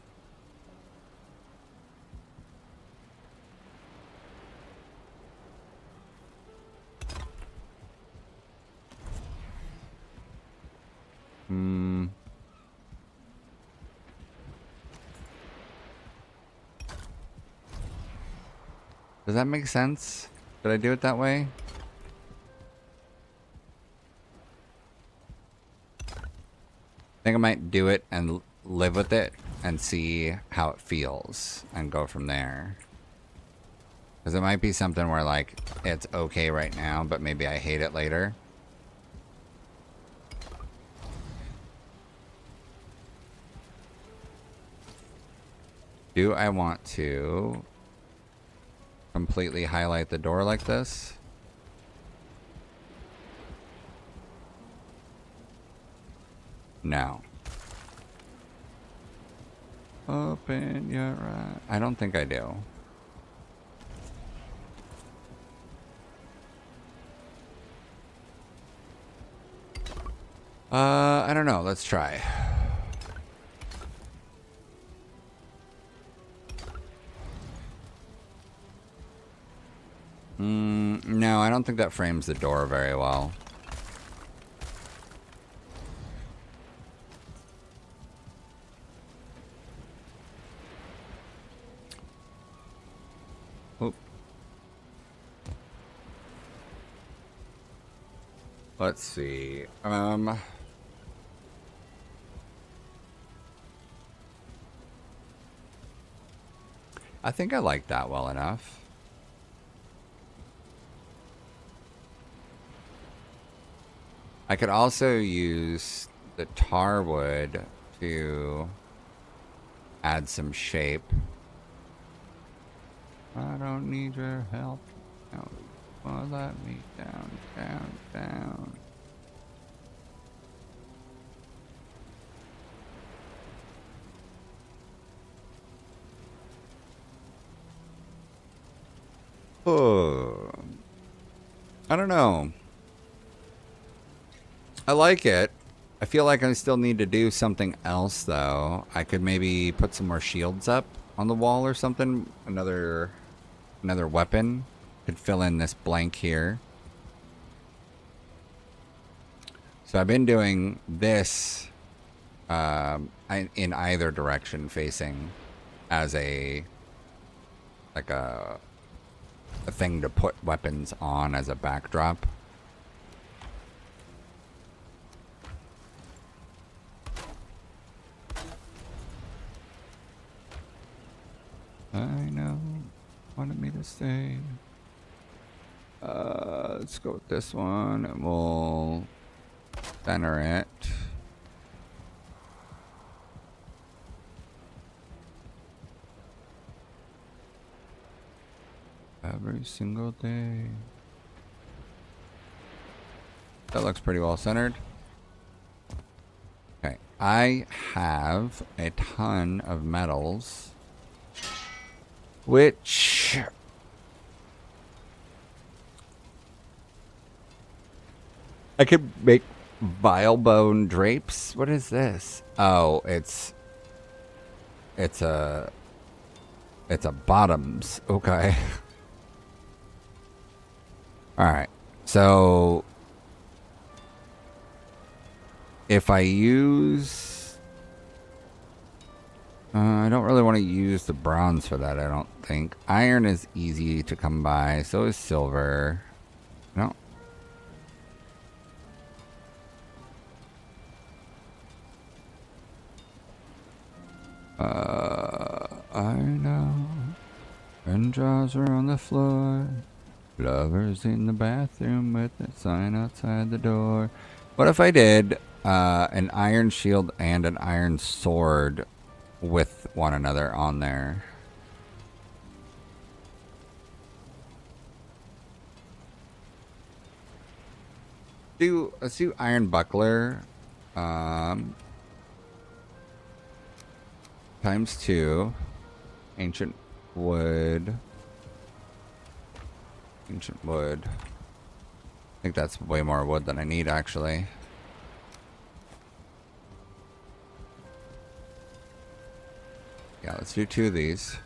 Does that make sense? Did I do it that way? I think I might do it and live with it and see how it feels and go from there. Because it might be something where, like, it's okay right now, but maybe I hate it later. Do I want to completely highlight the door like this? No. Open your eyes. I don't think I do. I don't know. Let's try. No, I don't think that frames the door very well. Oop. Let's see. I think I like that well enough. I could also use the tar wood to add some shape. I don't need your help. No, well, let me down, down, down. Oh, I don't know. I like it. I feel like I still need to do something else, though. I could maybe put some more shields up on the wall or something. Another weapon could fill in this blank here. So I've been doing this in either direction, facing as a thing to put weapons on as a backdrop. I know. Wanted me to stay. Let's go with this one, and we'll center it. Every single day. That looks pretty well centered. Okay, I have a ton of metals, which I could make vile bone drapes. What is this? Oh, it's a bottoms. Okay. All right. So if I use, I don't really want to use the bronze for that. I don't think iron is easy to come by. So is silver. No. I know. Pen jars are on the floor. Lovers in the bathroom with a sign outside the door. What if I did an iron shield and an iron sword with one another on there? Let's do iron buckler. Times 2. Ancient wood. Ancient wood. I think that's way more wood than I need, actually. Yeah, let's do 2 of these.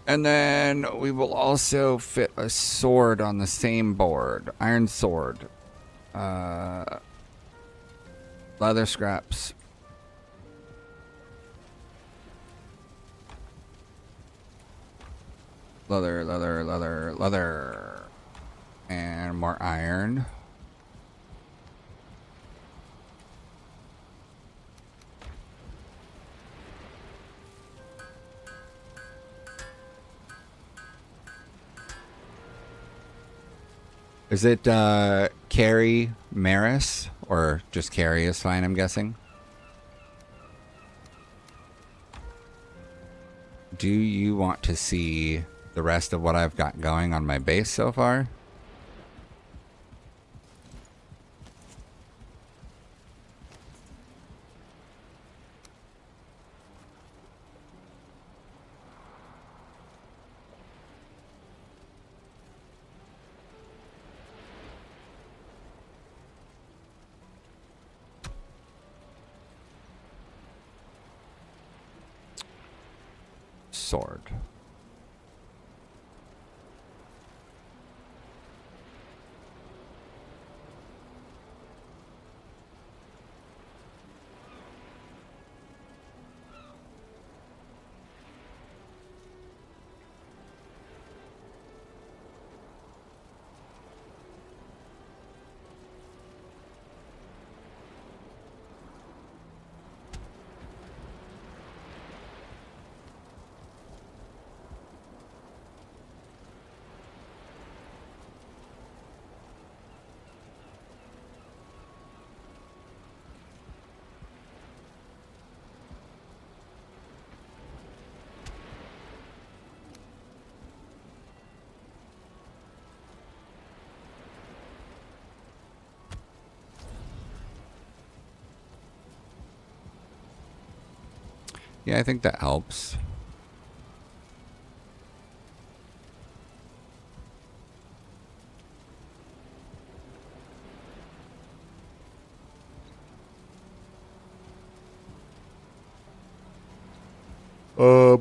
And then we will also fit a sword on the same board. Iron sword. Leather scraps. Leather, leather, leather, leather. And more iron. Is it Carrie Maris? Or just Carrie is fine, I'm guessing? Do you want to see the rest of what I've got going on my base so far? Sword. Yeah, I think that helps.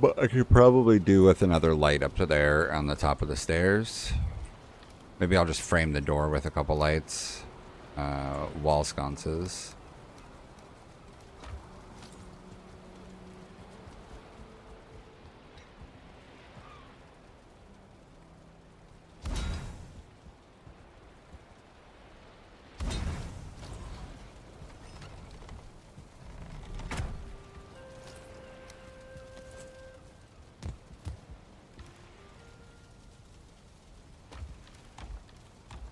But I could probably do with another light up to there on the top of the stairs. Maybe I'll just frame the door with a couple lights. Wall sconces.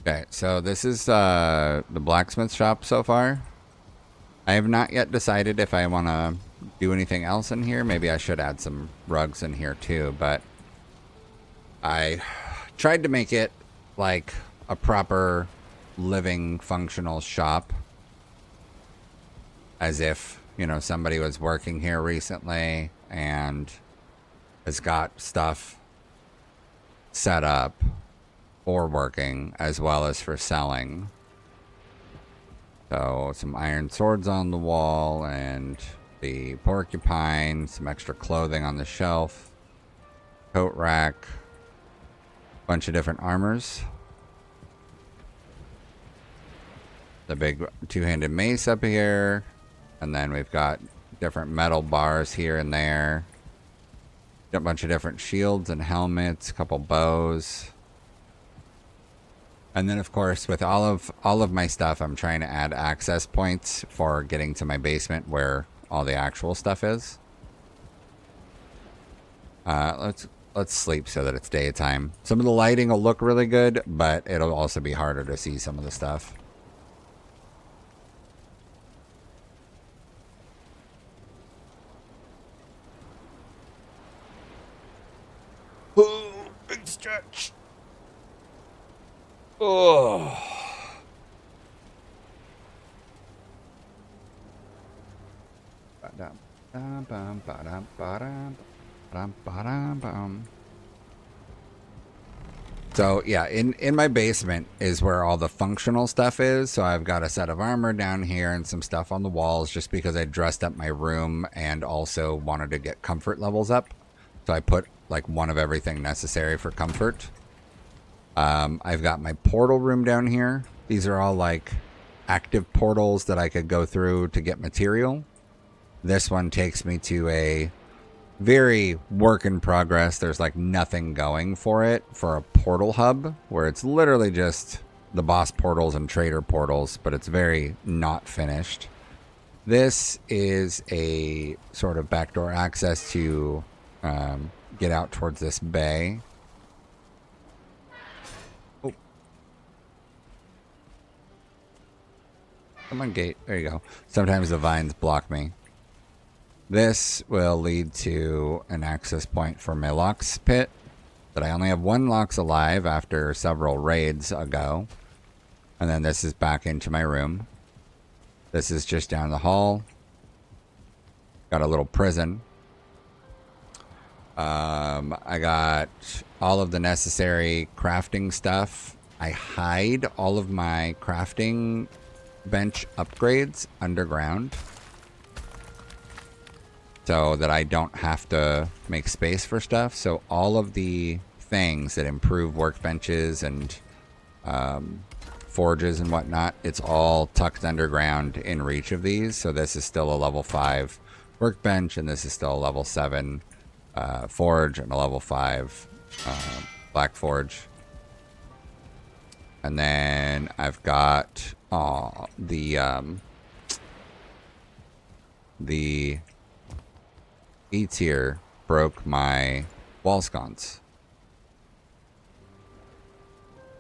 Okay, so this is the blacksmith shop so far. I have not yet decided if I want to do anything else in here. Maybe I should add some rugs in here too, but I tried to make it like a proper living functional shop, as if, you know, somebody was working here recently and has got stuff set up for working as well as for selling. So some iron swords on the wall and the porcupine, some extra clothing on the shelf, coat rack, bunch of different armors, the big two-handed mace up here, and then we've got different metal bars here and there, a bunch of different shields and helmets, a couple bows. And then, of course, with all of my stuff, I'm trying to add access points for getting to my basement where all the actual stuff is. Let's sleep so that it's daytime. Some of the lighting will look really good, but it'll also be harder to see some of the stuff. Oh, big stretch. Oh. So yeah, in my basement is where all the functional stuff is. So I've got a set of armor down here and some stuff on the walls just because I dressed up my room and also wanted to get comfort levels up. So I put like one of everything necessary for comfort. I've got my portal room down here. These are all like active portals that I could go through to get material. This one takes me to a very work in progress. There's like nothing going for it for a portal hub where it's literally just the boss portals and trader portals, but it's very not finished. This is a sort of backdoor access to get out towards this bay. Come on, gate. There you go. Sometimes the vines block me. This will lead to an access point for my Lox pit. But I only have one Lox alive after several raids ago. And then this is back into my room. This is just down the hall. Got a little prison. I got all of the necessary crafting stuff. I hide all of my crafting bench upgrades underground, so that I don't have to make space for stuff. So all of the things that improve workbenches and forges and whatnot, it's all tucked underground in reach of these. So this is still a level 5 workbench, and this is still a level 7 forge, and a level 5 black forge. And then I've got the E tier broke my wall sconce.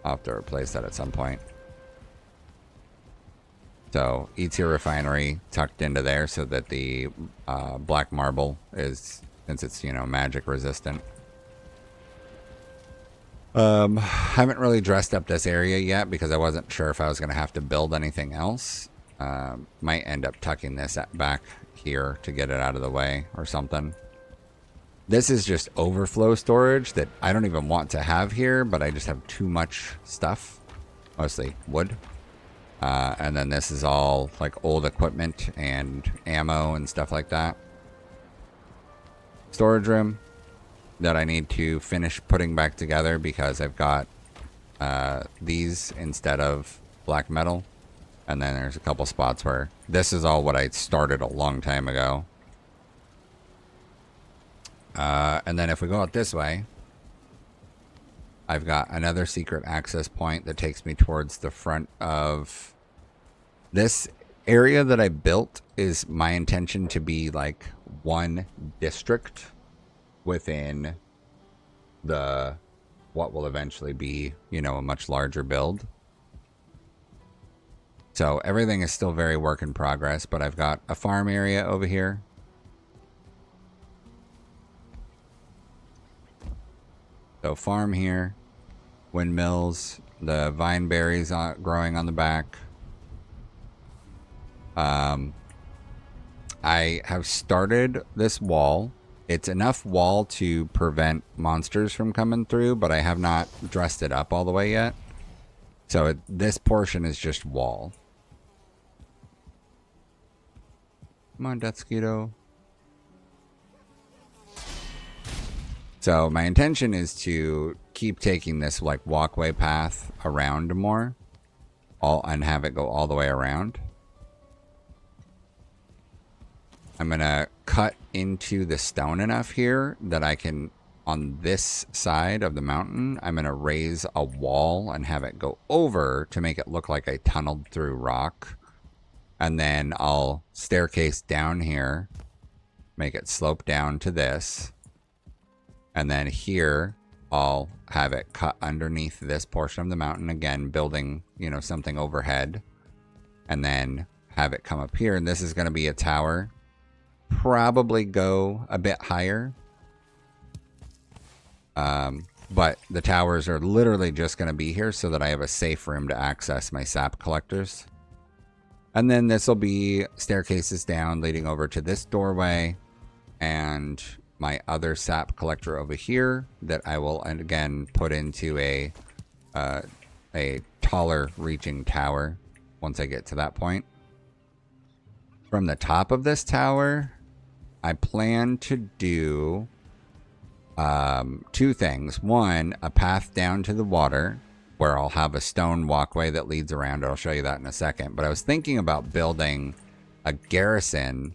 I'll have to replace that at some point. So E tier refinery tucked into there so that the black marble is, since it's, you know, magic resistant. Haven't really dressed up this area yet because I wasn't sure if I was going to have to build anything else. Might end up tucking this back here to get it out of the way or something. This is just overflow storage that I don't even want to have here, but I just have too much stuff, mostly wood. And then this is all like old equipment and ammo and stuff like that. Storage room that I need to finish putting back together because I've got these instead of black metal. And then there's a couple spots where this is all what I started a long time ago. And then if we go out this way, I've got another secret access point that takes me towards the front of this area that I built. Is my intention to be like one district within the what will eventually be, you know, a much larger build. So everything is still very work in progress, but I've got a farm area over here. So farm here, windmills, the vine berries growing on the back. I have started this wall. It's enough wall to prevent monsters from coming through, but I have not dressed it up all the way yet. So this portion is just wall. Come on, Deathsquito. So my intention is to keep taking this like walkway path around more, and have it go all the way around. I'm gonna cut into the stone enough here that I can, on this side of the mountain, I'm gonna raise a wall and have it go over to make it look like I tunneled through rock. And then I'll staircase down here, make it slope down to this. And then here, I'll have it cut underneath this portion of the mountain again, building, you know, something overhead. And then have it come up here. And this is going to be a tower. Probably go a bit higher. But the towers are literally just going to be here so that I have a safe room to access my sap collectors. And then this will be staircases down leading over to this doorway and my other sap collector over here that I will again put into a taller reaching tower once I get to that point. From the top of this tower, I plan to do two things. One, a path down to the water where I'll have a stone walkway that leads around. I'll show you that in a second. But I was thinking about building a garrison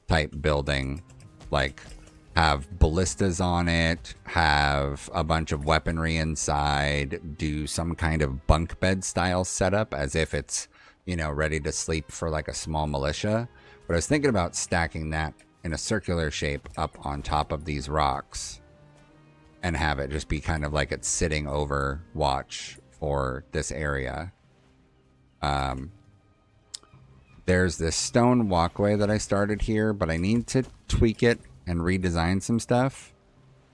type building, like have ballistas on it, have a bunch of weaponry inside, do some kind of bunk bed style setup as if it's, you know, ready to sleep for like a small militia. But I was thinking about stacking that in a circular shape up on top of these rocks and have it just be kind of like it's sitting over watch for this area. there's this stone walkway that I started here, but I need to tweak it and redesign some stuff.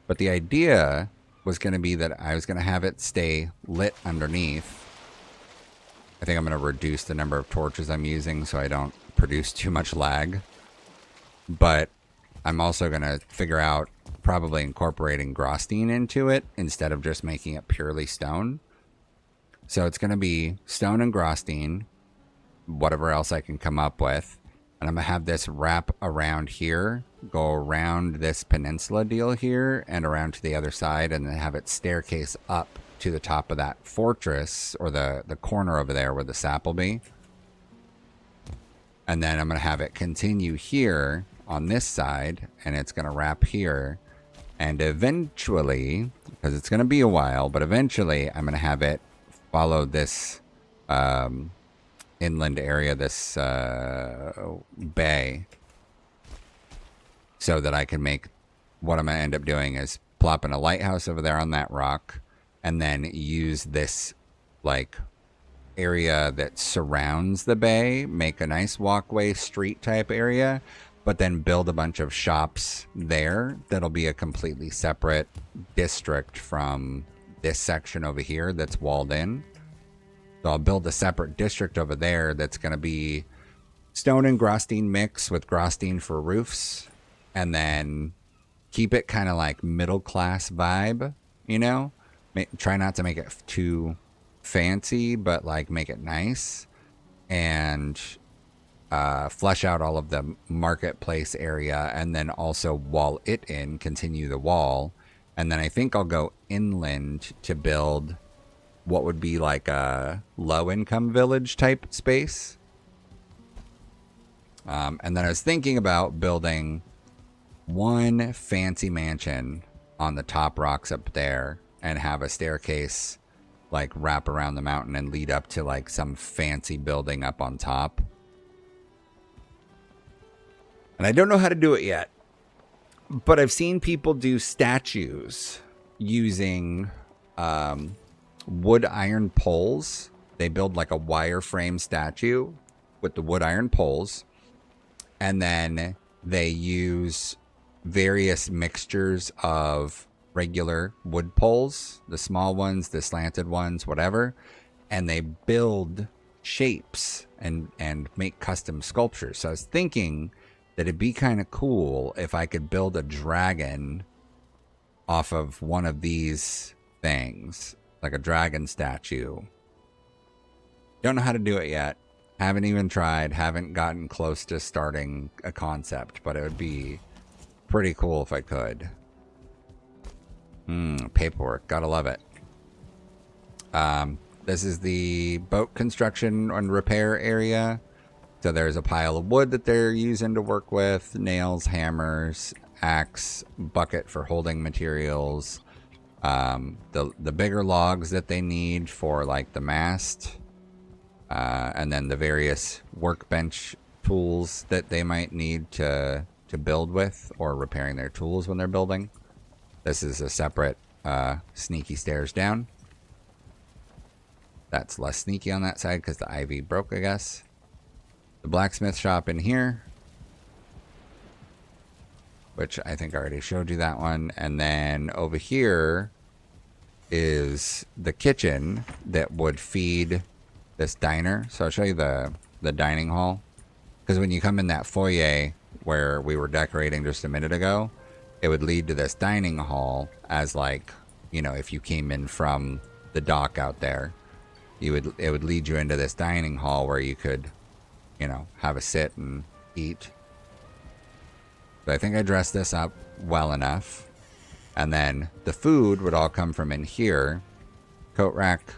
But the idea was going to be that I was going to have it stay lit underneath. I think I'm going to reduce the number of torches I'm using so I don't produce too much lag. But I'm also going to figure out probably incorporating Grostine into it instead of just making it purely stone. So it's going to be stone and Grostine, whatever else I can come up with. And I'm going to have this wrap around here, go around this peninsula deal here and around to the other side, and then have it staircase up to the top of that fortress, or the corner over there where the sap will be. And then I'm going to have it continue here on this side, and it's going to wrap here. And eventually, because it's going to be a while, but eventually I'm going to have it follow this inland area, this bay, so that I can make, what I'm going to end up doing is plopping a lighthouse over there on that rock, and then use this like area that surrounds the bay, make a nice walkway street type area, but then build a bunch of shops there that'll be a completely separate district from this section over here that's walled in. So I'll build a separate district over there that's going to be stone and Grostine mix with Grostine for roofs, and then keep it kind of like middle class vibe, you know? Try not to make it too fancy, but like make it nice, and flesh out all of the marketplace area, and then also wall it in, continue the wall. And then I think I'll go inland to build what would be like a low-income village type space. And then I was thinking about building one fancy mansion on the top rocks up there and have a staircase like wrap around the mountain and lead up to like some fancy building up on top. And I don't know how to do it yet, but I've seen people do statues using wood iron poles. They build like a wireframe statue with the wood iron poles, and then they use various mixtures of regular wood poles, the small ones, the slanted ones, whatever, and they build shapes and make custom sculptures. So I was thinking that it'd be kind of cool if I could build a dragon off of one of these things, like a dragon statue. Don't know how to do it yet. Haven't even tried. Haven't gotten close to starting a concept, but it would be pretty cool if I could. Paperwork. Gotta love it. This is the boat construction and repair area. So there's a pile of wood that they're using to work with, nails, hammers, axe, bucket for holding materials, the bigger logs that they need for like the mast, and then the various workbench tools that they might need to build with, or repairing their tools when they're building. This is a separate sneaky stairs down. That's less sneaky on that side because the ivy broke, I guess. The blacksmith shop in here, which I think I already showed you that one. And then over here is the kitchen that would feed this diner. So I'll show you the dining hall, because when you come in that foyer where we were decorating just a minute ago, it would lead to this dining hall as like, you know, if you came in from the dock out there, it would lead you into this dining hall where you could, you know, have a sit and eat. But I think I dressed this up well enough. And then the food would all come from in here. Coat rack,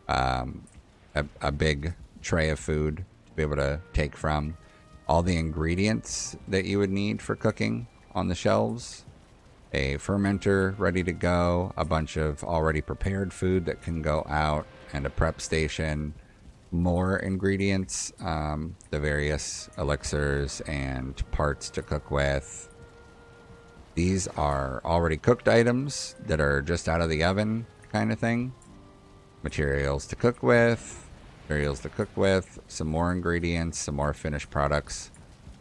a big tray of food to be able to take from. All the ingredients that you would need for cooking on the shelves. A fermenter ready to go. A bunch of already prepared food that can go out. And a prep station. More ingredients, the various elixirs and parts to cook with. These are already cooked items that are just out of the oven kind of thing. Materials to cook with. Materials to cook with, some more ingredients, some more finished products,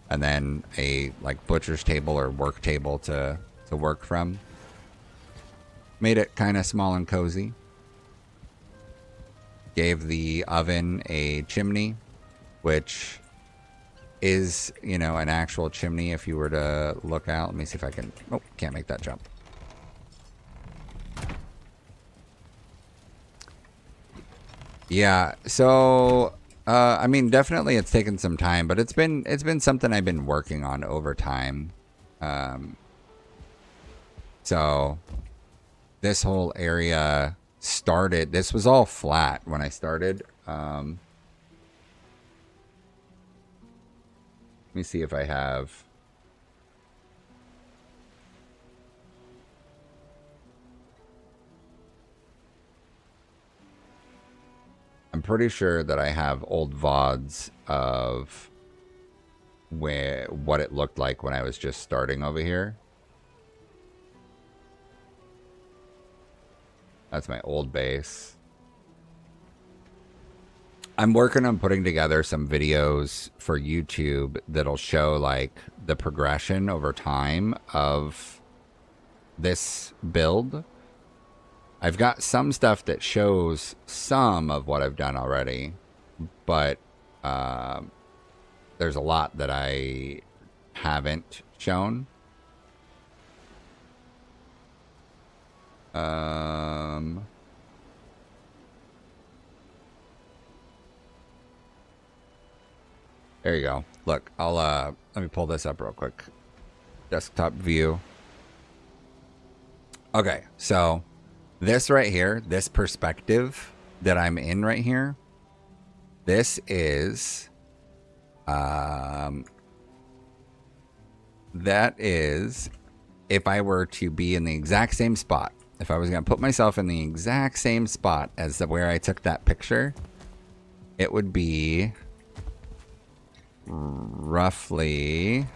and then a like butcher's table or work table to work from. Made it kind of small and cozy. Gave the oven a chimney, which is, you know, an actual chimney if you were to look out. Let me see if I can... Oh, can't make that jump. Yeah, so I mean, definitely it's taken some time, but it's been something I've been working on over time. So this whole area started, this was all flat when I started. Let me see if I have... I'm pretty sure that I have old VODs of what it looked like when I was just starting over here. That's my old base. I'm working on putting together some videos for YouTube that'll show like the progression over time of this build. I've got some stuff that shows some of what I've done already, but there's a lot that I haven't shown. There you go. Look, I'll let me pull this up real quick. Desktop view. Okay, so this right here, this perspective that I'm in right here, this is that is if I were to be in the exact same spot. If I was going to put myself in the exact same spot as where I took that picture, it would be roughly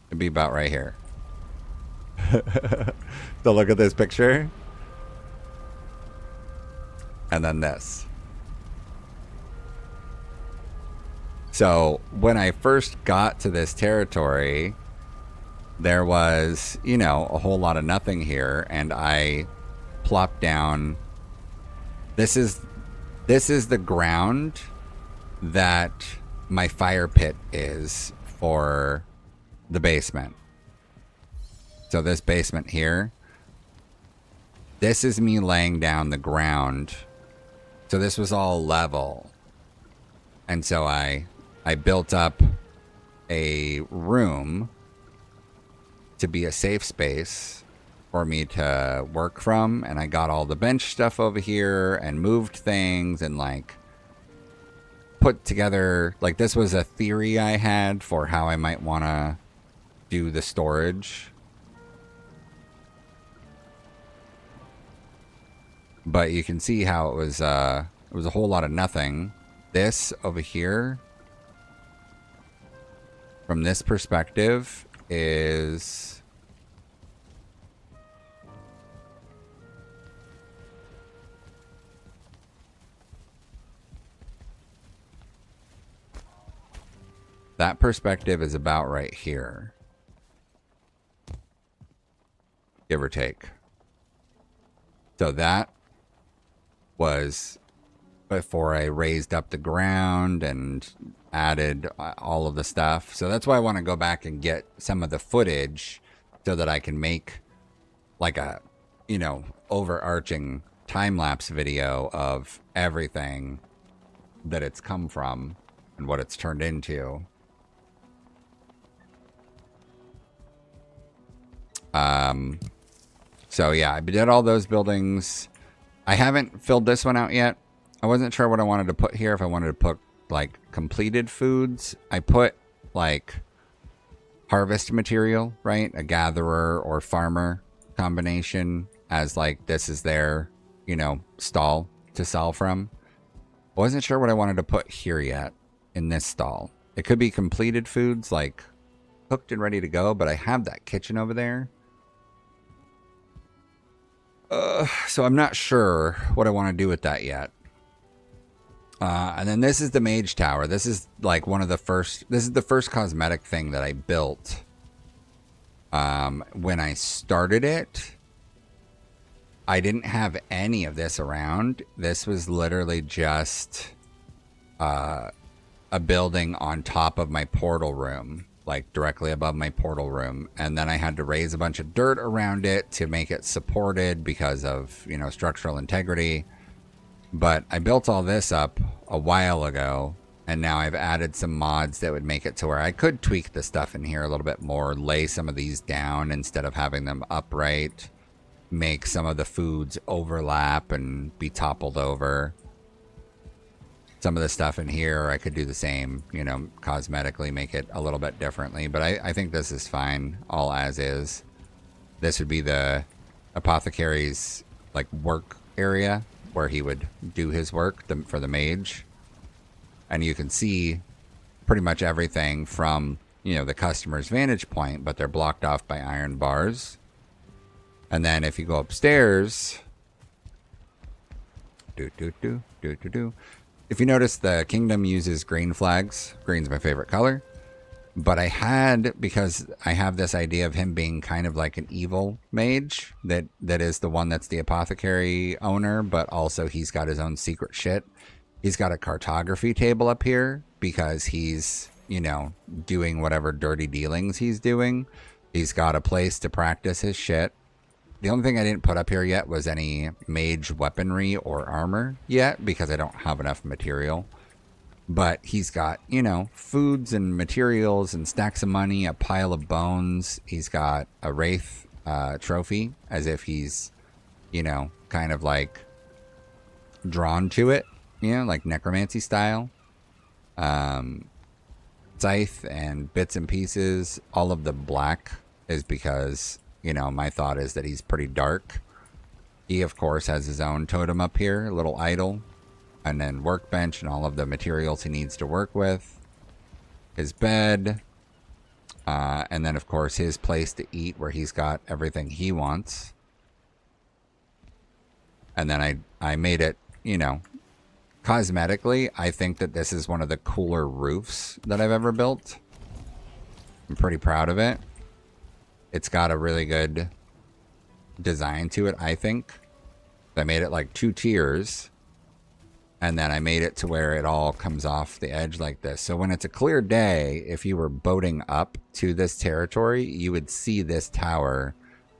it'd be about right here. So look at this picture. And then this. So when I first got to this territory, there was, you know, a whole lot of nothing here, and I plopped down. This is the ground that my fire pit is for the basement. So this basement here, this is me laying down the ground. So this was all level. And so I built up a room to be a safe space for me to work from. And I got all the bench stuff over here and moved things and like put together, like this was a theory I had for how I might want to do the storage. But you can see how it was a whole lot of nothing. This over here, from this perspective, is that perspective is about right here, give or take. So that was before I raised up the ground and added all of the stuff. So that's why I want to go back and get some of the footage so that I can make like a, you know, overarching time-lapse video of everything that it's come from and what it's turned into. So yeah, I did all those buildings. I haven't filled this one out yet. I wasn't sure what I wanted to put here. If I wanted to put like completed foods, I put like harvest material, right? A gatherer or farmer combination as like this is their, you know, stall to sell from. I wasn't sure what I wanted to put here yet in this stall. It could be completed foods like cooked and ready to go, but I have that kitchen over there. So I'm not sure what I want to do with that yet. And then this is the Mage Tower. This is like one of the first. This is the first cosmetic thing that I built. When I started it, I didn't have any of this around. This was literally just a building on top of my portal room, like directly above my portal room. And then I had to raise a bunch of dirt around it to make it supported because of, you know, structural integrity. But I built all this up a while ago, and now I've added some mods that would make it to where I could tweak the stuff in here a little bit more, lay some of these down instead of having them upright, make some of the foods overlap and be toppled over. Some of the stuff in here, I could do the same, you know, cosmetically make it a little bit differently. But I think this is fine, all as is. This would be the apothecary's, like, work area where he would do his work for the mage. And you can see pretty much everything from, you know, the customer's vantage point, but they're blocked off by iron bars. And then if you go upstairs, if you notice, the kingdom uses green flags. Green's my favorite color. But I had, because I have this idea of him being kind of like an evil mage, that is the one that's the apothecary owner, but also he's got his own secret shit. He's got a cartography table up here because he's, you know, doing whatever dirty dealings he's doing. He's got a place to practice his shit. The only thing I didn't put up here yet was any mage weaponry or armor yet because I don't have enough material. But he's got, you know, foods and materials and stacks of money, a pile of bones. He's got a wraith trophy, as if he's, you know, kind of like drawn to it, you know, like necromancy style. Scythe and bits and pieces. All of the black is because, you know, my thought is that he's pretty dark. He, of course, has his own totem up here, a little idol. And then workbench and all of the materials he needs to work with. His bed. And then, of course, his place to eat where he's got everything he wants. And then I made it, you know, cosmetically, I think that this is one of the cooler roofs that I've ever built. I'm pretty proud of it. It's got a really good design to it, I think. I made it like 2 tiers. And then I made it to where it all comes off the edge like this. So when it's a clear day, if you were boating up to this territory, you would see this tower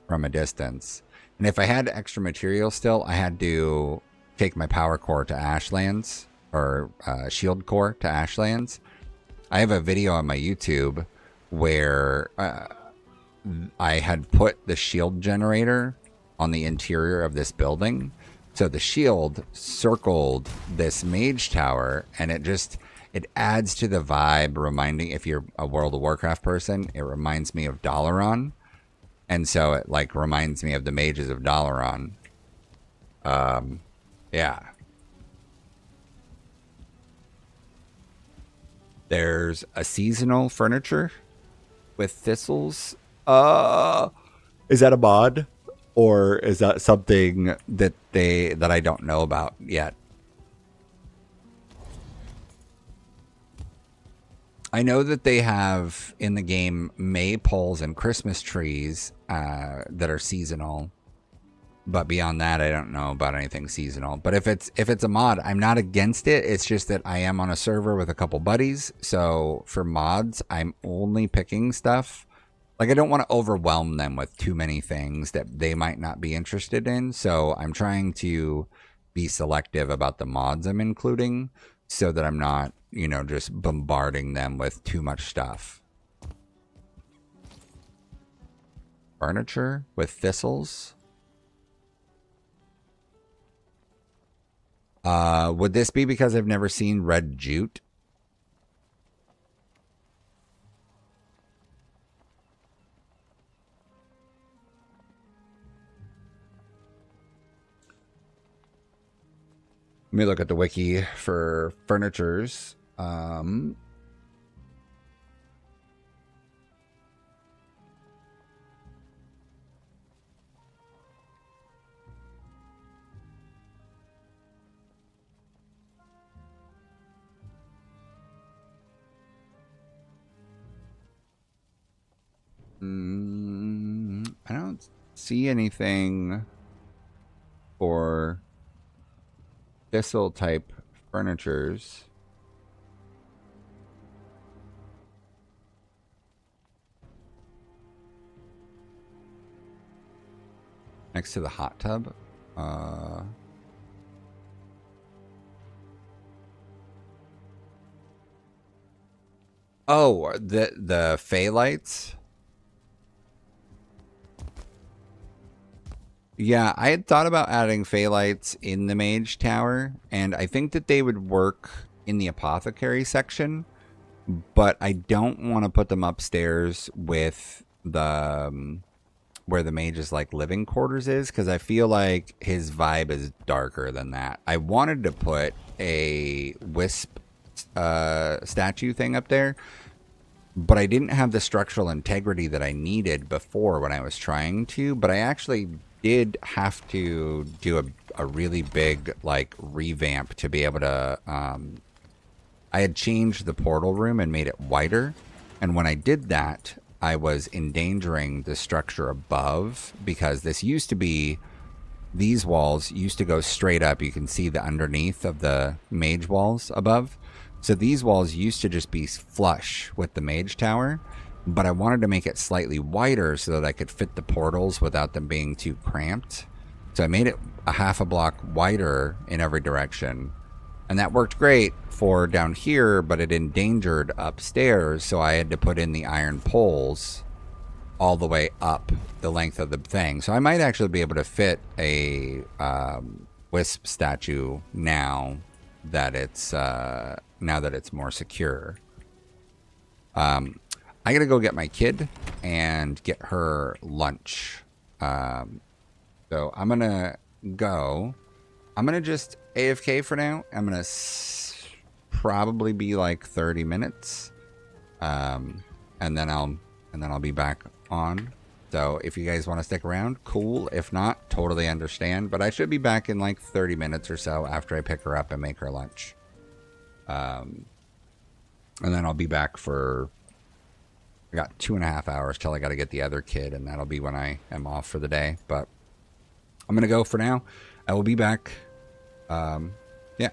from a distance. And if I had extra material still, I had to take my power core to Ashlands, or shield core to Ashlands. I have a video on my YouTube where I had put the shield generator on the interior of this building. So the shield circled this mage tower, and it adds to the vibe, reminding, if you're a World of Warcraft person, it reminds me of Dalaran. And so it like reminds me of the mages of Dalaran. Yeah. There's a seasonal furniture with thistles. Is that a mod? Or is that something that I don't know about yet? I know that they have in the game maypoles and Christmas trees that are seasonal, but beyond that, I don't know about anything seasonal. But if it's a mod, I'm not against it. It's just that I am on a server with a couple buddies, so for mods, I'm only picking stuff. Like, I don't want to overwhelm them with too many things that they might not be interested in. So I'm trying to be selective about the mods I'm including so that I'm not, you know, just bombarding them with too much stuff. Furniture with thistles. Would this be because I've never seen red jute? Let me look at the wiki for furnitures. see anything for thistle type furnitures. Next to the hot tub. Oh, the phthalites. Yeah, I had thought about adding phthalites in the mage tower, and I think that they would work in the apothecary section, but I don't want to put them upstairs with the where the mage's like living quarters is, because I feel like his vibe is darker than that. I wanted to put a wisp statue thing up there, but I didn't have the structural integrity that I needed before when I was trying to. But I actually did have to do a really big like revamp to be able to I had changed the portal room and made it wider, and when I did that, I was endangering the structure above, because this used to be, these walls used to go straight up. You can see the underneath of the mage walls above. So these walls used to just be flush with the mage tower, but I wanted to make it slightly wider so that I could fit the portals without them being too cramped. So I made it a half a block wider in every direction. And that worked great for down here, but it endangered upstairs, so I had to put in the iron poles all the way up the length of the thing. So I might actually be able to fit a wisp statue now that it's more secure. I gotta go get my kid and get her lunch. So I'm gonna go. I'm gonna just AFK for now. I'm gonna probably be like 30 minutes, and then I'll be back on. So if you guys want to stick around, cool. If not, totally understand. But I should be back in like 30 minutes or so after I pick her up and make her lunch. And then I'll be back for. I got 2.5 hours till I got to get the other kid, and that'll be when I am off for the day. But I'm gonna go for now. I will be back. Yeah.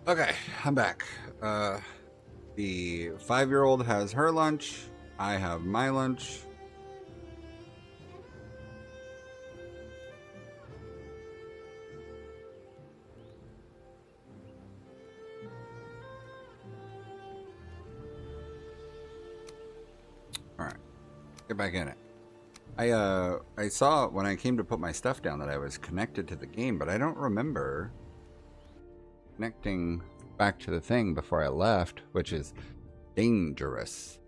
Okay, I'm back. The 5-year-old has her lunch. I have my lunch. All right, get back in it. I saw when I came to put my stuff down that I was connected to the game, but I don't remember connecting back to the thing before I left, which is dangerous.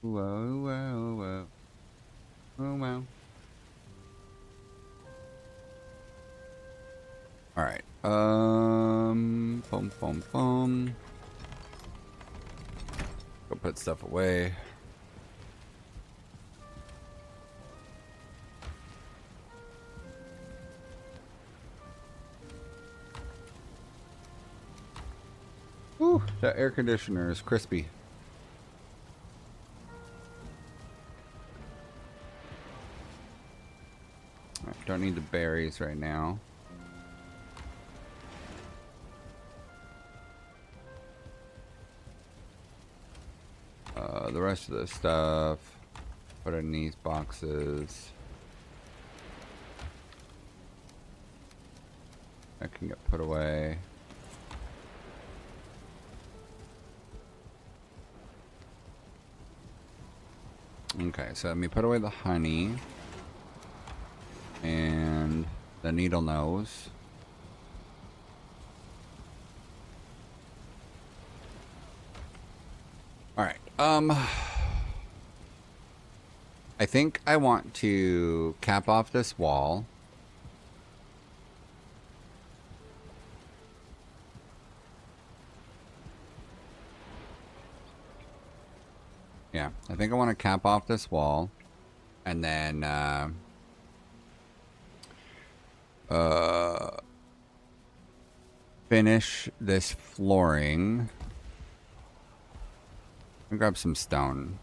Whoa, whoa, whoa. Oh, wow. All right. Boom, boom, boom. Go put stuff away. Ooh, that air conditioner is crispy. All right, don't need the berries right now. The rest of the stuff, put in these boxes. That can get put away. Okay, so let me put away the honey and the needle nose. All right. I think I want to cap off this wall. Yeah, I think I want to cap off this wall and then finish this flooring. I'll grab some stone.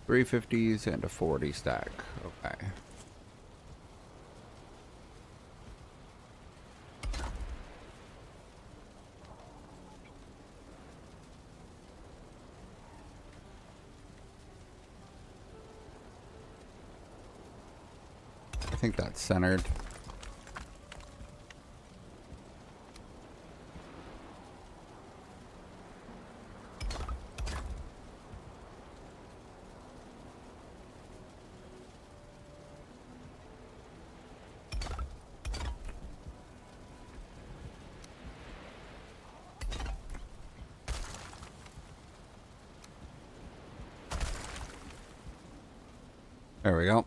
$350s and a 40 stack. Okay. I think that's centered. There we go.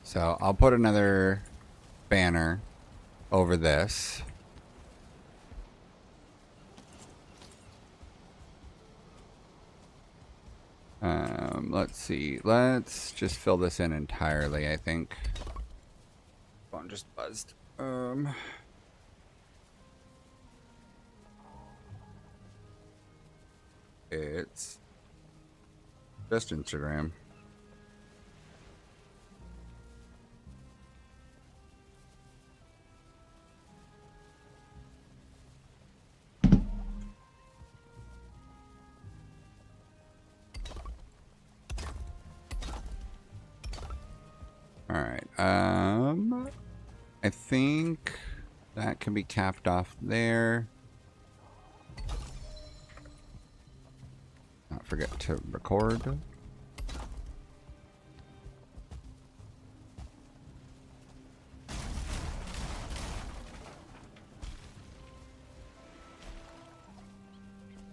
So I'll put another banner over this. Let's see. Let's just fill this in entirely, I think. Phone just buzzed. It's just Instagram. All right. I think that can be capped off there. Not forget to record.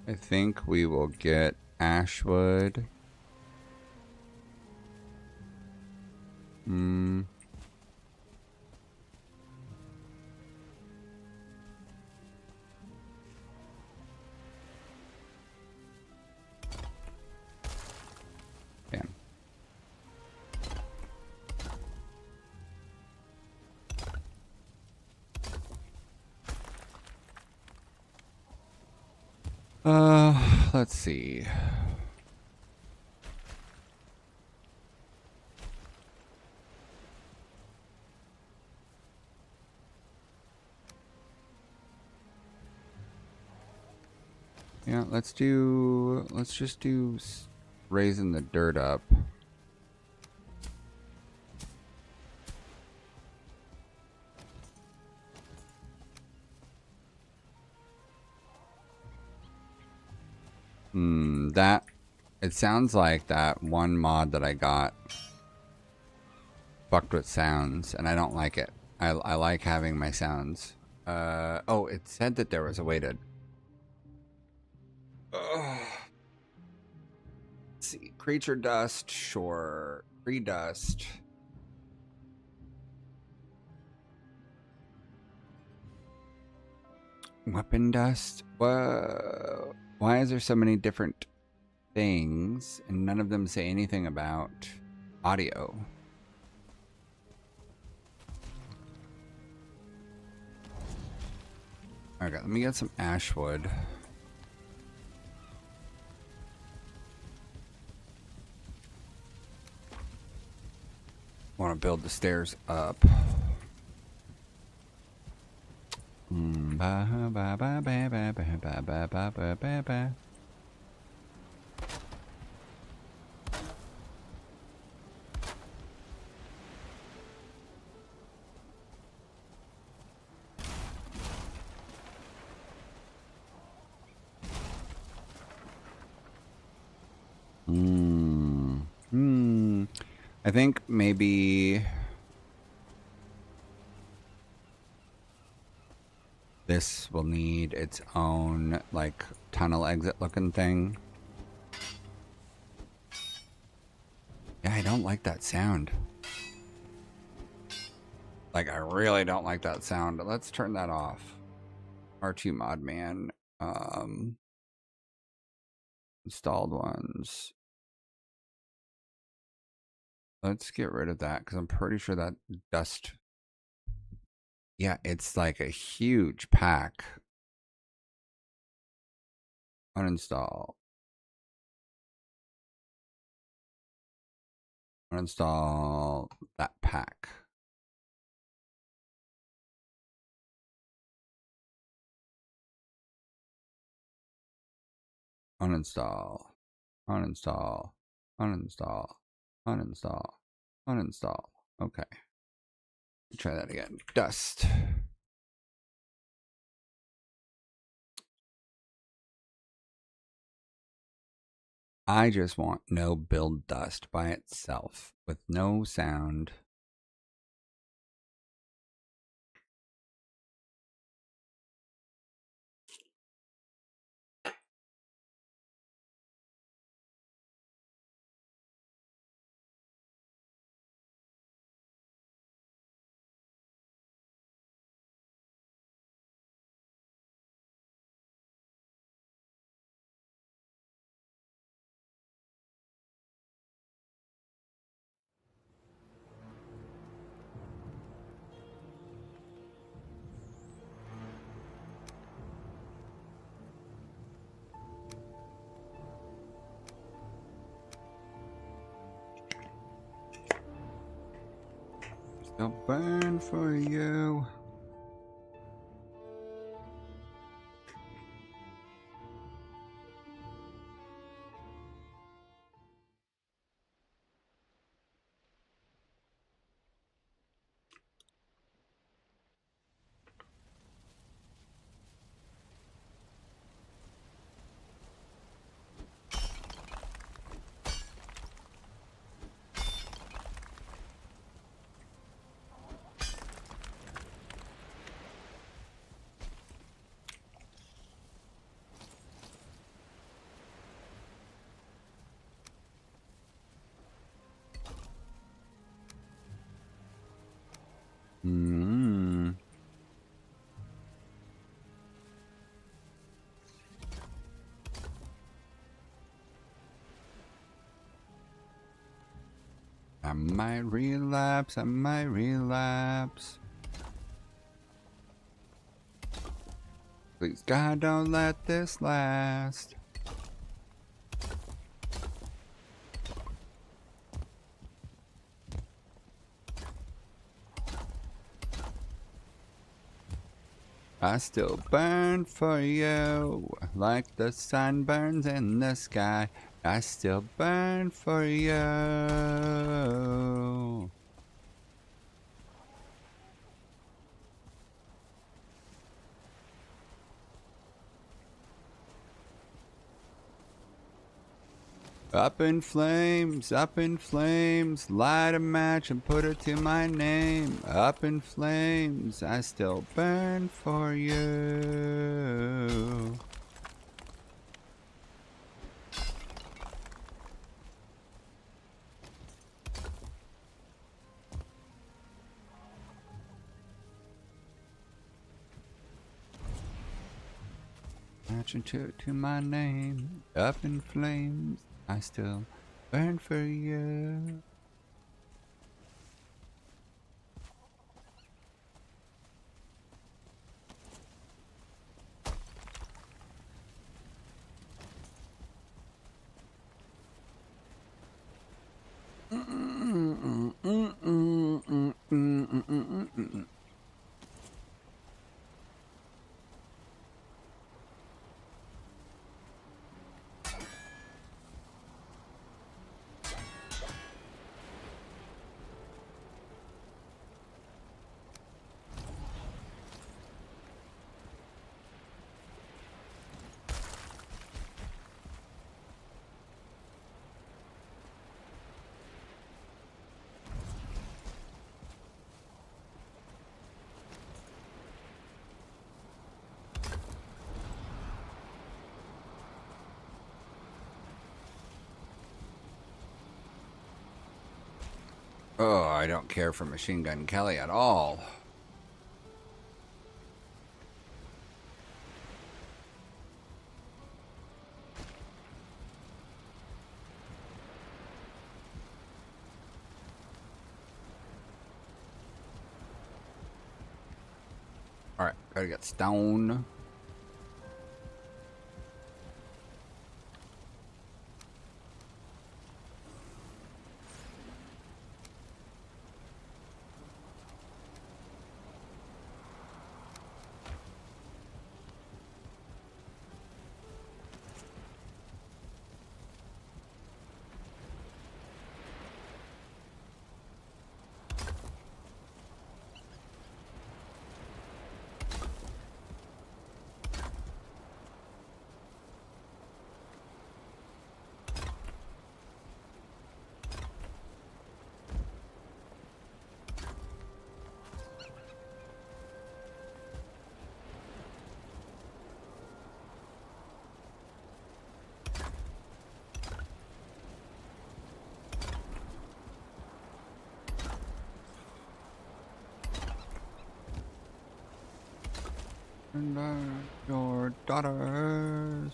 I think we will get Ashwood. let's see. Yeah, let's just do raising the dirt up. It sounds like that one mod that I got fucked with sounds, and I don't like it. I like having my sounds. Oh, it said that there was a way to... Let's see. Creature dust, sure. Tree dust. Weapon dust? Whoa. Why is there so many different things and none of them say anything about audio? Okay, let me get some ash wood. Want to build the stairs up. I think maybe this will need its own, like, tunnel exit looking thing. Yeah, I don't like that sound. Like, I really don't like that sound. Let's turn that off. R2 mod man. Installed ones. Let's get rid of that because I'm pretty sure that dust... Yeah, it's like a huge pack. Uninstall. Uninstall that pack. Uninstall. Uninstall. Uninstall. Uninstall. Uninstall. Okay. Try that again. Dust. I just want no build dust by itself with no sound. They'll burn for you. I might relapse. I might relapse. Please, God, don't let this last. I still burn for you like the sun burns in the sky. I still burn for you. Up in flames, light a match and put it to my name. Up in flames, I still burn for you. Matching to my name. Up in flames, I still burn for you. Oh, I don't care for Machine Gun Kelly at all. Alright, gotta get stone. And your daughters.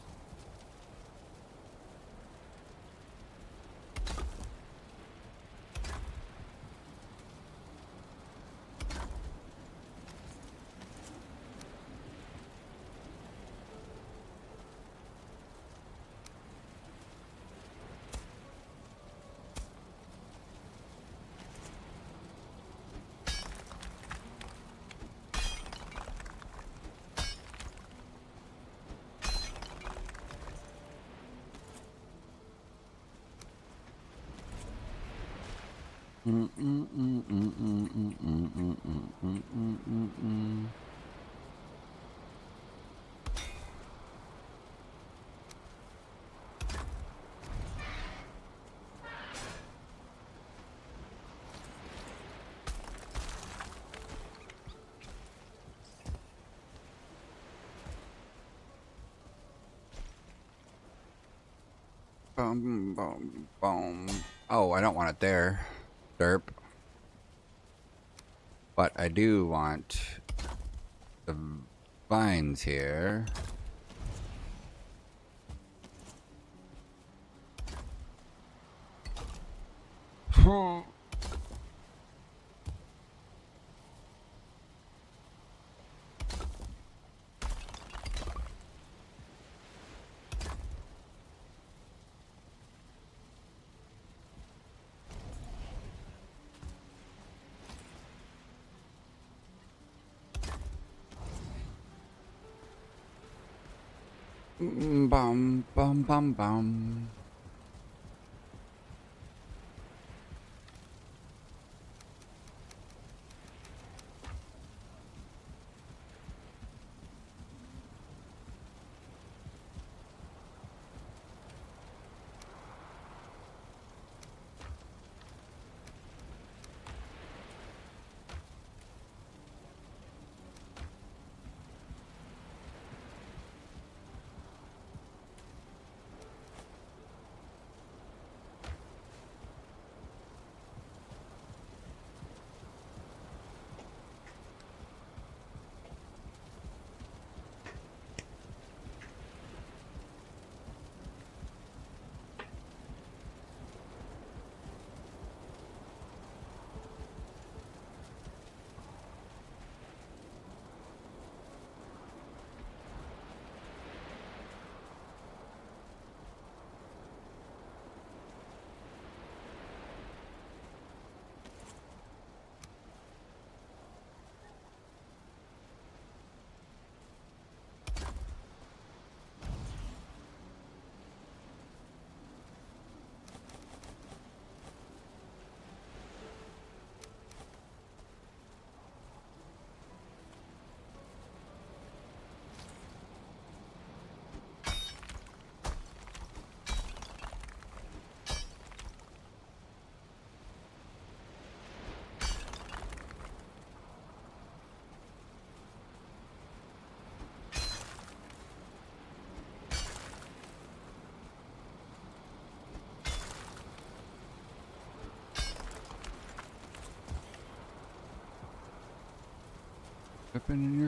Boom, boom, boom. Oh, I don't want it there. Derp. But I do want the vines here. Bum, bum, bum, bum.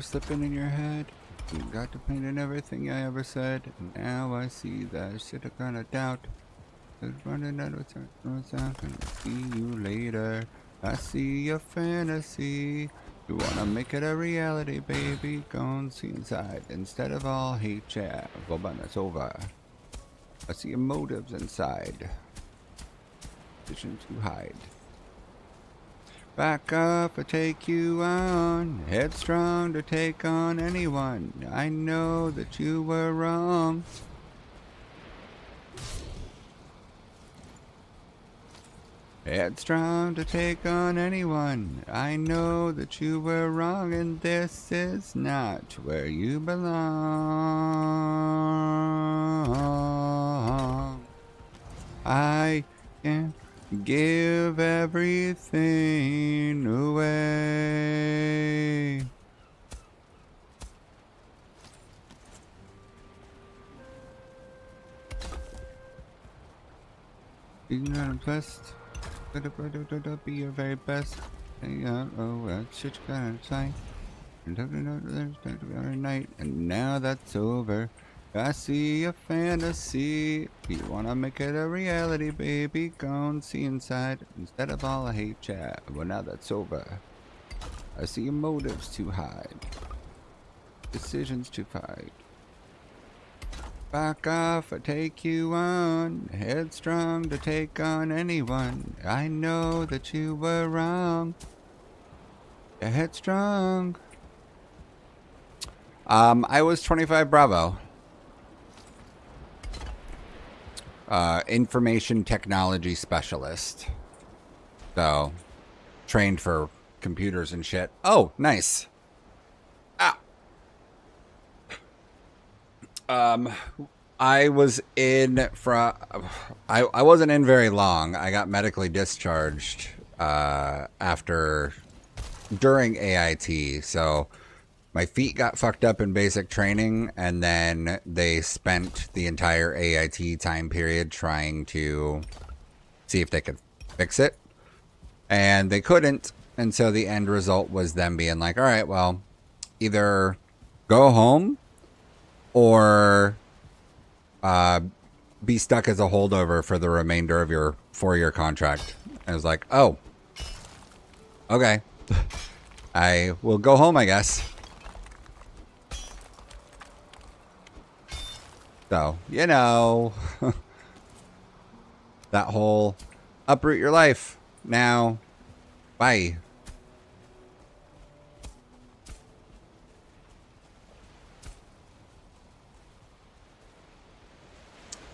Slipping in your head. You got to paint in everything I ever said. Now I see that shit I gonna doubt. It's running out of time. I'm gonna see you later. I see your fantasy. You wanna make it a reality, baby? Go and see inside instead of all hate chat. Well, but that's over. I see your motives inside. Vision to hide. Back up or take you on. Headstrong to take on anyone. I know that you were wrong. Headstrong to take on anyone. I know that you were wrong, and this is not where you belong. I can't give everything away. You're not impressed. Be your very best. Oh, that shit you got inside. Every night, and now that's over. I see a fantasy. You wanna make it a reality, baby? Go and see inside instead of all I hate chat. Well, now that's over. I see your motives to hide, decisions to fight. Back off or take you on. Headstrong to take on anyone. I know that you were wrong. You're headstrong. I was 25 Bravo. Information technology specialist. So, trained for computers and shit. Oh, nice. Ah. I was in for. I wasn't in very long. I got medically discharged during AIT. So my feet got fucked up in basic training, and then they spent the entire AIT time period trying to see if they could fix it, and they couldn't. And so the end result was them being like, all right, well, either go home or be stuck as a holdover for the remainder of your 4-year contract. I was like, oh, okay. I will go home, I guess. So, you know, that whole uproot your life. Now, bye.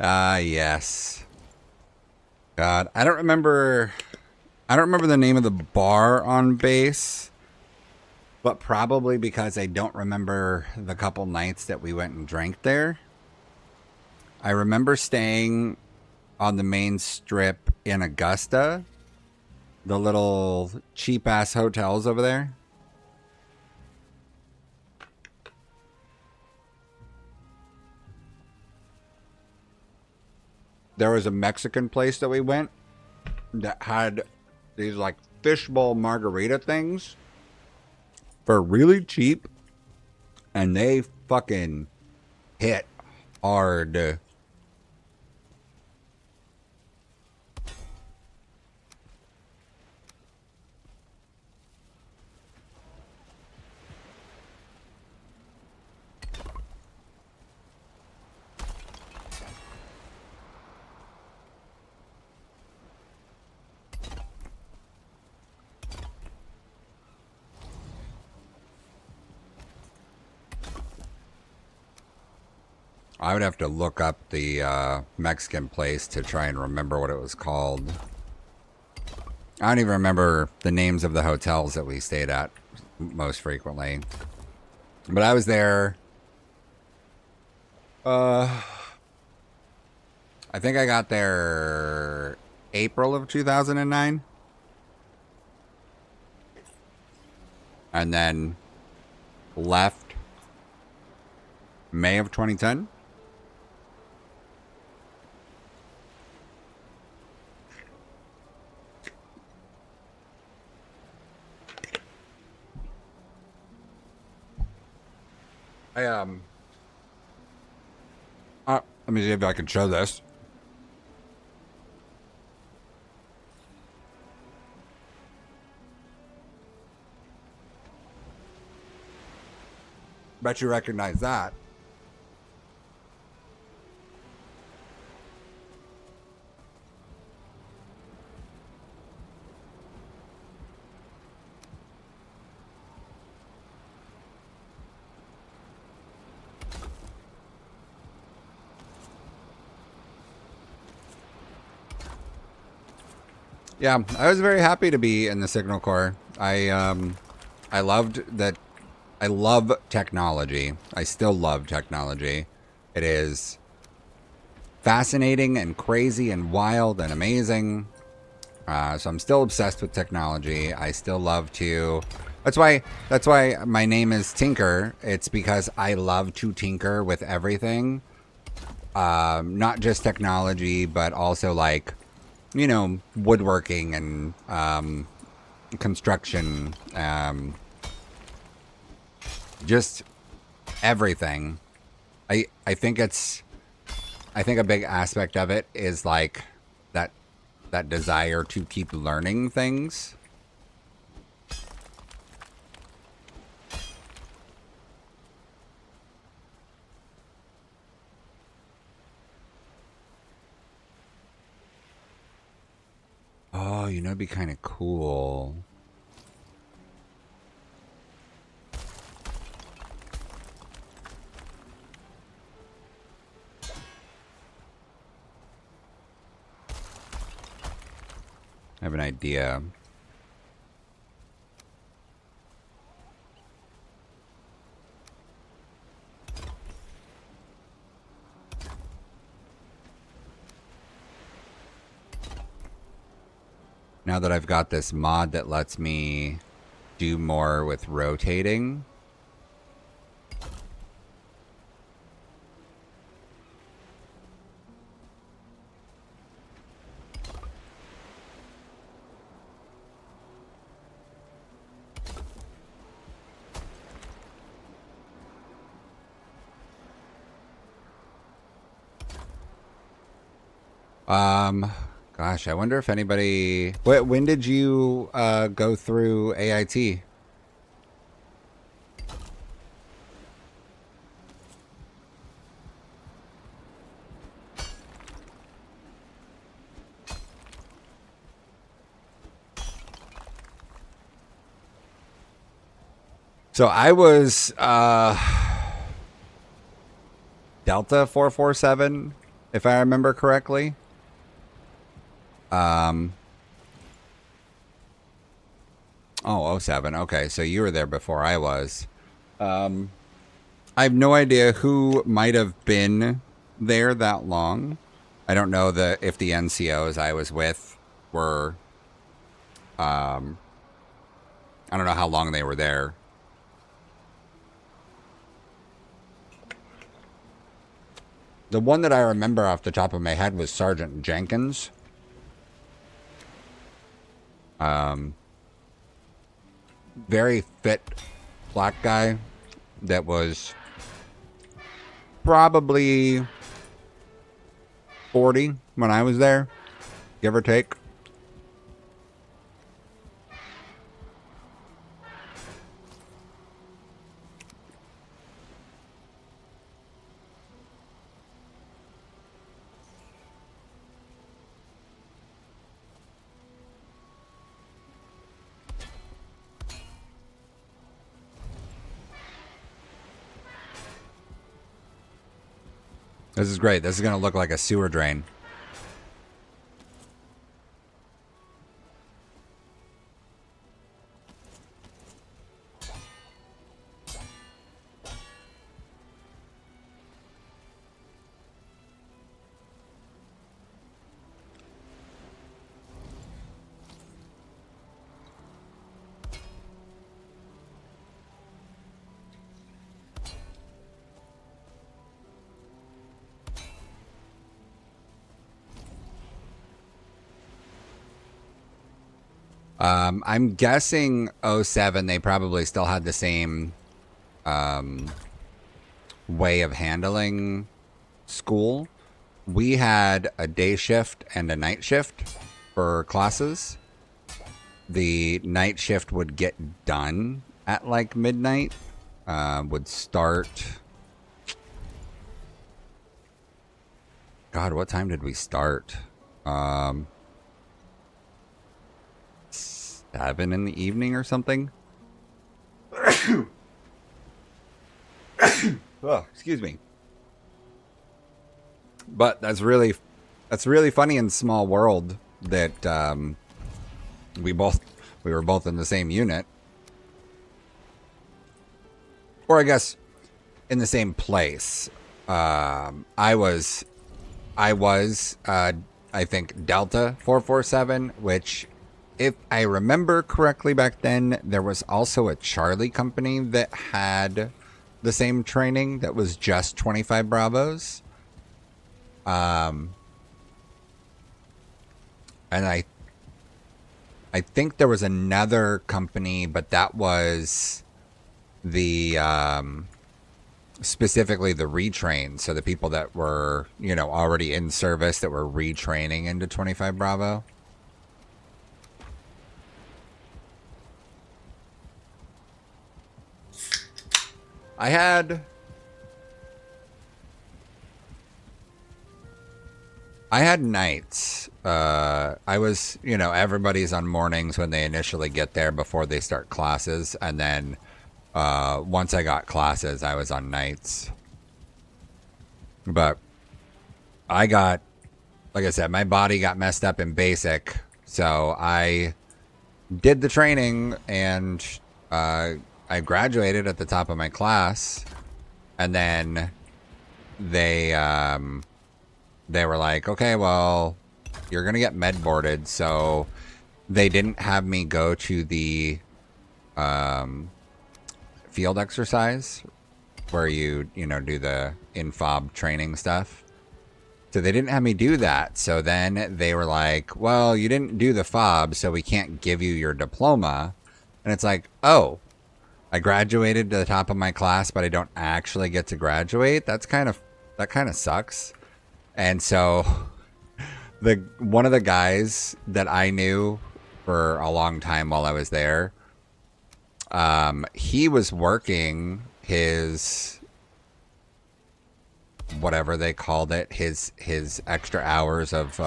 Ah, yes. God, I don't remember. I don't remember the name of the bar on base, but probably because I don't remember the couple nights that we went and drank there. I remember staying on the main strip in Augusta, the little cheap ass hotels over there. There was a Mexican place that we went that had these like fishbowl margarita things for really cheap, and they fucking hit hard. I would have to look up the Mexican place to try and remember what it was called. I don't even remember the names of the hotels that we stayed at most frequently. But I was there. I think I got there April of 2009. And then left May of 2010. Let me see if I can show this. Bet you recognize that. Yeah, I was very happy to be in the Signal Corps. I loved that. I love technology. I still love technology. It is fascinating and crazy and wild and amazing. So I'm still obsessed with technology. I still love to. That's why my name is Tinker. It's because I love to tinker with everything. Not just technology, but also like, you know, woodworking and construction. Just everything. I think a big aspect of it is like that desire to keep learning things. Oh, you know, it'd be kind of cool. I have an idea. Now that I've got this mod that lets me do more with rotating. Gosh, I wonder if anybody. When did you go through AIT? So I was Delta 447 if I remember correctly. Oh, oh 07. Okay, so you were there before I was. I have no idea who might have been there that long. I don't know if the NCOs I was with were. I don't know how long they were there. The one that I remember off the top of my head was Sergeant Jenkins. Very fit black guy that was probably 40 when I was there, give or take. This is great. This is going to look like a sewer drain. I'm guessing 07, they probably still had the same way of handling school. We had a day shift and a night shift for classes. The night shift would get done at like midnight, would start. God, what time did we start? 7 in the evening or something. Oh, excuse me. But that's really funny in Small World that we were both in the same unit, or I guess in the same place. I was I think Delta 447, which, if I remember correctly back then, there was also a Charlie company that had the same training that was just 25 Bravos. And I think there was another company, but that was the specifically the retrain. So the people that were, already in service that were retraining into 25 Bravo. I had nights. I was, everybody's on mornings when they initially get there before they start classes. And then once I got classes, I was on nights. But like I said, my body got messed up in basic. So I did the training and I graduated at the top of my class, and then they were like, okay, well, you're going to get med boarded. So they didn't have me go to the field exercise where you do the infob training stuff. So they didn't have me do that. So then they were like, well, you didn't do the fob, so we can't give you your diploma. And it's like, oh, I graduated to the top of my class, but I don't actually get to graduate. That kind of sucks. And so one of the guys that I knew for a long time while I was there, he was working his, whatever they called it, his extra hours of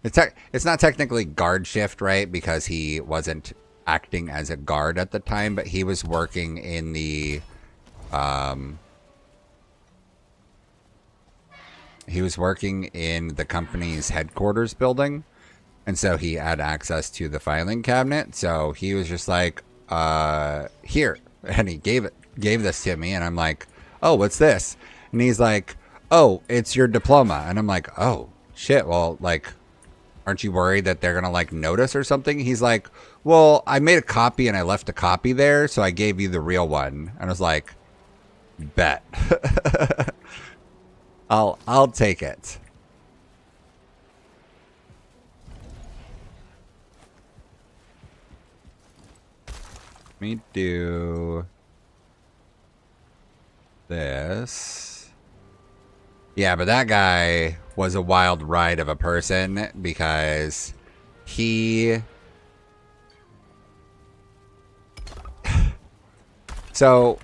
it's not technically guard shift, right? Because he wasn't acting as a guard at the time, but he was working in the He was working in the company's headquarters building, and so he had access to the filing cabinet. So he was just like, here. And he gave this to me, and I'm like, oh, what's this? And he's like, oh, it's your diploma. And I'm like, oh, shit. Well, like, aren't you worried that they're going to like notice or something? He's like, well, I made a copy and I left a copy there, so I gave you the real one. And I was like, bet. I'll take it. Let me do this. Yeah, but that guy was a wild ride of a person because he... So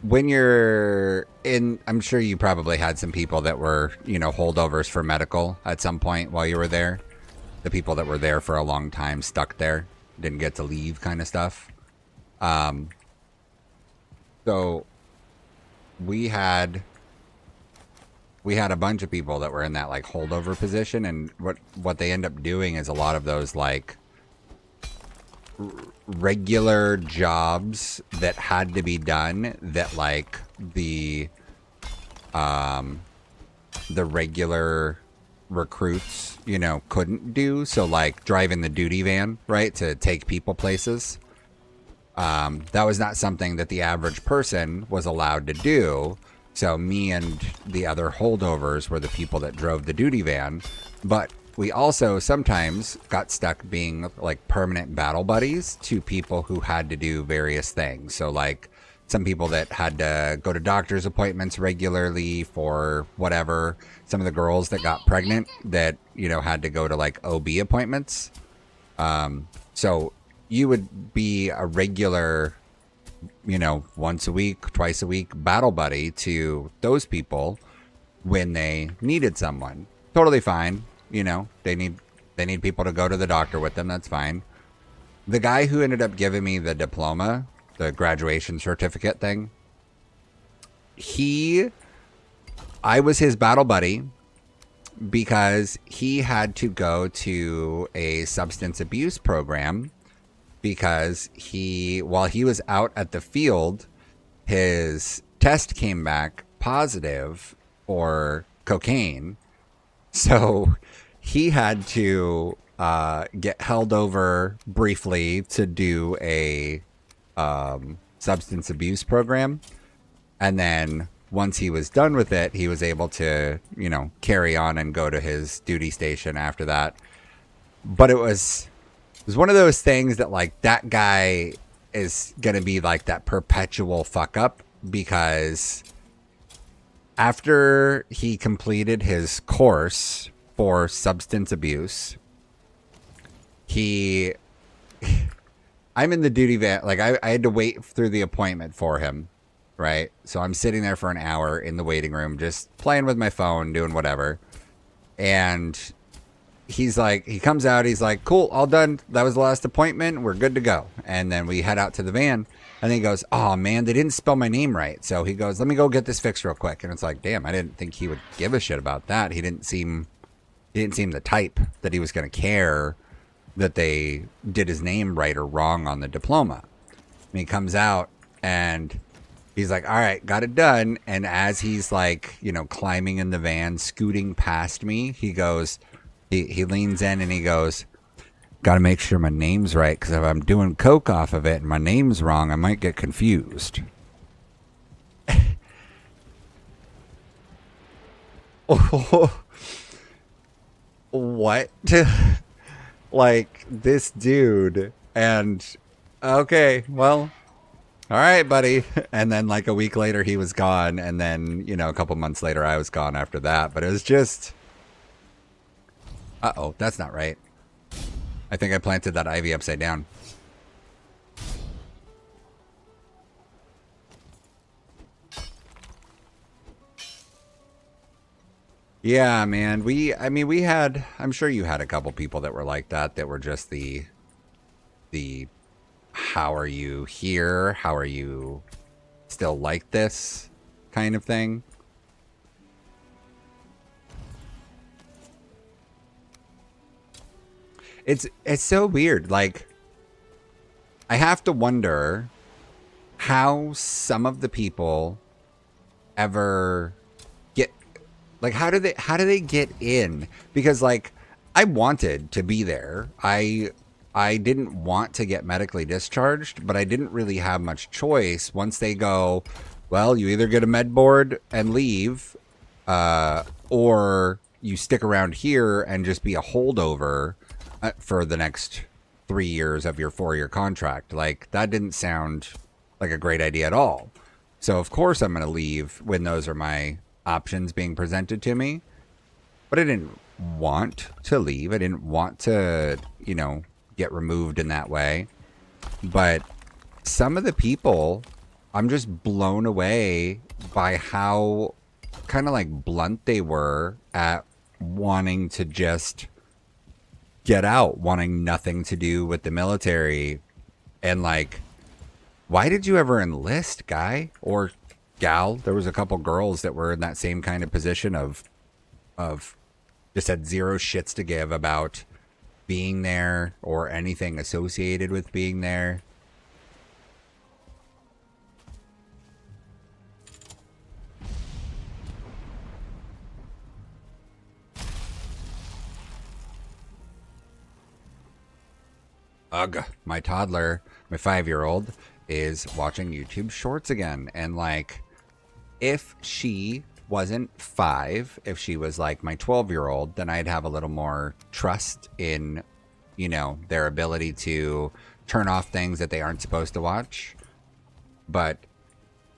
when you're in, I'm sure you probably had some people that were, you know, holdovers for medical at some point while you were there. The people that were there for a long time, stuck there, didn't get to leave kind of stuff. So we had a bunch of people that were in that like holdover position, and what they end up doing is a lot of those like regular jobs that had to be done that like the regular recruits, you know, couldn't do. So like driving the duty van, right, to take people places. That was not something that the average person was allowed to do. So me and the other holdovers were the people that drove the duty van. But we also sometimes got stuck being like permanent battle buddies to people who had to do various things. So like some people that had to go to doctor's appointments regularly for whatever. Some of the girls that got pregnant that, you know, had to go to like OB appointments. So you would be a regular, you know, once a week, twice a week battle buddy to those people when they needed someone. Totally fine. You know, they need people to go to the doctor with them. That's fine. The guy who ended up giving me the diploma, the graduation certificate thing, I was his battle buddy because he had to go to a substance abuse program because while he was out at the field, his test came back positive for cocaine. So he had to get held over briefly to do a substance abuse program. And then once he was done with it, he was able to, you know, carry on and go to his duty station after that. But it was one of those things that like that guy is going to be like that perpetual fuck up because after he completed his course for substance abuse, I'm in the duty van. Like I had to wait through the appointment for him. Right. So I'm sitting there for an hour in the waiting room, just playing with my phone, doing whatever. And he's like, he comes out, he's like, cool, all done. That was the last appointment. We're good to go. And then we head out to the van and he goes, oh man, they didn't spell my name right. So he goes, let me go get this fixed real quick. And it's like, damn, I didn't think he would give a shit about that. He didn't seem the type that he was going to care that they did his name right or wrong on the diploma. And he comes out and he's like, all right, got it done. And as he's like, you know, climbing in the van, scooting past me, he goes, he leans in and he goes, got to make sure my name's right. Because if I'm doing coke off of it and my name's wrong, I might get confused. What? Like this dude. And okay, well, all right, buddy. And then like a week later, he was gone. And then, you know, a couple months later, I was gone after that. But it was just, uh-oh, that's not right. I think I planted that ivy upside down. Yeah, man. We had, I'm sure you had a couple people that were like that were just the how are you here? How are you still like this kind of thing? It's so weird. Like, I have to wonder how some of the people ever get, like, how do they get in? Because, like, I wanted to be there. I didn't want to get medically discharged, but I didn't really have much choice. Once they go, well, you either get a med board and leave, or you stick around here and just be a holdover for the next 3 years of your 4-year contract. Like, that didn't sound like a great idea at all. So of course I'm going to leave when those are my options being presented to me. But I didn't want to leave. I didn't want to, get removed in that way. But some of the people, I'm just blown away by how kind of like blunt they were at wanting to just get out, wanting nothing to do with the military. And like, why did you ever enlist, guy or gal? There was a couple girls that were in that same kind of position of just had zero shits to give about being there or anything associated with being there. Ugh, my toddler, my 5-year-old, is watching YouTube shorts again. And like, if she wasn't 5, if she was like my 12-year-old, then I'd have a little more trust in, their ability to turn off things that they aren't supposed to watch. But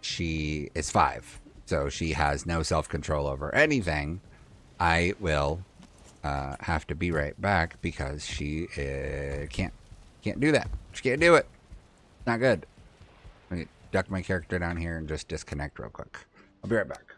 she is 5, so she has no self-control over anything. I will have to be right back because she can't do that. She can't do it. Not good. Let me duck my character down here and just disconnect real quick. I'll be right back.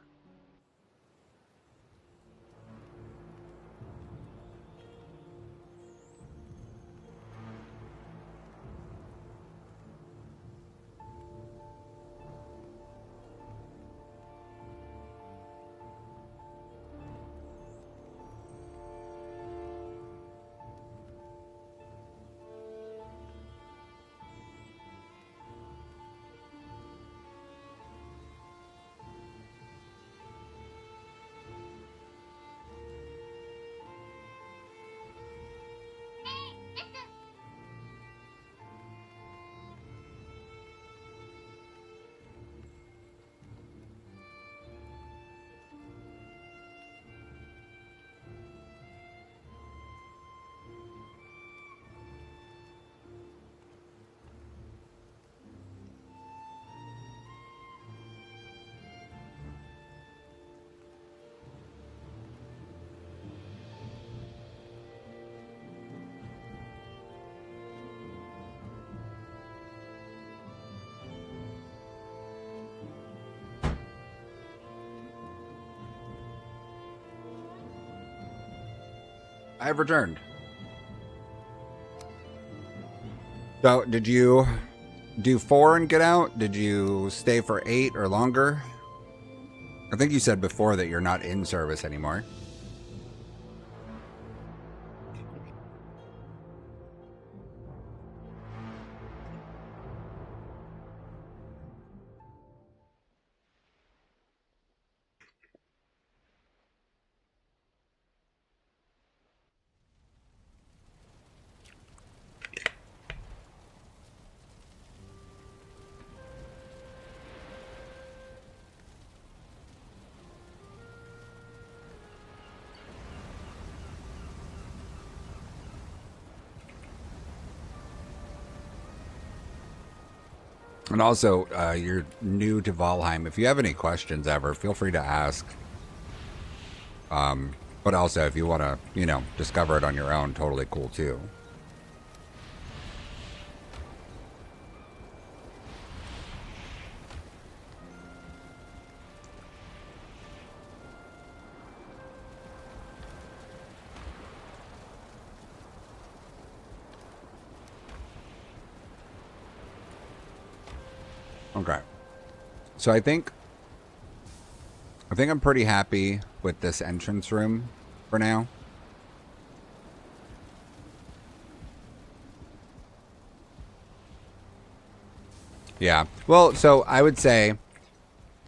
I've returned. So, did you do 4 and get out? Did you stay for 8 or longer? I think you said before that you're not in service anymore. And also, you're new to Valheim. If you have any questions ever, feel free to ask. But also, if you want to, discover it on your own, totally cool too. Okay. So I think I'm pretty happy with this entrance room for now. Yeah. Well, so I would say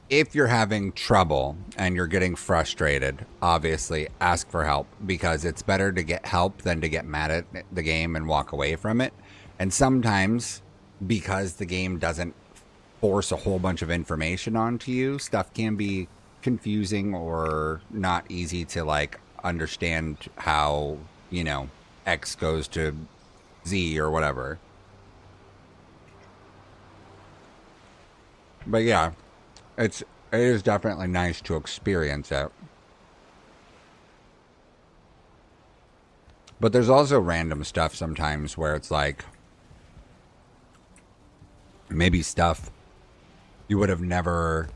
if you're having trouble and you're getting frustrated, obviously ask for help, because it's better to get help than to get mad at the game and walk away from it. And sometimes, because the game doesn't force a whole bunch of information onto you, stuff can be confusing or not easy to like understand how, X goes to Z or whatever. But yeah, it is definitely nice to experience it. But there's also random stuff sometimes where it's like maybe stuff you would have never,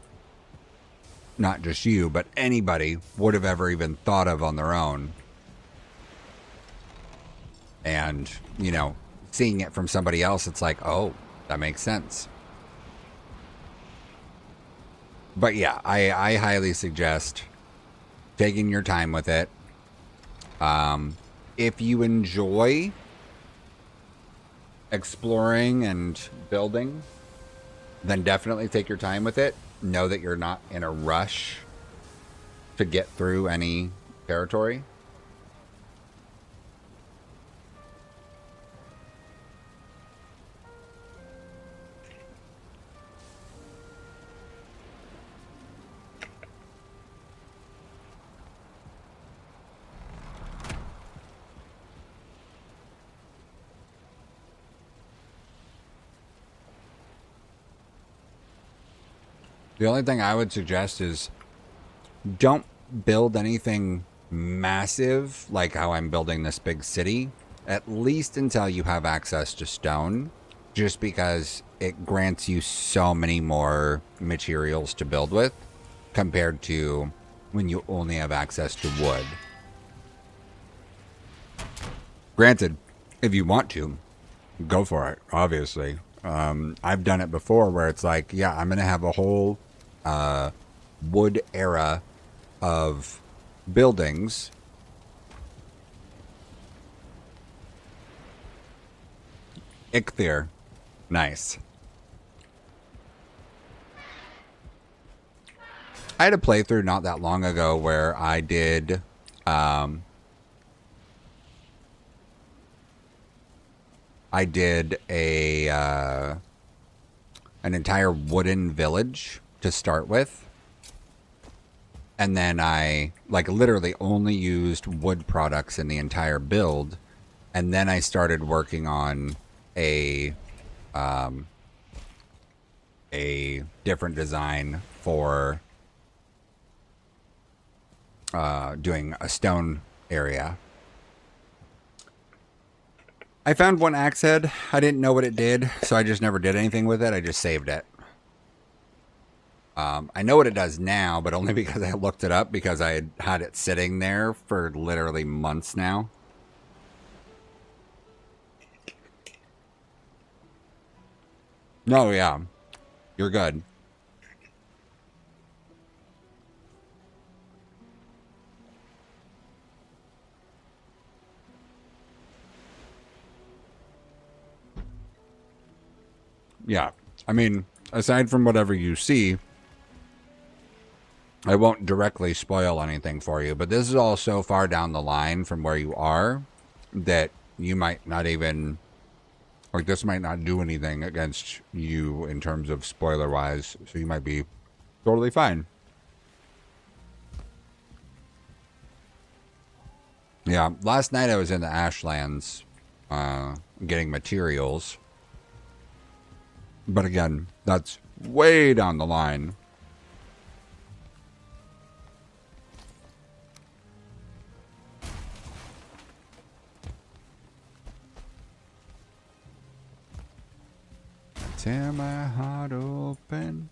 not just you, but anybody would have ever even thought of on their own. And, seeing it from somebody else, it's like, oh, that makes sense. But yeah, I highly suggest taking your time with it. If you enjoy exploring and building, then definitely take your time with it. Know that you're not in a rush to get through any territory. The only thing I would suggest is don't build anything massive like how I'm building this big city, at least until you have access to stone, just because it grants you so many more materials to build with compared to when you only have access to wood. Granted, if you want to, go for it, obviously. I've done it before where it's like, yeah, I'm going to have a whole wood era of buildings. Ichthyr. Nice. I had a playthrough not that long ago where I did an entire wooden village to start with. And then I literally only used wood products in the entire build. And then I started working on a different design for doing a stone area. I found one axe head. I didn't know what it did, so I just never did anything with it. I just saved it. I know what it does now, but only because I looked it up, because I had it sitting there for literally months now. No, yeah. You're good. Yeah. I mean, aside from whatever you see, I won't directly spoil anything for you, but this is all so far down the line from where you are that you might not even, this might not do anything against you in terms of spoiler wise, so you might be totally fine. Yeah, last night I was in the Ashlands getting materials, but again, that's way down the line. Tear my heart open.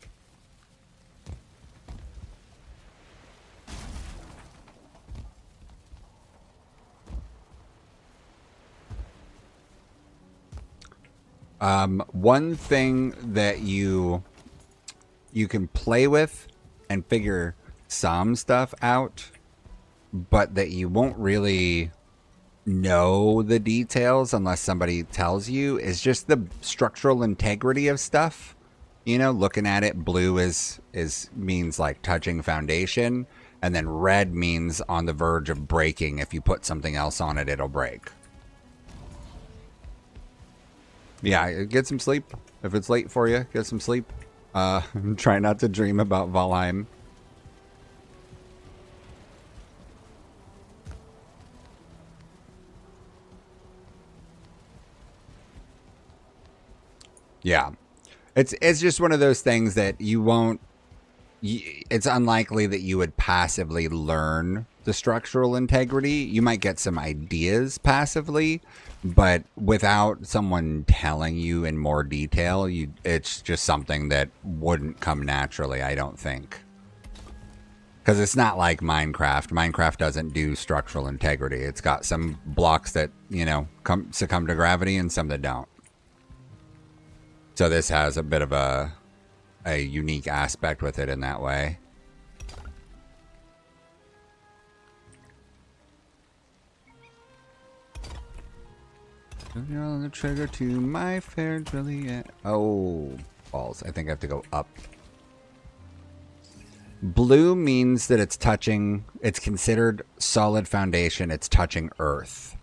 One thing that you can play with and figure some stuff out, but that you won't really know the details unless somebody tells you, is just the structural integrity of stuff. You know, looking at it, blue is means like touching foundation, and then red means on the verge of breaking. If you put something else on it, it'll break. Yeah, get some sleep. If it's late for you, get some sleep. Try not to dream about Valheim. Yeah. It's just one of those things that you won't it's unlikely that you would passively learn the structural integrity. You might get some ideas passively, but without someone telling you in more detail, it's just something that wouldn't come naturally, I don't think. Because it's not like Minecraft. Minecraft doesn't do structural integrity. It's got some blocks that, you know, succumb to gravity and some that don't. So this has a bit of a unique aspect with it in that way. You're on the trigger to my fair Juliet. Oh, balls. I think I have to go up. Blue means that it's touching, it's considered solid foundation. It's touching earth.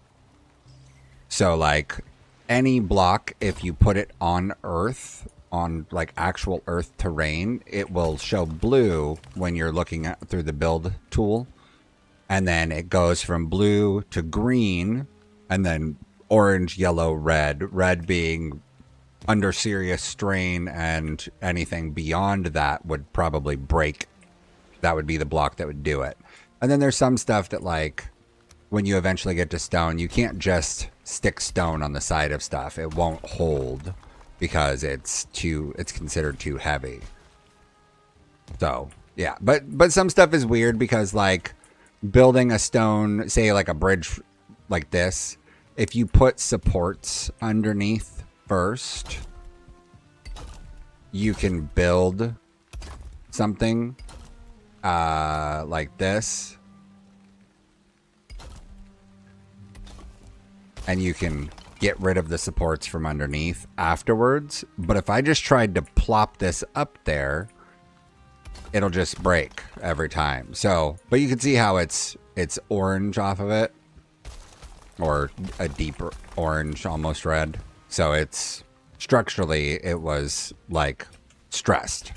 So like any block, if you put it on earth, on like actual earth terrain, it will show blue when you're looking at through the build tool. And then it goes from blue to green and then orange, yellow, red. Red being under serious strain, and anything beyond that would probably break. That would be the block that would do it. And then there's some stuff that, like, when you eventually get to stone, you can't just stick stone on the side of stuff. It won't hold because it's considered too heavy. So, yeah. But some stuff is weird because, like, building a stone, say like a bridge like this, if you put supports underneath first, you can build something like this. And you can get rid of the supports from underneath afterwards. But if I just tried to plop this up there, it'll just break every time. So, but you can see how it's orange off of it, or a deeper orange, almost red. So it's structurally, it was like stressed.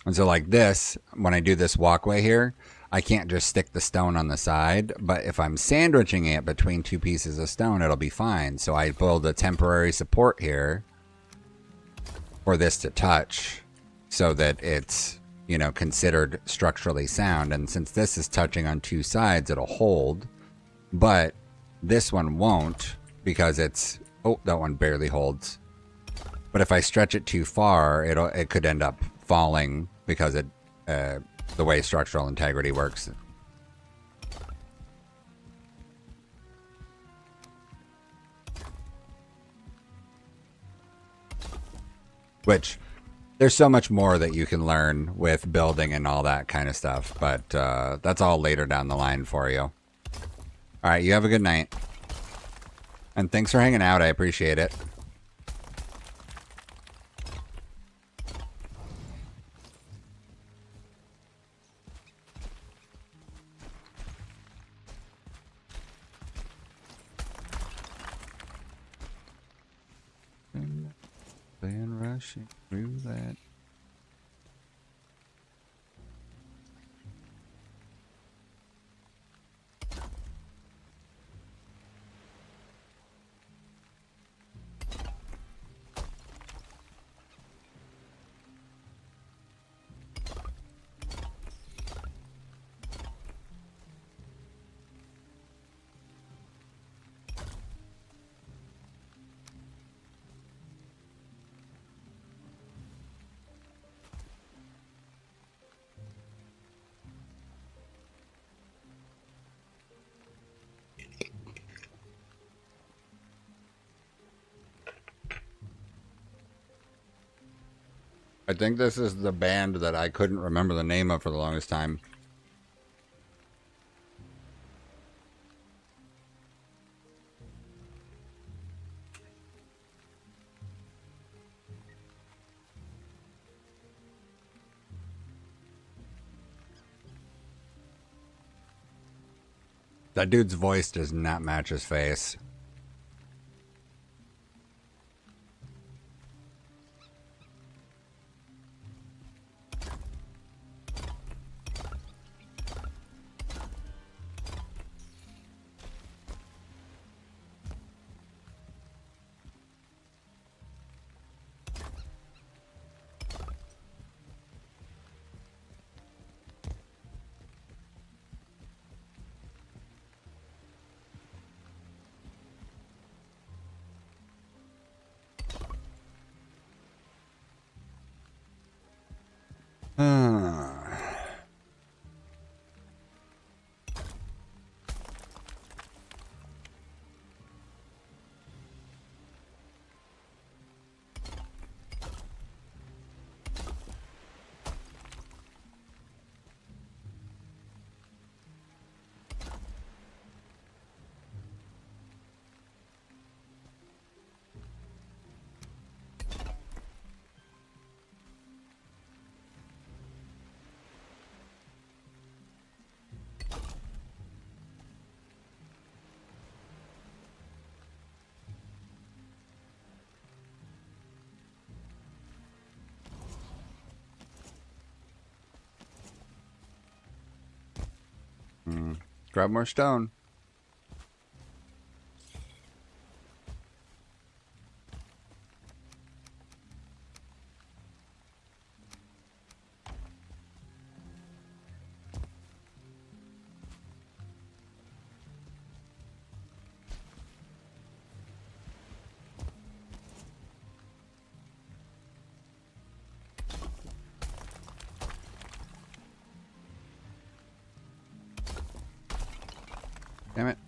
And so like this, when I do this walkway here, I can't just stick the stone on the side, but if I'm sandwiching it between two pieces of stone, it'll be fine. So I build a temporary support here for this to touch so that it's, you know, considered structurally sound. And since this is touching on two sides, it'll hold, but this one won't because it's, oh, that one barely holds. But if I stretch it too far, it could end up falling because it, the way structural integrity works. Which, there's so much more that you can learn with building and all that kind of stuff, but that's all later down the line for you. All right, you have a good night. And thanks for hanging out, I appreciate it. Been rushing through that. I think this is the band that I couldn't remember the name of for the longest time. That dude's voice does not match his face. Grab more stone. Damn it.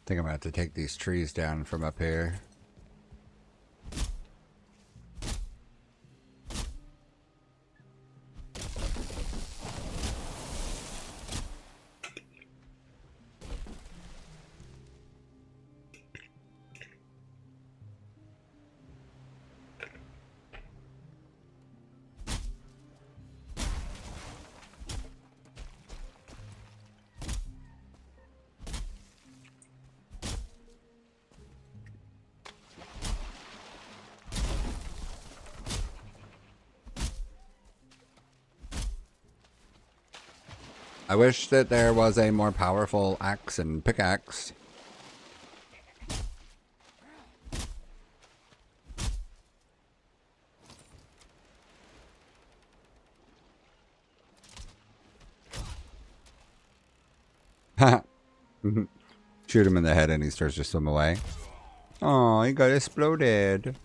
I think I'm going to have to take these trees down from up here. I wish that there was a more powerful axe and pickaxe. Shoot him in the head and he starts to swim away. Oh, he got exploded.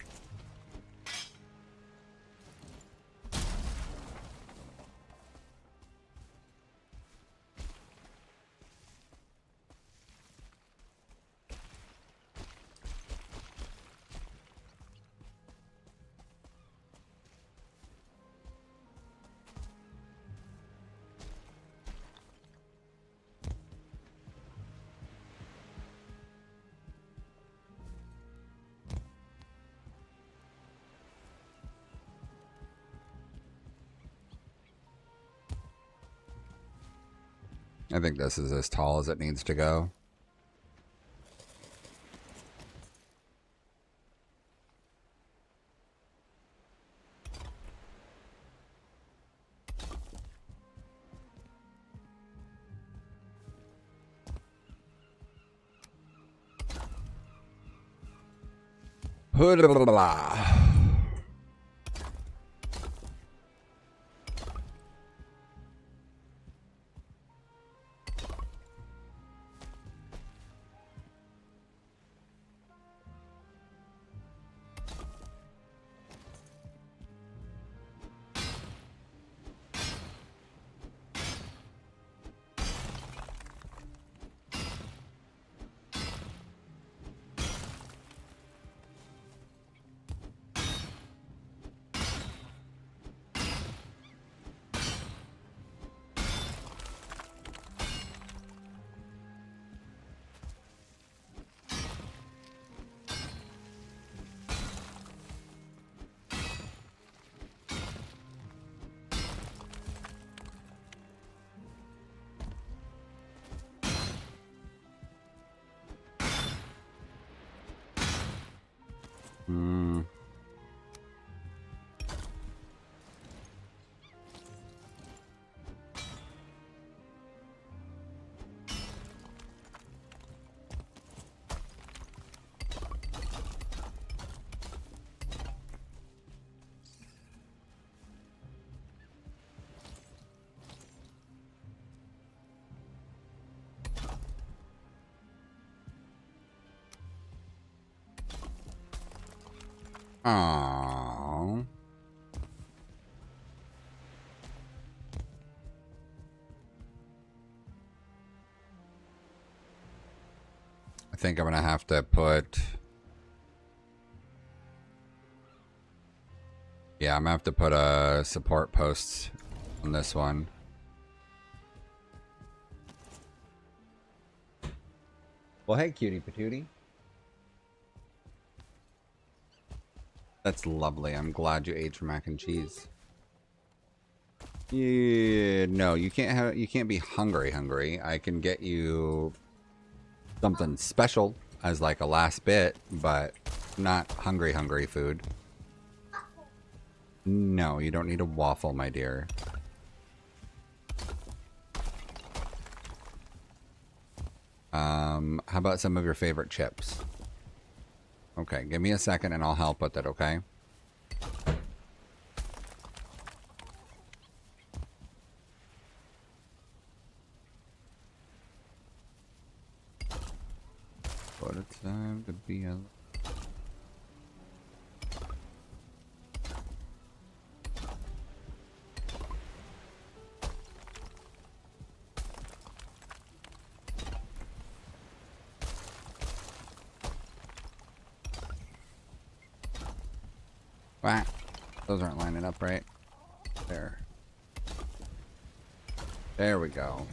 I think this is as tall as it needs to go. Aww. I think I'm gonna have to put... Yeah, I'm gonna have to put a support post on this one. Well, hey, cutie patootie. That's lovely. I'm glad you ate your mac and cheese. Yeah, no, you can't have. You can't be hungry. I can get you something special as like a last bit, but not hungry food. No, you don't need a waffle, my dear. How about some of your favorite chips? Okay, give me a second and I'll help with it, okay? What a time to be alive. Wow, those aren't lining up right. There. There we go.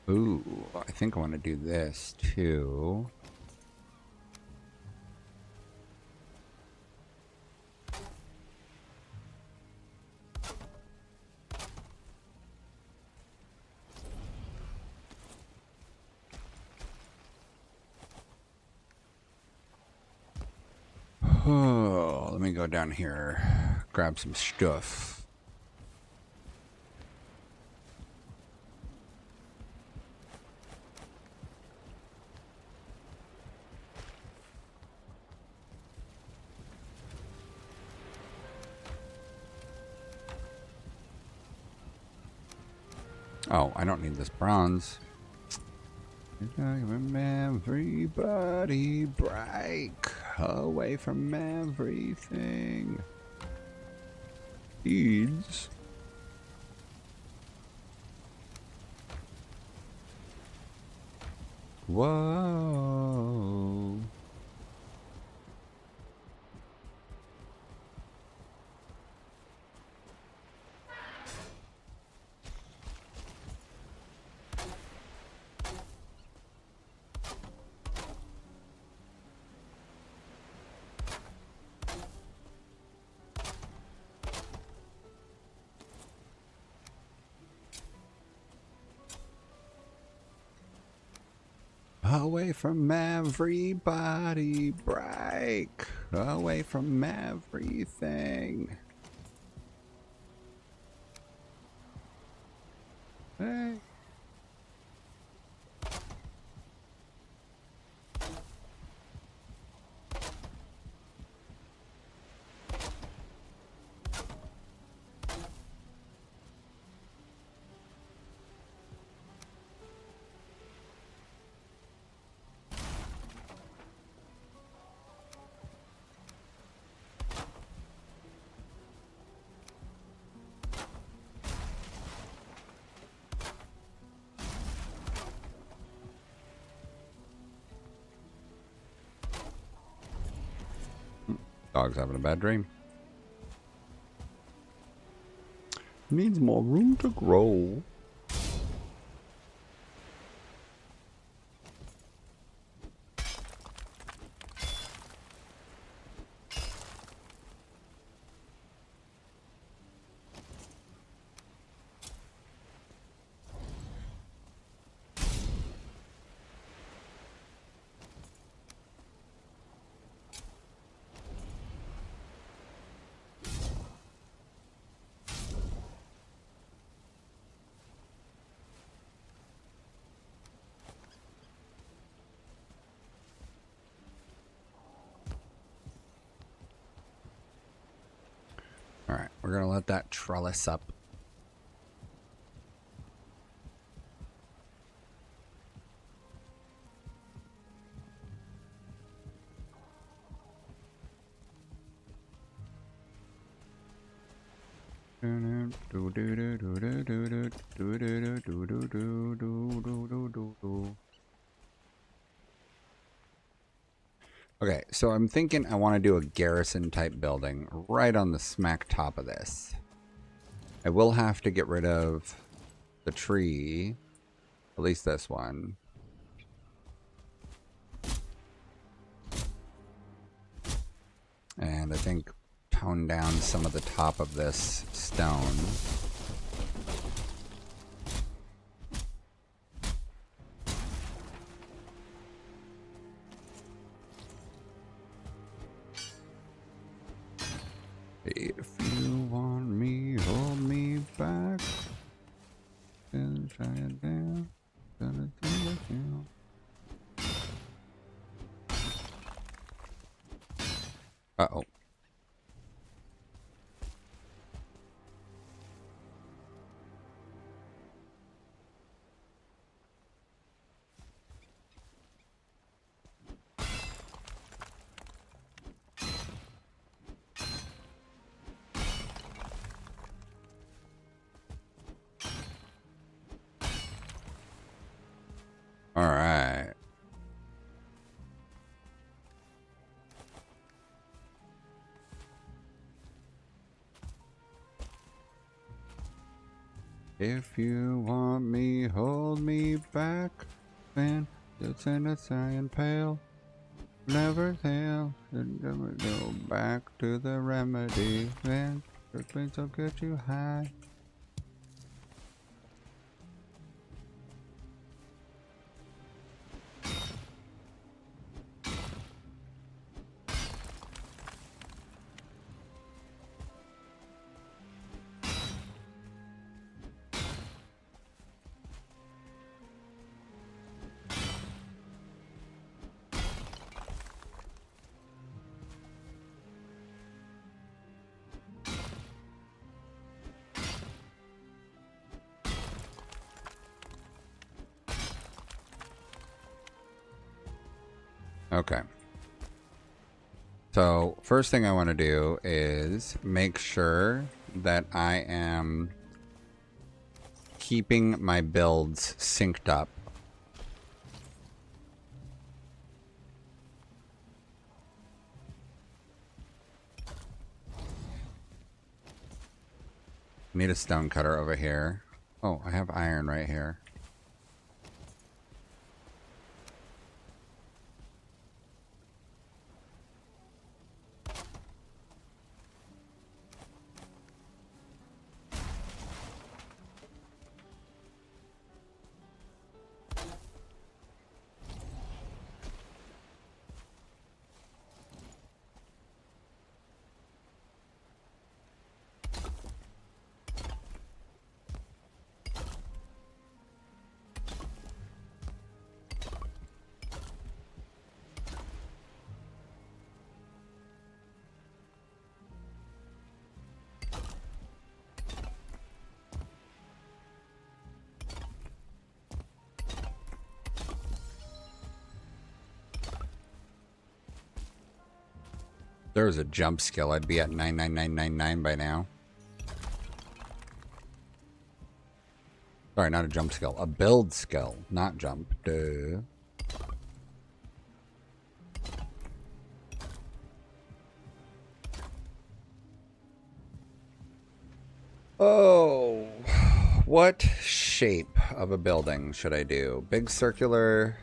Ooh, I think I want to do this too. Oh, let me go down here, grab some stuff. Oh, I don't need this bronze. Everybody break away from everything. Deeds. Whoa. Away from everybody, break away from everything. Hey. Dog's having a bad dream. Needs more room to grow. Alright, we're gonna let that trellis up. Okay, so I'm thinking I want to do a garrison type building right on the smack top of this. I will have to get rid of the tree, at least this one. And I think tone down some of the top of this stone. If you want me, hold me back. And try it down. Gonna do it down. Uh-oh. All right. If you want me, hold me back. Then it's in a cyan pail. Never fail. Never go back to the remedy. Then the things will get you high. Okay. So first thing I want to do is make sure that I am keeping my builds synced up. Need a stone cutter over here. Oh, I have iron right here. There was a jump skill, I'd be at 99999 by now. Sorry, not a jump skill. A build skill, not jump. Duh. Oh, what shape of a building should I do? Big circular.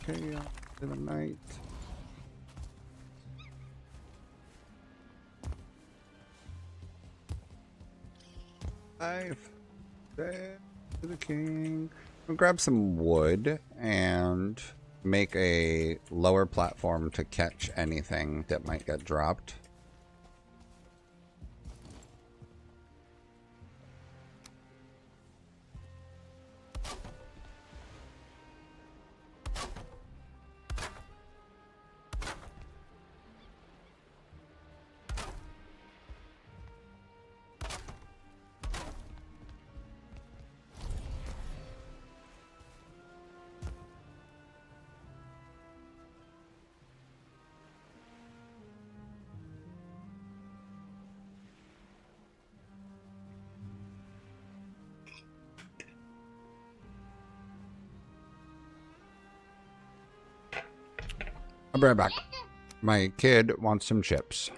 chaos in the night. Life, death to the king. We'll grab some wood and make a lower platform to catch anything that might get dropped. I'll be right back. My kid wants some chips.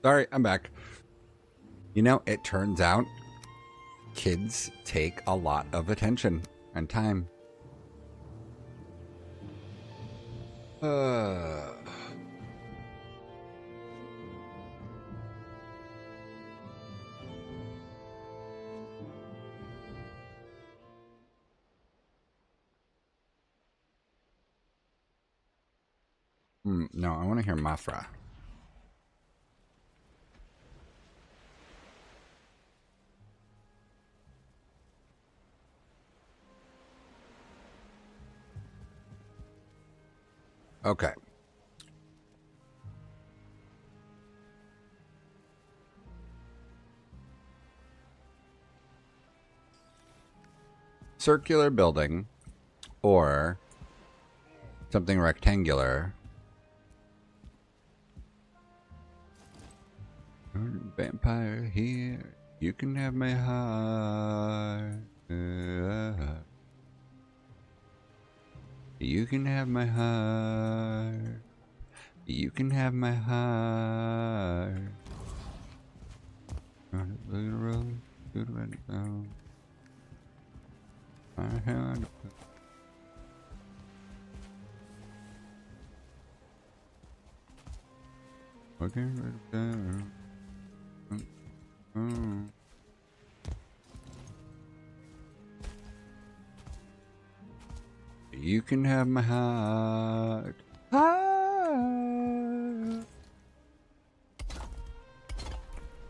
Sorry, I'm back. You know, it turns out kids take a lot of attention and time. No, I want to hear Mafra. Okay. Circular building or something rectangular. Vampire here, you can have my heart. You can have my heart. You can have my heart. You can have my heart.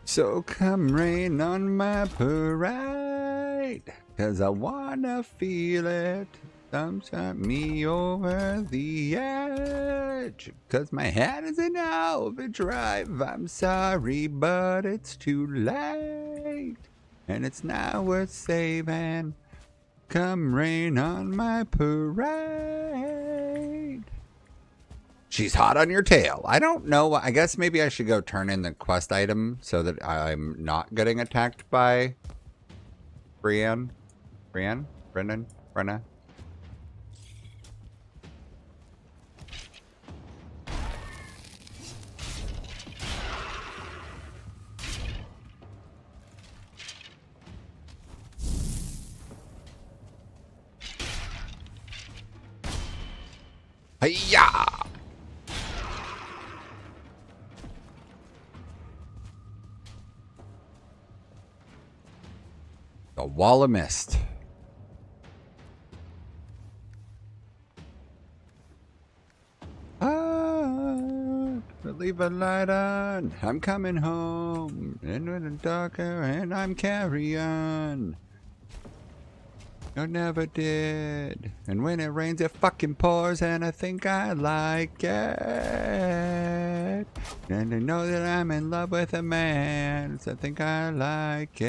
So come rain on my parade, 'cause I wanna feel it. Thumbs me over the edge, 'cause my head is in overdrive. I'm sorry, but it's too late, and it's not worth saving. Come rain on my parade. She's hot on your tail. I don't know. I guess maybe I should go turn in the quest item so that I'm not getting attacked by Brienne. Brienne? Brennan? Brenna? Hiya! The wall of mist. Leave a light on. I'm coming home. And when it's darker and I'm carrying. You never did. And when it rains, it fucking pours, and I think I like it. And I know that I'm in love with a man, so I think I like it.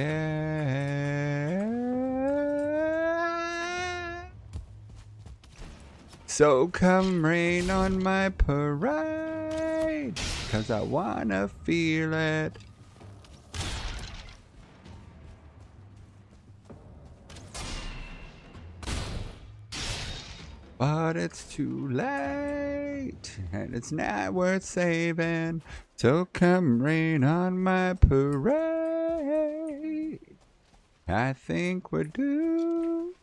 So come rain on my parade, 'cause I wanna feel it. But it's too late, and it's not worth saving. So come rain on my parade. I think we're doomed.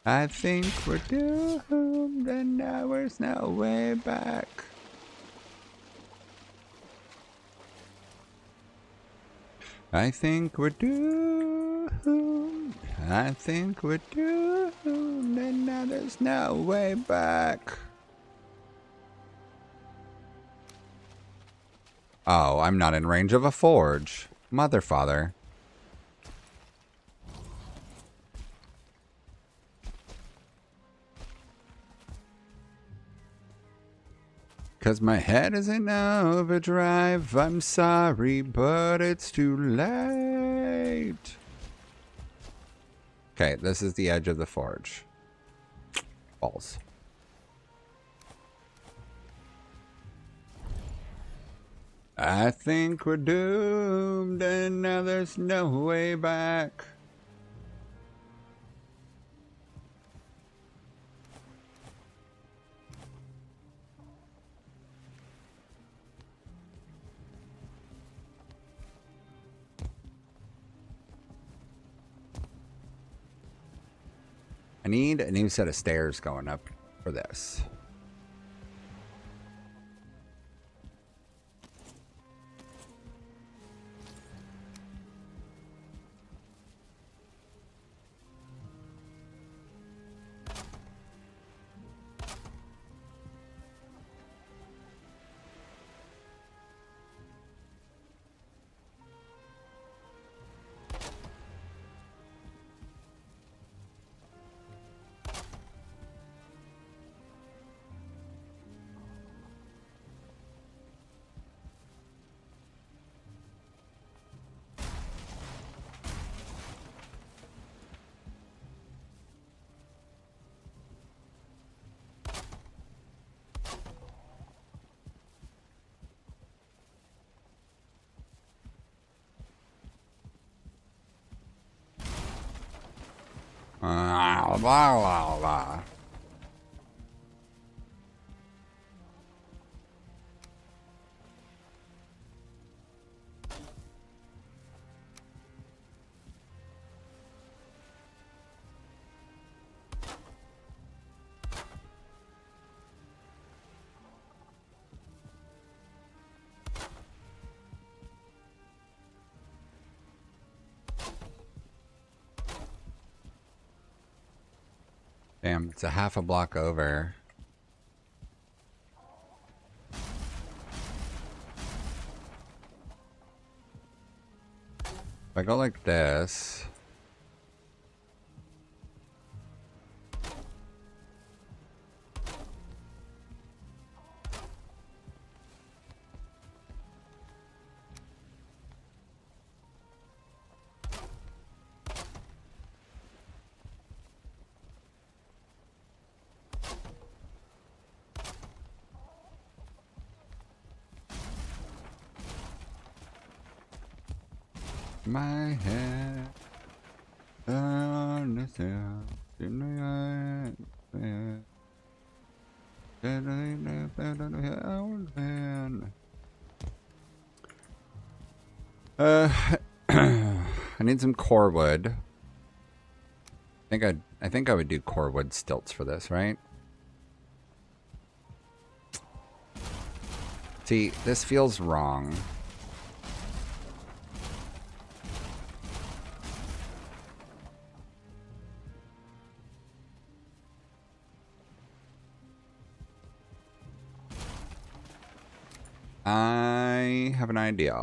I think we're doomed, and now there's no way back. I think we're doomed. I think we're doomed, and now there's no way back. Oh, I'm not in range of a forge. Mother father. Cause my head is in overdrive. I'm sorry, but it's too late. Okay, this is the edge of the forge. Balls. I think we're doomed, and now there's no way back. I need a new set of stairs going up for this. Blah, blah, blah. Damn, it's a half a block over. If I go like this... My head on the sound in I need some core wood. I think I would do core wood stilts for this, right? See, this feels wrong. I have an idea.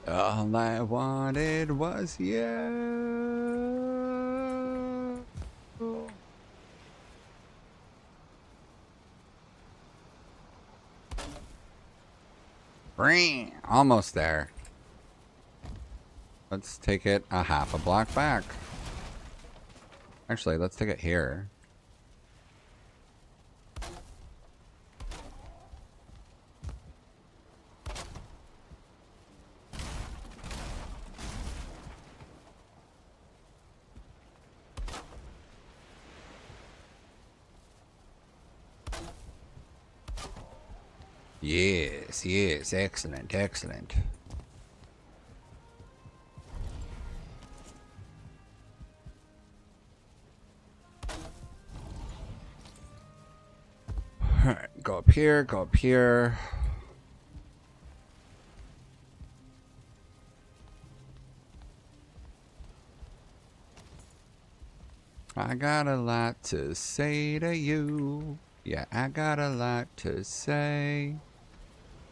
All I wanted was you. Almost there. Let's take it a half a block back. Actually, let's take it here. Yes, yes, excellent, excellent. Alright, go up here, go up here. I got a lot to say to you. Yeah, I got a lot to say.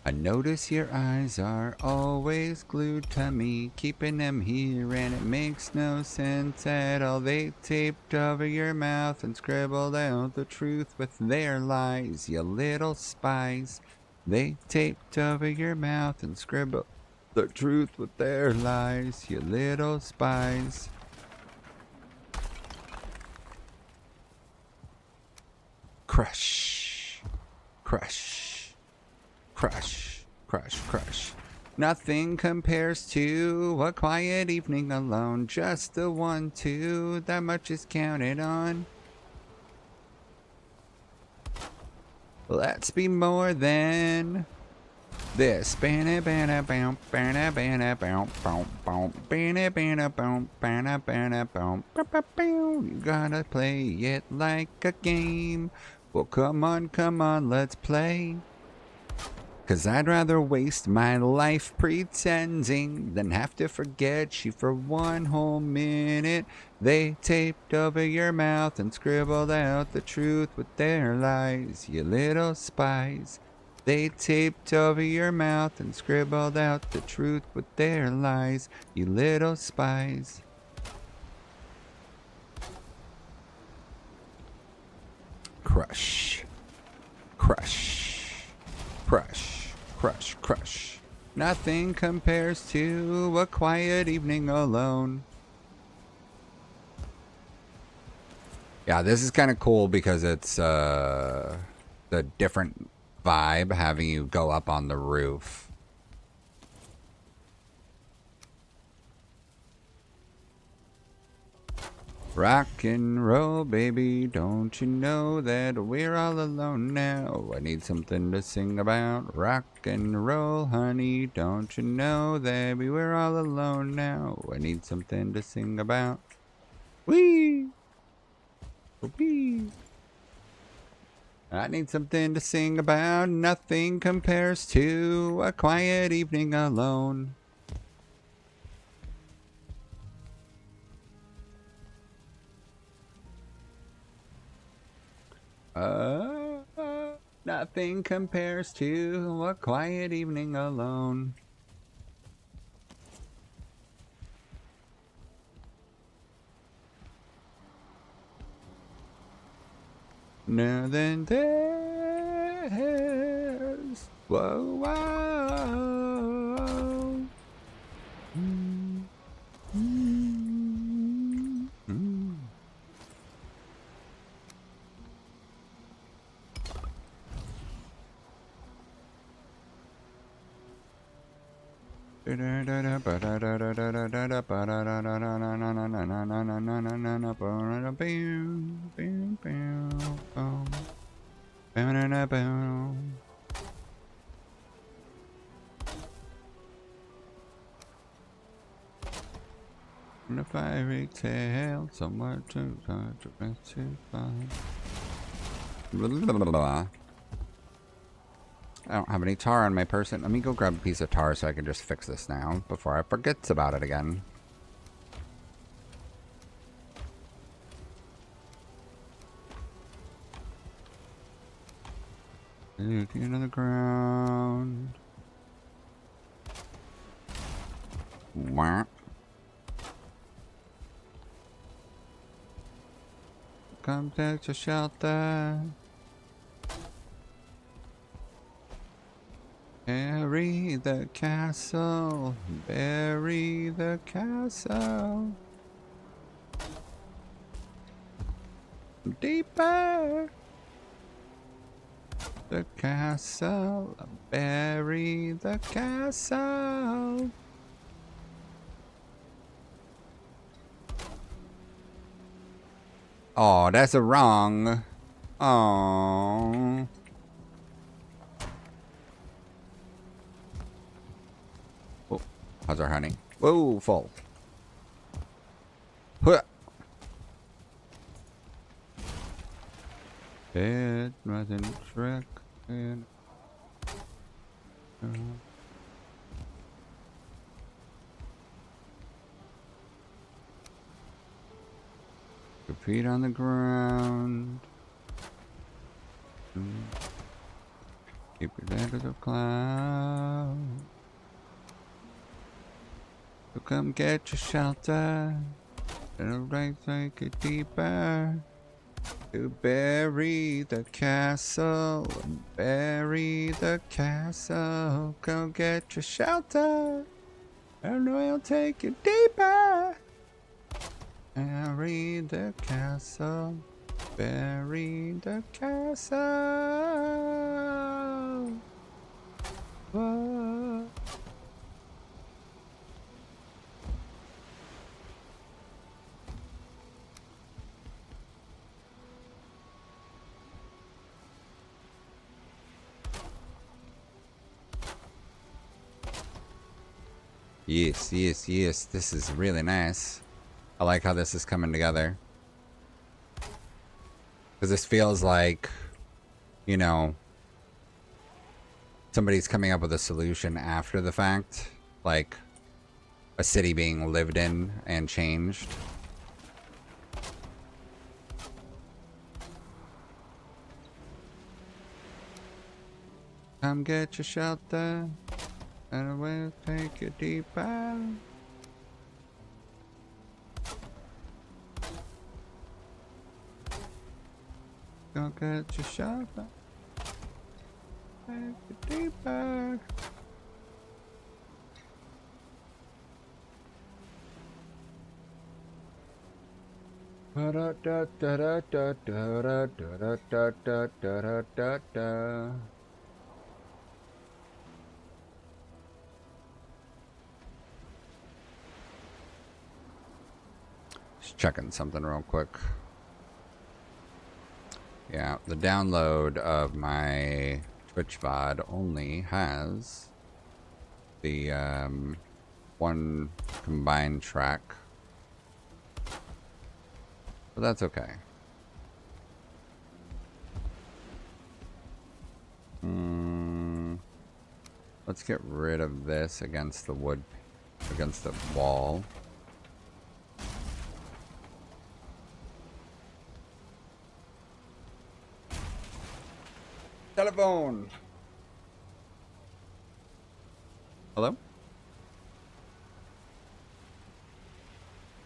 I notice your eyes are always glued to me, keeping them here, and it makes no sense at all. They taped over your mouth and scribbled out the truth with their lies, you little spies. They taped over your mouth and scribbled the truth with their lies, you little spies. Crush, crush, crush, crush, crush. Nothing compares to a quiet evening alone. Just the one, two, that much is counted on. Let's be more than this. You gotta play it like a game. Well, come on, let's play. 'Cause I'd rather waste my life pretending than have to forget you for one whole minute. They taped over your mouth and scribbled out the truth with their lies, you little spies. They taped over your mouth and scribbled out the truth with their lies, you little spies. Crush. Crush. Crush. Crush. Crush. Nothing compares to a quiet evening alone. Yeah, this is kind of cool because it's the different vibe having you go up on the roof. Rock and roll, baby, don't you know that we're all alone now? I need something to sing about. Rock and roll, honey, don't you know that we're all alone now? I need something to sing about. Whee! Whee! I need something to sing about. Nothing compares to a quiet evening alone. Nothing compares to a quiet evening alone. Nothing there's. Whoa, whoa. Mm, mm, mm. In a fairy tale, somewhere to find. I don't have any tar on my person. Let me go grab a piece of tar so I can just fix this now before I forget about it again. Looking on the ground. Wah. Come back to shelter. Bury the castle. Bury the castle. Deeper. The castle. Bury the castle. Oh, that's a wrong. Oh. How's our honey? Whoa, full. Huh. It wasn't Shrek. And your feet on the ground. Keep your head to the cloud. So come get your shelter. It'll rain take it deeper. To bury the castle, bury the castle. Come get your shelter, and we'll take you deeper. Bury the castle, bury the castle. Whoa. Yes, yes, yes. This is really nice. I like how this is coming together. Because this feels like, you know, somebody's coming up with a solution after the fact. Like a city being lived in and changed. Come get your shelter. And we'll take you deeper. Go get your shelter. Take you deeper. Da da da da da da da da da da da da. Just checking something real quick. Yeah, the download of my Twitch VOD only has the one combined track. But that's okay. Let's get rid of this against the wood, against the wall. Telephone. Hello?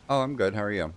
Oh, I'm good. How are you?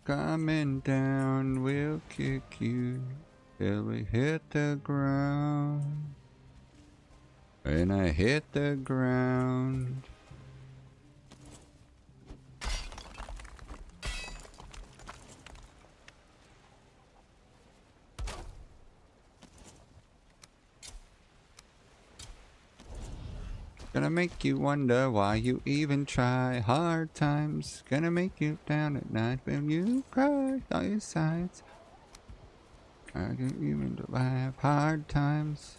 Coming down, we'll kick you till we hit the ground. When I hit the ground. Gonna make you wonder why you even try. Hard times gonna make you down at night when you cry on your sides. I don't even have hard times.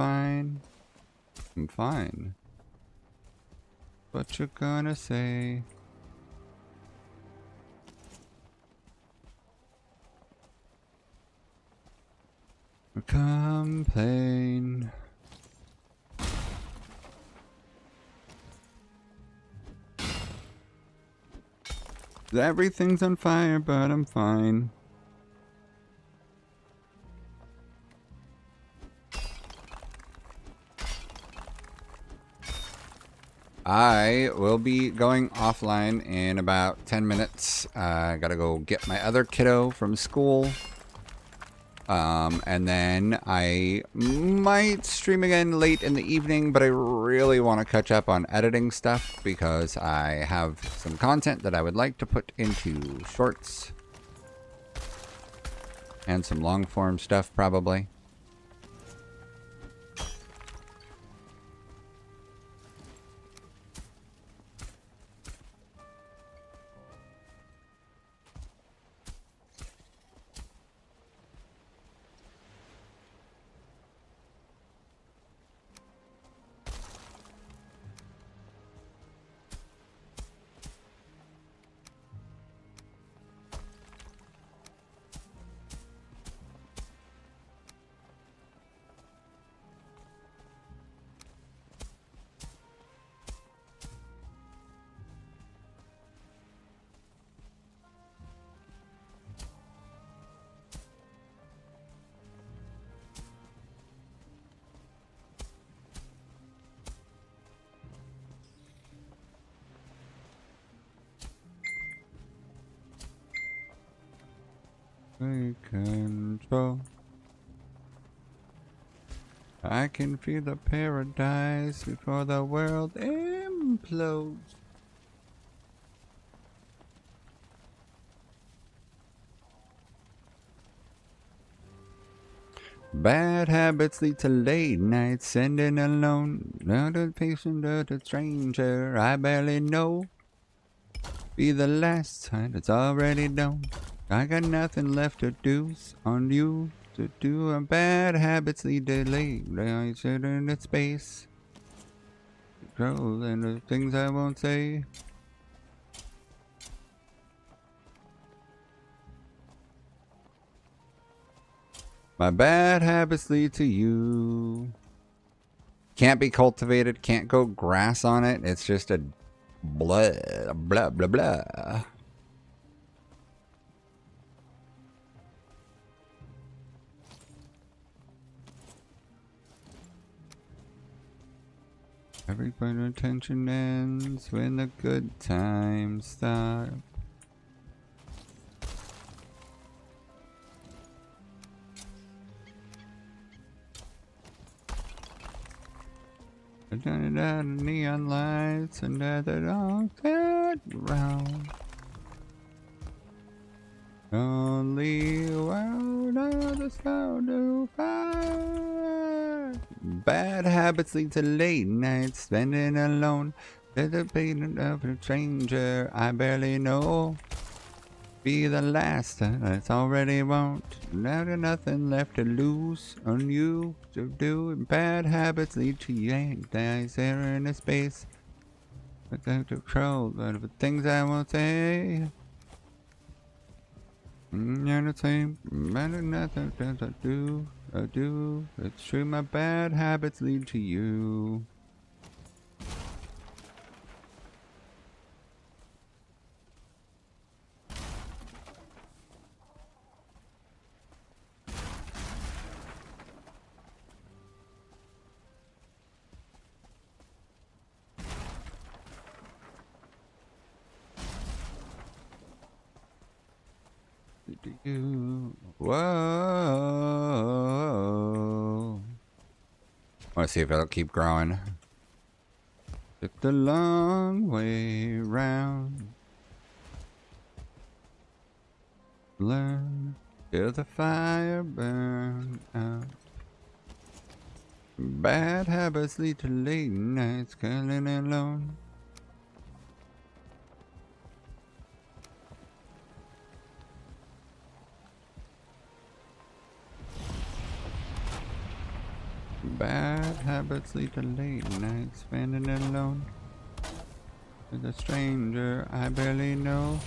fine. I'm fine. What you gonna say? Complain. Everything's on fire, but I'm fine. I will be going offline in about 10 minutes. I gotta go get my other kiddo from school. And then I might stream again late in the evening, but I really want to catch up on editing stuff because I have some content that I would like to put into shorts. And some long form stuff probably. Take control. I can feel the paradise before the world implodes. Bad habits lead to late nights, sending alone. Not a patient, not a stranger I barely know. Be the last time it's already done. I got nothing left to do on you to do. And bad habits lead to late nights in its space. Grow and the things I won't say. My bad habits lead to you. Can't be cultivated, can't go grass on it. It's just a blah, blah, blah, blah. Everybody's attention ends when the good times start. Neon lights and that all that round. Only world of the sound of fire. Bad habits lead to late nights spending alone. There's a pain of a stranger I barely know. Be the last that's already won't. Now there's nothing left to lose on you to do. And bad habits lead to yank dies there in the space. But the control of the things I won't say. You're the same, matter nothing that I do. It's true, my bad habits lead to you. To you. Whoa. I want to see if it'll keep growing. Took the long way round. Learn till the fire burn out. Bad habits lead to late nights, calling alone. Bad habits lead to late nights spending alone with a stranger I barely know,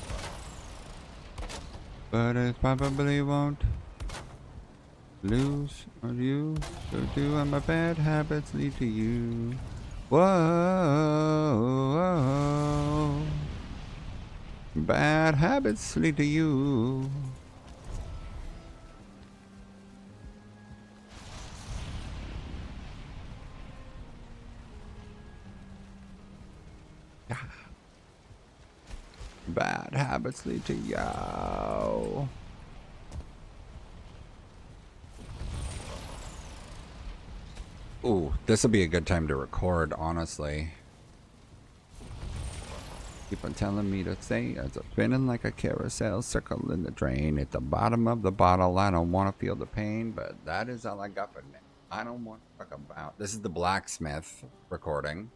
but it probably won't lose or you. So do and my bad habits lead to you. Whoa, bad habits lead to you. Bad habits lead to you. Ooh, this will be a good time to record, honestly. Keep on telling me to say as I'm spinning like a carousel, circle in the drain. At the bottom of the bottle, I don't want to feel the pain, but that is all I got for now. I don't want to talk about. This is the blacksmith recording.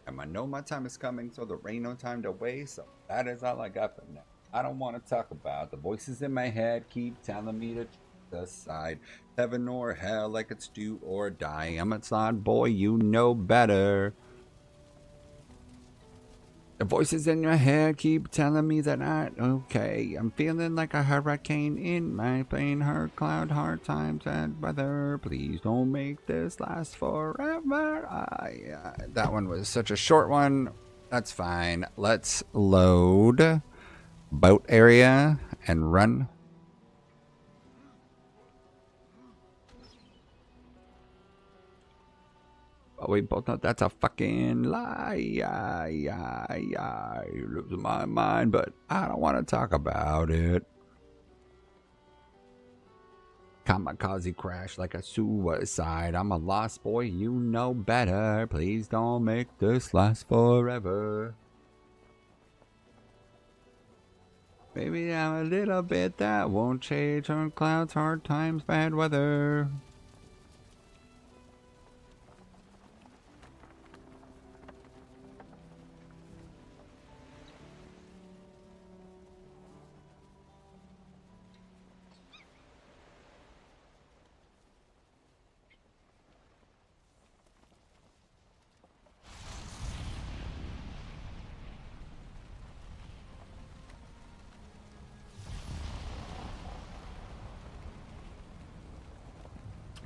And I know my time is coming, so there ain't no time to waste. So that is all I got for now. I don't want to talk about the voices in my head keep telling me to decide heaven or hell, like it's do or die. I'm a sod boy, you know better. The voices in your head keep telling me that I'm okay. I'm feeling like a hurricane in my plane. Hurt cloud, hard times and weather. Please don't make this last forever. That one was such a short one. That's fine. Let's load boat area and run. Oh, we both know that's a fucking lie. Losing my mind, but I don't want to talk about it. Kamikaze crash like a suicide. I'm a lost boy, you know better. Please don't make this last forever. Maybe now a little bit that won't change. On clouds, hard times, bad weather.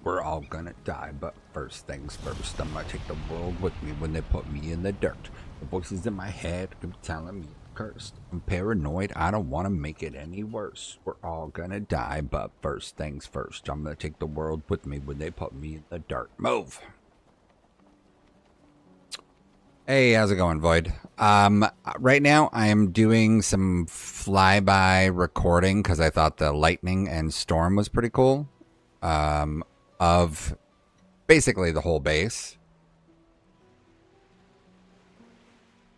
We're all gonna die, but first things first, I'm gonna take the world with me when they put me in the dirt. The voices in my head keep telling me I'm cursed. I'm paranoid, I don't want to make it any worse. We're all gonna die, but first things first, I'm gonna take the world with me when they put me in the dirt. Move! Hey, how's it going, Void? Right now I am doing some flyby recording because I thought the lightning and storm was pretty cool. Of basically the whole base.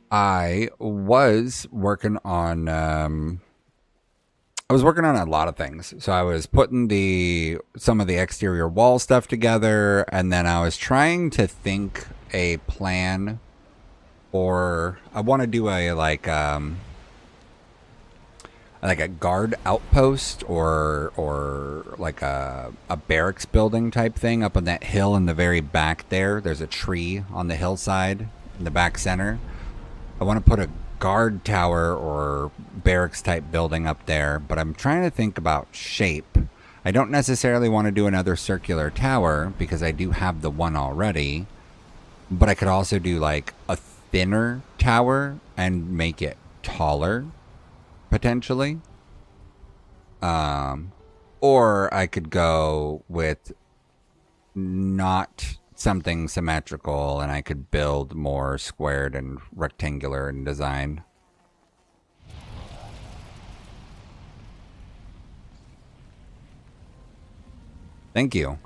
I was working on a lot of things. So I was putting some of the exterior wall stuff together, and then I was trying to think a plan, or I want to do a like a guard outpost or like a barracks building type thing up on that hill in the very back there. There's a tree on the hillside in the back center. I want to put a guard tower or barracks type building up there, but I'm trying to think about shape. I don't necessarily want to do another circular tower because I do have the one already, but I could also do like a thinner tower and make it taller. Potentially. Or I could go with not something symmetrical and I could build more squared and rectangular in design. Thank you.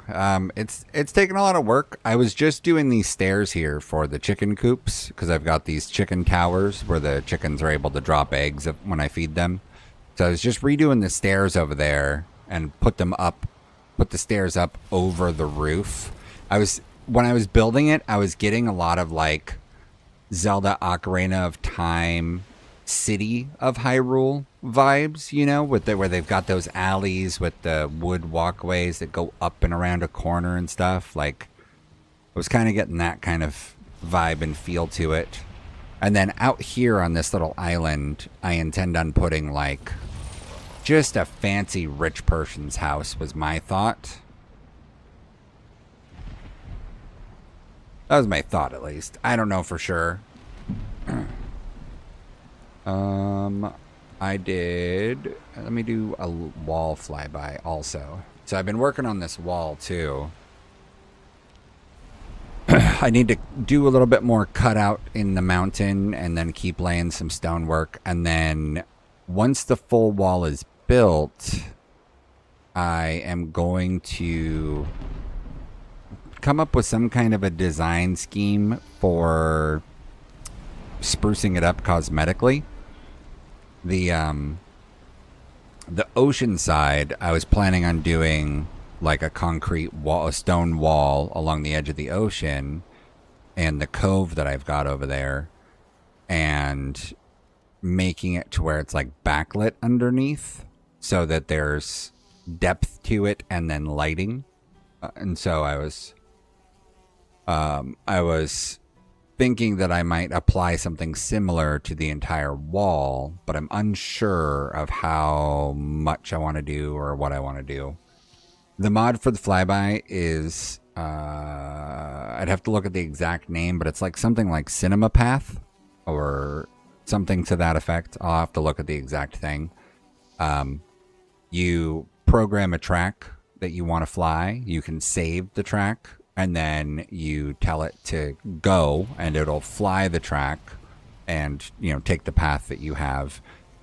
It's taken a lot of work. I was just doing these stairs here for the chicken coops because I've got these chicken towers where the chickens are able to drop eggs when I feed them. So I was just redoing the stairs over there and put the stairs up over the roof. When I was building it, I was getting a lot of like Zelda Ocarina of Time city of Hyrule vibes, you know, with where they've got those alleys with the wood walkways that go up and around a corner and stuff. Like, I was kind of getting that kind of vibe and feel to it. And then out here on this little island, I intend on putting like just a fancy rich person's house was my thought. That was my thought, at least. I don't know for sure. I did. Let me do a wall flyby also. So I've been working on this wall too. I need to do a little bit more cutout in the mountain and then keep laying some stonework. And then once the full wall is built, I am going to come up with some kind of a design scheme for sprucing it up cosmetically. The ocean side, I was planning on doing like a concrete wall, a stone wall along the edge of the ocean and the cove that I've got over there, and making it to where it's like backlit underneath so that there's depth to it and then lighting. And so I was thinking that I might apply something similar to the entire wall, but I'm unsure of how much I want to do or what I want to do. The mod for the flyby is, I'd have to look at the exact name, but it's like something like Cinema Path or something to that effect. I'll have to look at the exact thing. You program a track that you want to fly. You can save the track, and then you tell it to go, and it'll fly the track and, you know, take the path that you have.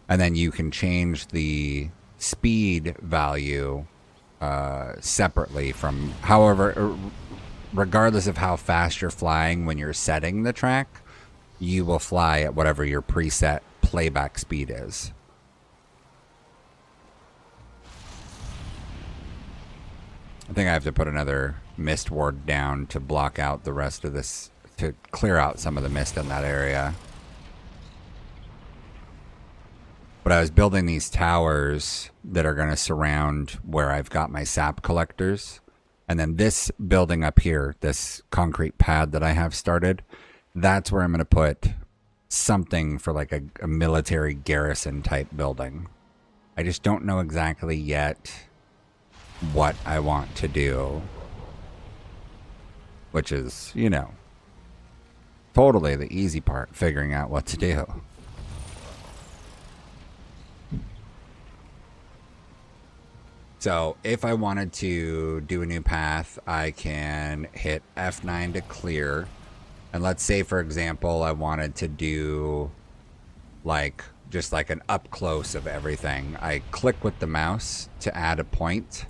And then you can change the speed value separately from, however, regardless of how fast you're flying when you're setting the track, you will fly at whatever your preset playback speed is. I think I have to put another mist ward down to block out the rest of this, to clear out some of the mist in that area. But I was building these towers that are going to surround where I've got my sap collectors. And then this building up here, this concrete pad that I have started, that's where I'm going to put something for like a military garrison type building. I just don't know exactly yet what I want to do, which is, you know, totally the easy part, figuring out what to do. So if I wanted to do a new path, I can hit F9 to clear. And let's say, for example, I wanted to do like just like an up close of everything. I click with the mouse to add a point.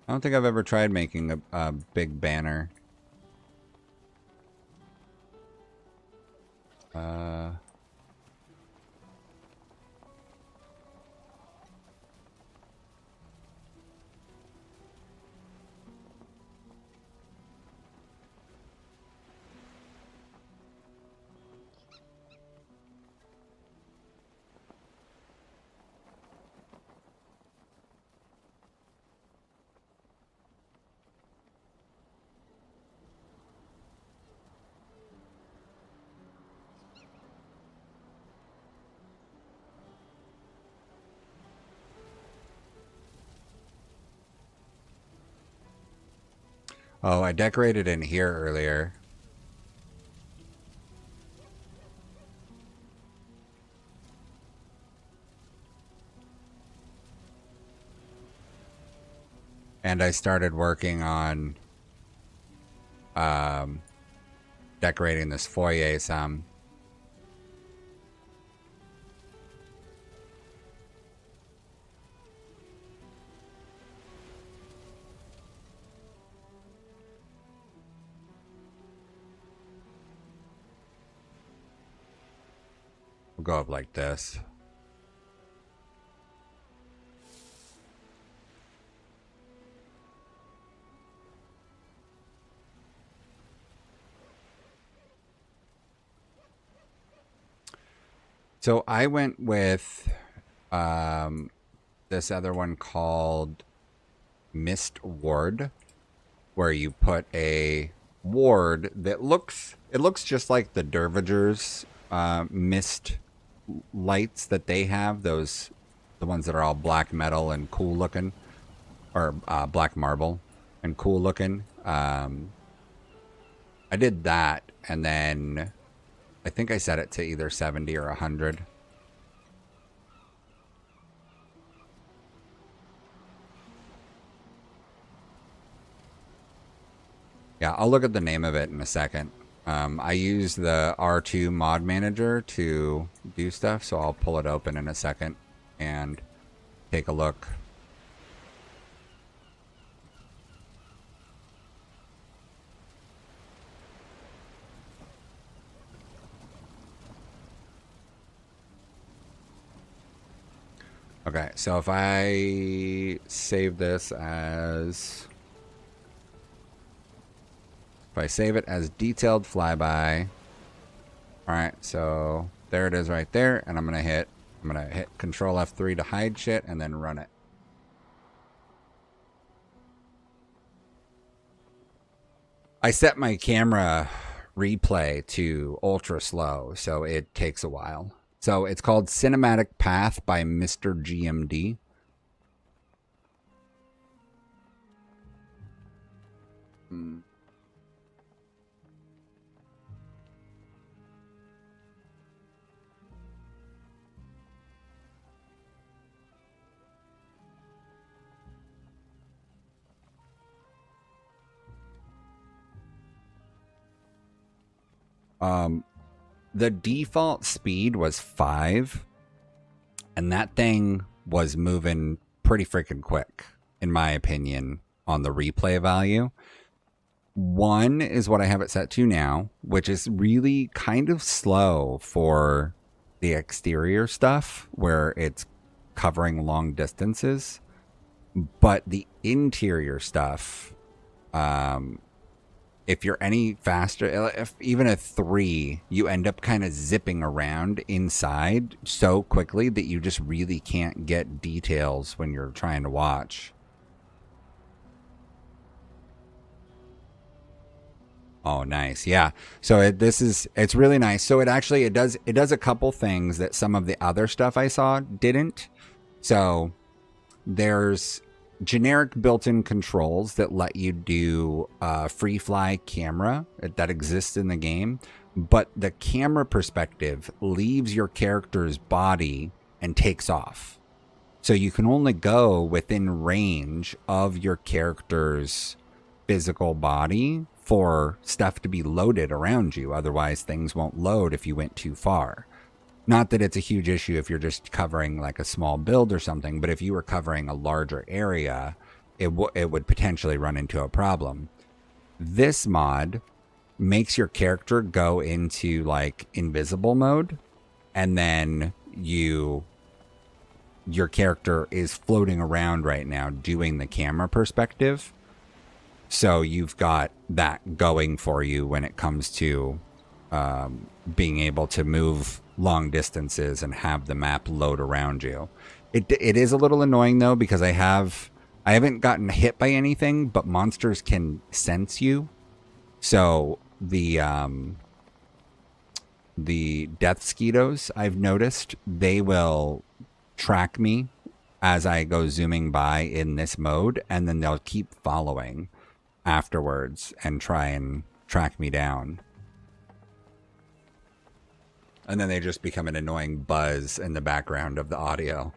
I don't think I've ever tried making a big banner. Oh, I decorated in here earlier. And I started working on decorating this foyer some. go up like this. So I went with this other one called Mist Ward, where you put a ward that looks just like the Dervigers mist lights that they have, those the ones that are all black metal and cool looking, or black marble and cool looking. I did that, and then I think I set it to either 70 or 100. Yeah, I'll look at the name of it in a second. I use the R2 mod manager to do stuff, so I'll pull it open in a second and take a look. Okay, so if I save this as... If I save it as detailed flyby, all right, so there it is right there, and I'm gonna hit Control F3 to hide shit, and then run it. I set my camera replay to ultra slow, so it takes a while. So it's called Cinematic Path by Mr. GMD. The default speed was 5, and that thing was moving pretty freaking quick, in my opinion, on the replay value. 1 is what I have it set to now, which is really kind of slow for the exterior stuff where it's covering long distances. But the interior stuff, if you're any faster, if even a 3, you end up kind of zipping around inside so quickly that you just really can't get details when you're trying to watch. Oh, nice. Yeah. So it's really nice. So it does a couple things that some of the other stuff I saw didn't. So there's generic built-in controls that let you do free fly camera that exists in the game, but the camera perspective leaves your character's body and takes off. So you can only go within range of your character's physical body for stuff to be loaded around you. Otherwise, things won't load if you went too far. Not that it's a huge issue if you're just covering like a small build or something, but if you were covering a larger area, it would potentially run into a problem. This mod makes your character go into like invisible mode, and then your character is floating around right now doing the camera perspective. So you've got that going for you when it comes to being able to move long distances and have the map load around you. It is a little annoying though, because I haven't gotten hit by anything, but monsters can sense you. So the death skeetos, I've noticed, they will track me as I go zooming by in this mode, and then they'll keep following afterwards and try and track me down. And then they just become an annoying buzz in the background of the audio.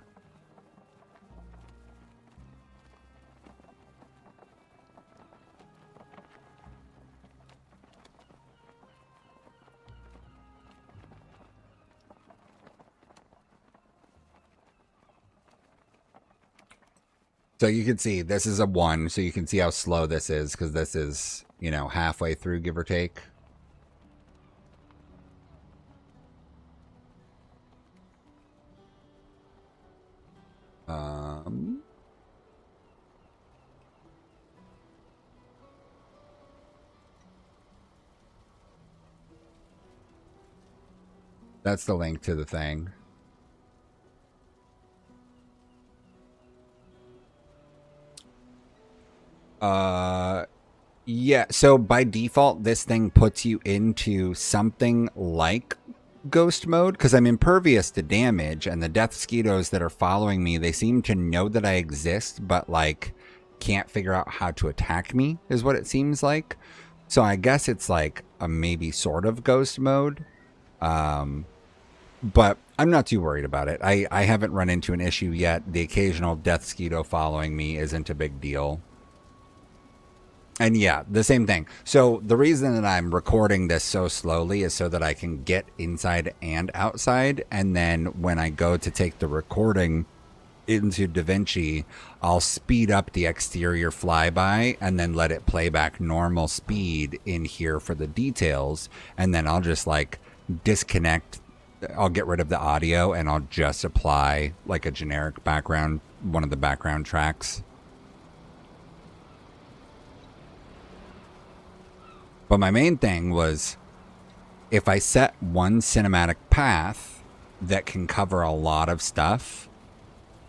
So you can see this is a 1, so you can see how slow this is, because this is, you know, halfway through, give or take. That's the link to the thing. Yeah, so by default, this thing puts you into something like ghost mode because I'm impervious to damage, and the death skeetos that are following me, they seem to know that I exist, but like can't figure out how to attack me, is what it seems like. So I guess it's like a maybe sort of ghost mode. But I'm not too worried about it. I haven't run into an issue yet. The occasional death skeeto following me isn't a big deal. And yeah, the same thing. So the reason that I'm recording this so slowly is so that I can get inside and outside. And then when I go to take the recording into DaVinci, I'll speed up the exterior flyby and then let it play back normal speed in here for the details. And then I'll just like disconnect. I'll get rid of the audio and I'll just apply like a generic background, one of the background tracks. But my main thing was if I set one cinematic path that can cover a lot of stuff,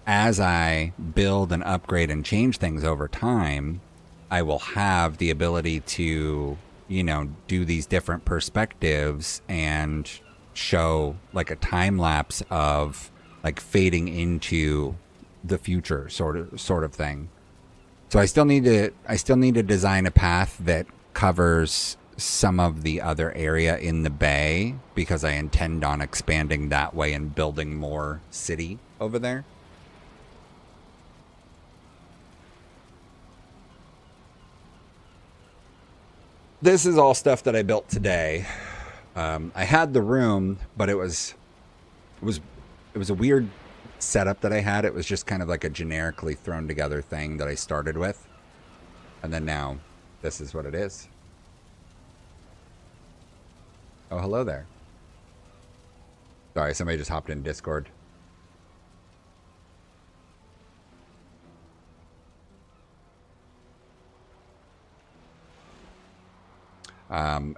as I build and upgrade and change things over time, I will have the ability to, you know, do these different perspectives and show like a time lapse of like fading into the future sort of thing. So I still need to design a path that covers some of the other area in the bay because I intend on expanding that way and building more city over there. This is all stuff that I built today. I had the room, but it was a weird setup that I had. It was just kind of like a generically thrown together thing that I started with, and then now this is what it is. Oh, hello there. Sorry, somebody just hopped in Discord.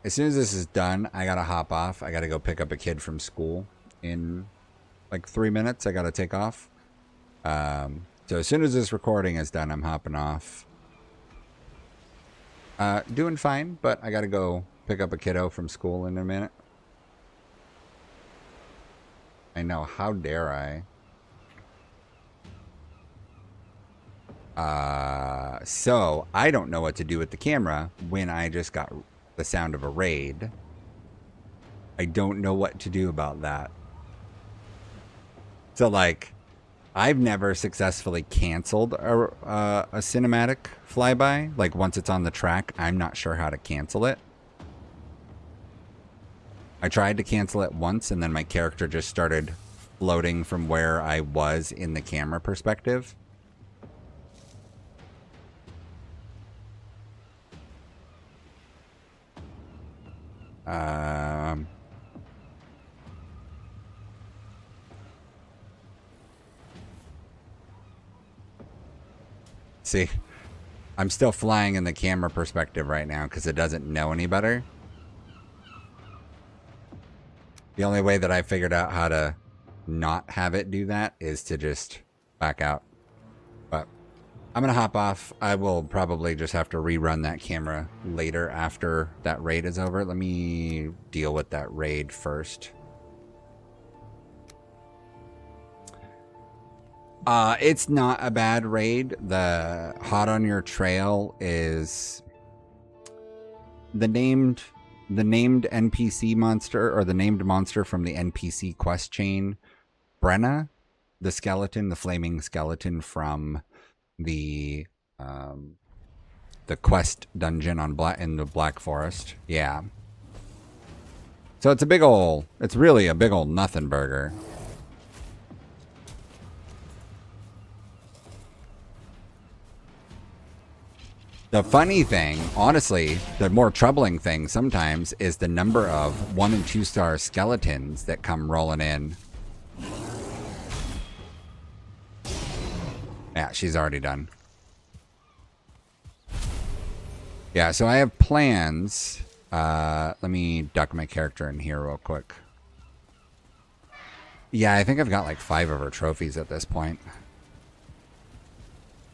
As soon as this is done, I gotta hop off. I gotta go pick up a kid from school in like 3 minutes. I gotta take off. So as soon as this recording is done, I'm hopping off. Doing fine, but I gotta go pick up a kiddo from school in a minute. I know, how dare I? So I don't know what to do with the camera when I just got the sound of a raid. I don't know what to do about that. So like, I've never successfully canceled a cinematic flyby. Like once it's on the track, I'm not sure how to cancel it. I tried to cancel it once and then my character just started floating from where I was in the camera perspective. See, I'm still flying in the camera perspective right now because it doesn't know any better. The only way that I figured out how to not have it do that is to just back out. But I'm going to hop off. I will probably just have to rerun that camera later after that raid is over. Let me deal with that raid first. It's not a bad raid. The Hot on Your Trail is the named NPC monster, or the named monster from the NPC quest chain, Brenna, the skeleton, the flaming skeleton from the quest dungeon in the Black Forest. Yeah. So it's really a big old nothing burger. The funny thing, honestly, the more troubling thing sometimes is the number of 1 and 2 star skeletons that come rolling in. Yeah, she's already done. Yeah, so I have plans. Let me duck my character in here real quick. Yeah, I think I've got like 5 of her trophies at this point.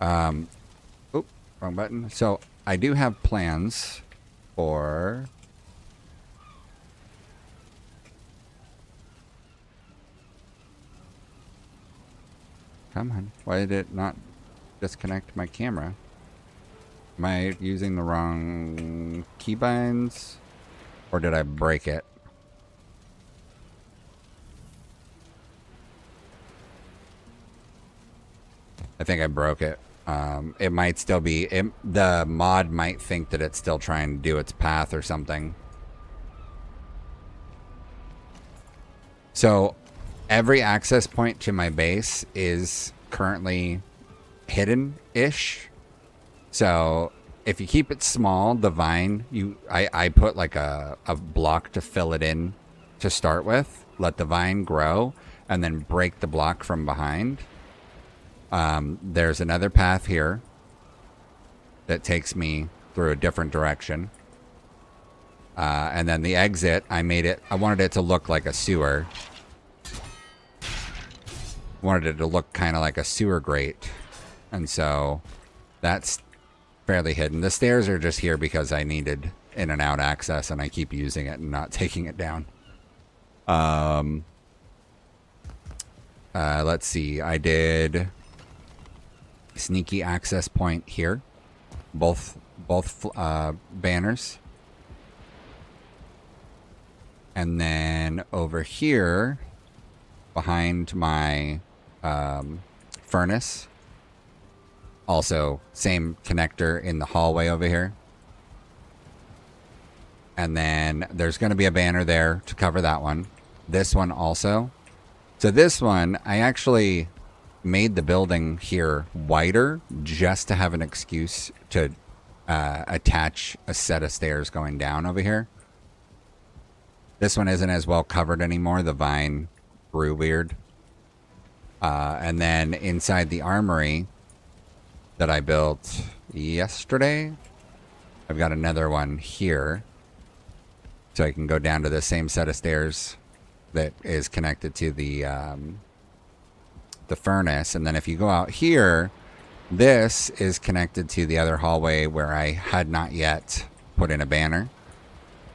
Oop, wrong button. So I do have plans for... Come on. Why did it not disconnect my camera? Am I using the wrong keybinds? Or did I break it? I think I broke it. It might still be... the mod might think that it's still trying to do its path or something. So every access point to my base is currently hidden-ish. So if you keep it small, the vine, I put like a block to fill it in to start with. Let the vine grow and then break the block from behind. There's another path here that takes me through a different direction. And then the exit, I wanted it to look like a sewer. Wanted it to look kind of like a sewer grate. And so that's fairly hidden. The stairs are just here because I needed in and out access and I keep using it and not taking it down. Let's see. I did sneaky access point here. Both banners. And then over here, behind my furnace, also same connector in the hallway over here. And then there's going to be a banner there to cover that one. This one also. So this one, I actually made the building here wider just to have an excuse to attach a set of stairs going down over here. This one isn't as well covered anymore. The vine grew weird. And then inside the armory that I built yesterday, I've got another one here. So I can go down to the same set of stairs that is connected to the furnace. And then if you go out here, this is connected to the other hallway where I had not yet put in a banner.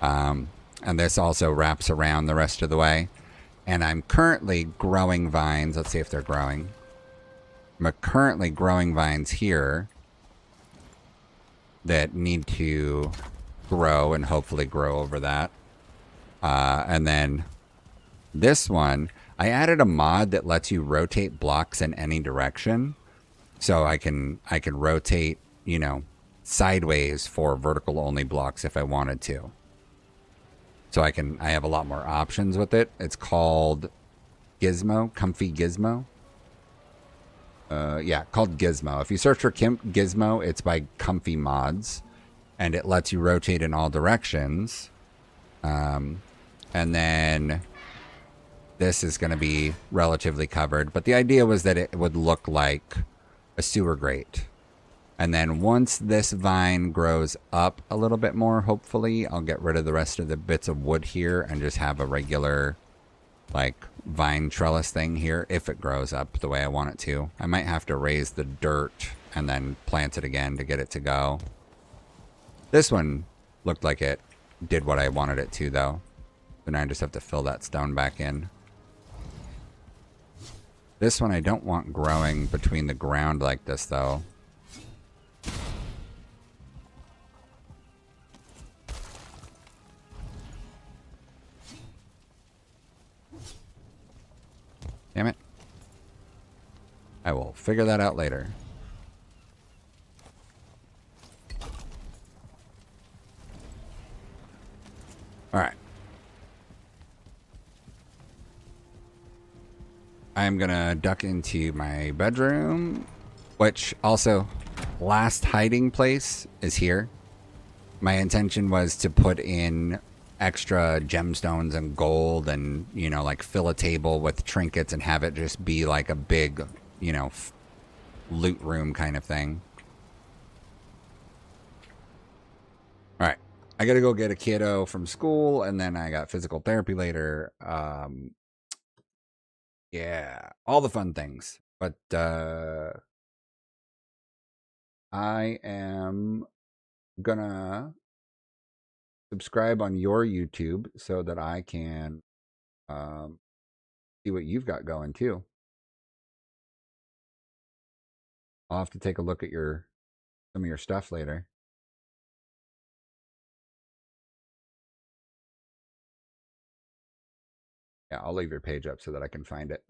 And this also wraps around the rest of the way. And I'm currently growing vines. Let's see if they're growing. I'm currently growing vines here that need to grow and hopefully grow over that. And then this one, I added a mod that lets you rotate blocks in any direction. So I can rotate, you know, sideways for vertical only blocks if I wanted to. So I have a lot more options with it. It's called Gizmo, Comfy Gizmo. Yeah, called Gizmo. If you search for Gizmo, it's by Comfy Mods. And it lets you rotate in all directions. And then this is going to be relatively covered. But the idea was that it would look like a sewer grate. And then once this vine grows up a little bit more, hopefully, I'll get rid of the rest of the bits of wood here and just have a regular, like, vine trellis thing here if it grows up the way I want it to. I might have to raise the dirt and then plant it again to get it to go. This one looked like it did what I wanted it to, though. So now I just have to fill that stone back in. This one I don't want growing between the ground like this, though. Damn it. I will figure that out later. Alright. I'm gonna duck into my bedroom, which also, last hiding place is here. My intention was to put in extra gemstones and gold and, you know, like fill a table with trinkets and have it just be like a big, you know, loot room kind of thing. All right. I got to go get a kiddo from school and then I got physical therapy later. Yeah, all the fun things. But I am gonna subscribe on your YouTube so that I can um, see what you've got going too. I'll have to take a look at your some of your stuff later. Yeah, I'll leave your page up so that I can find it.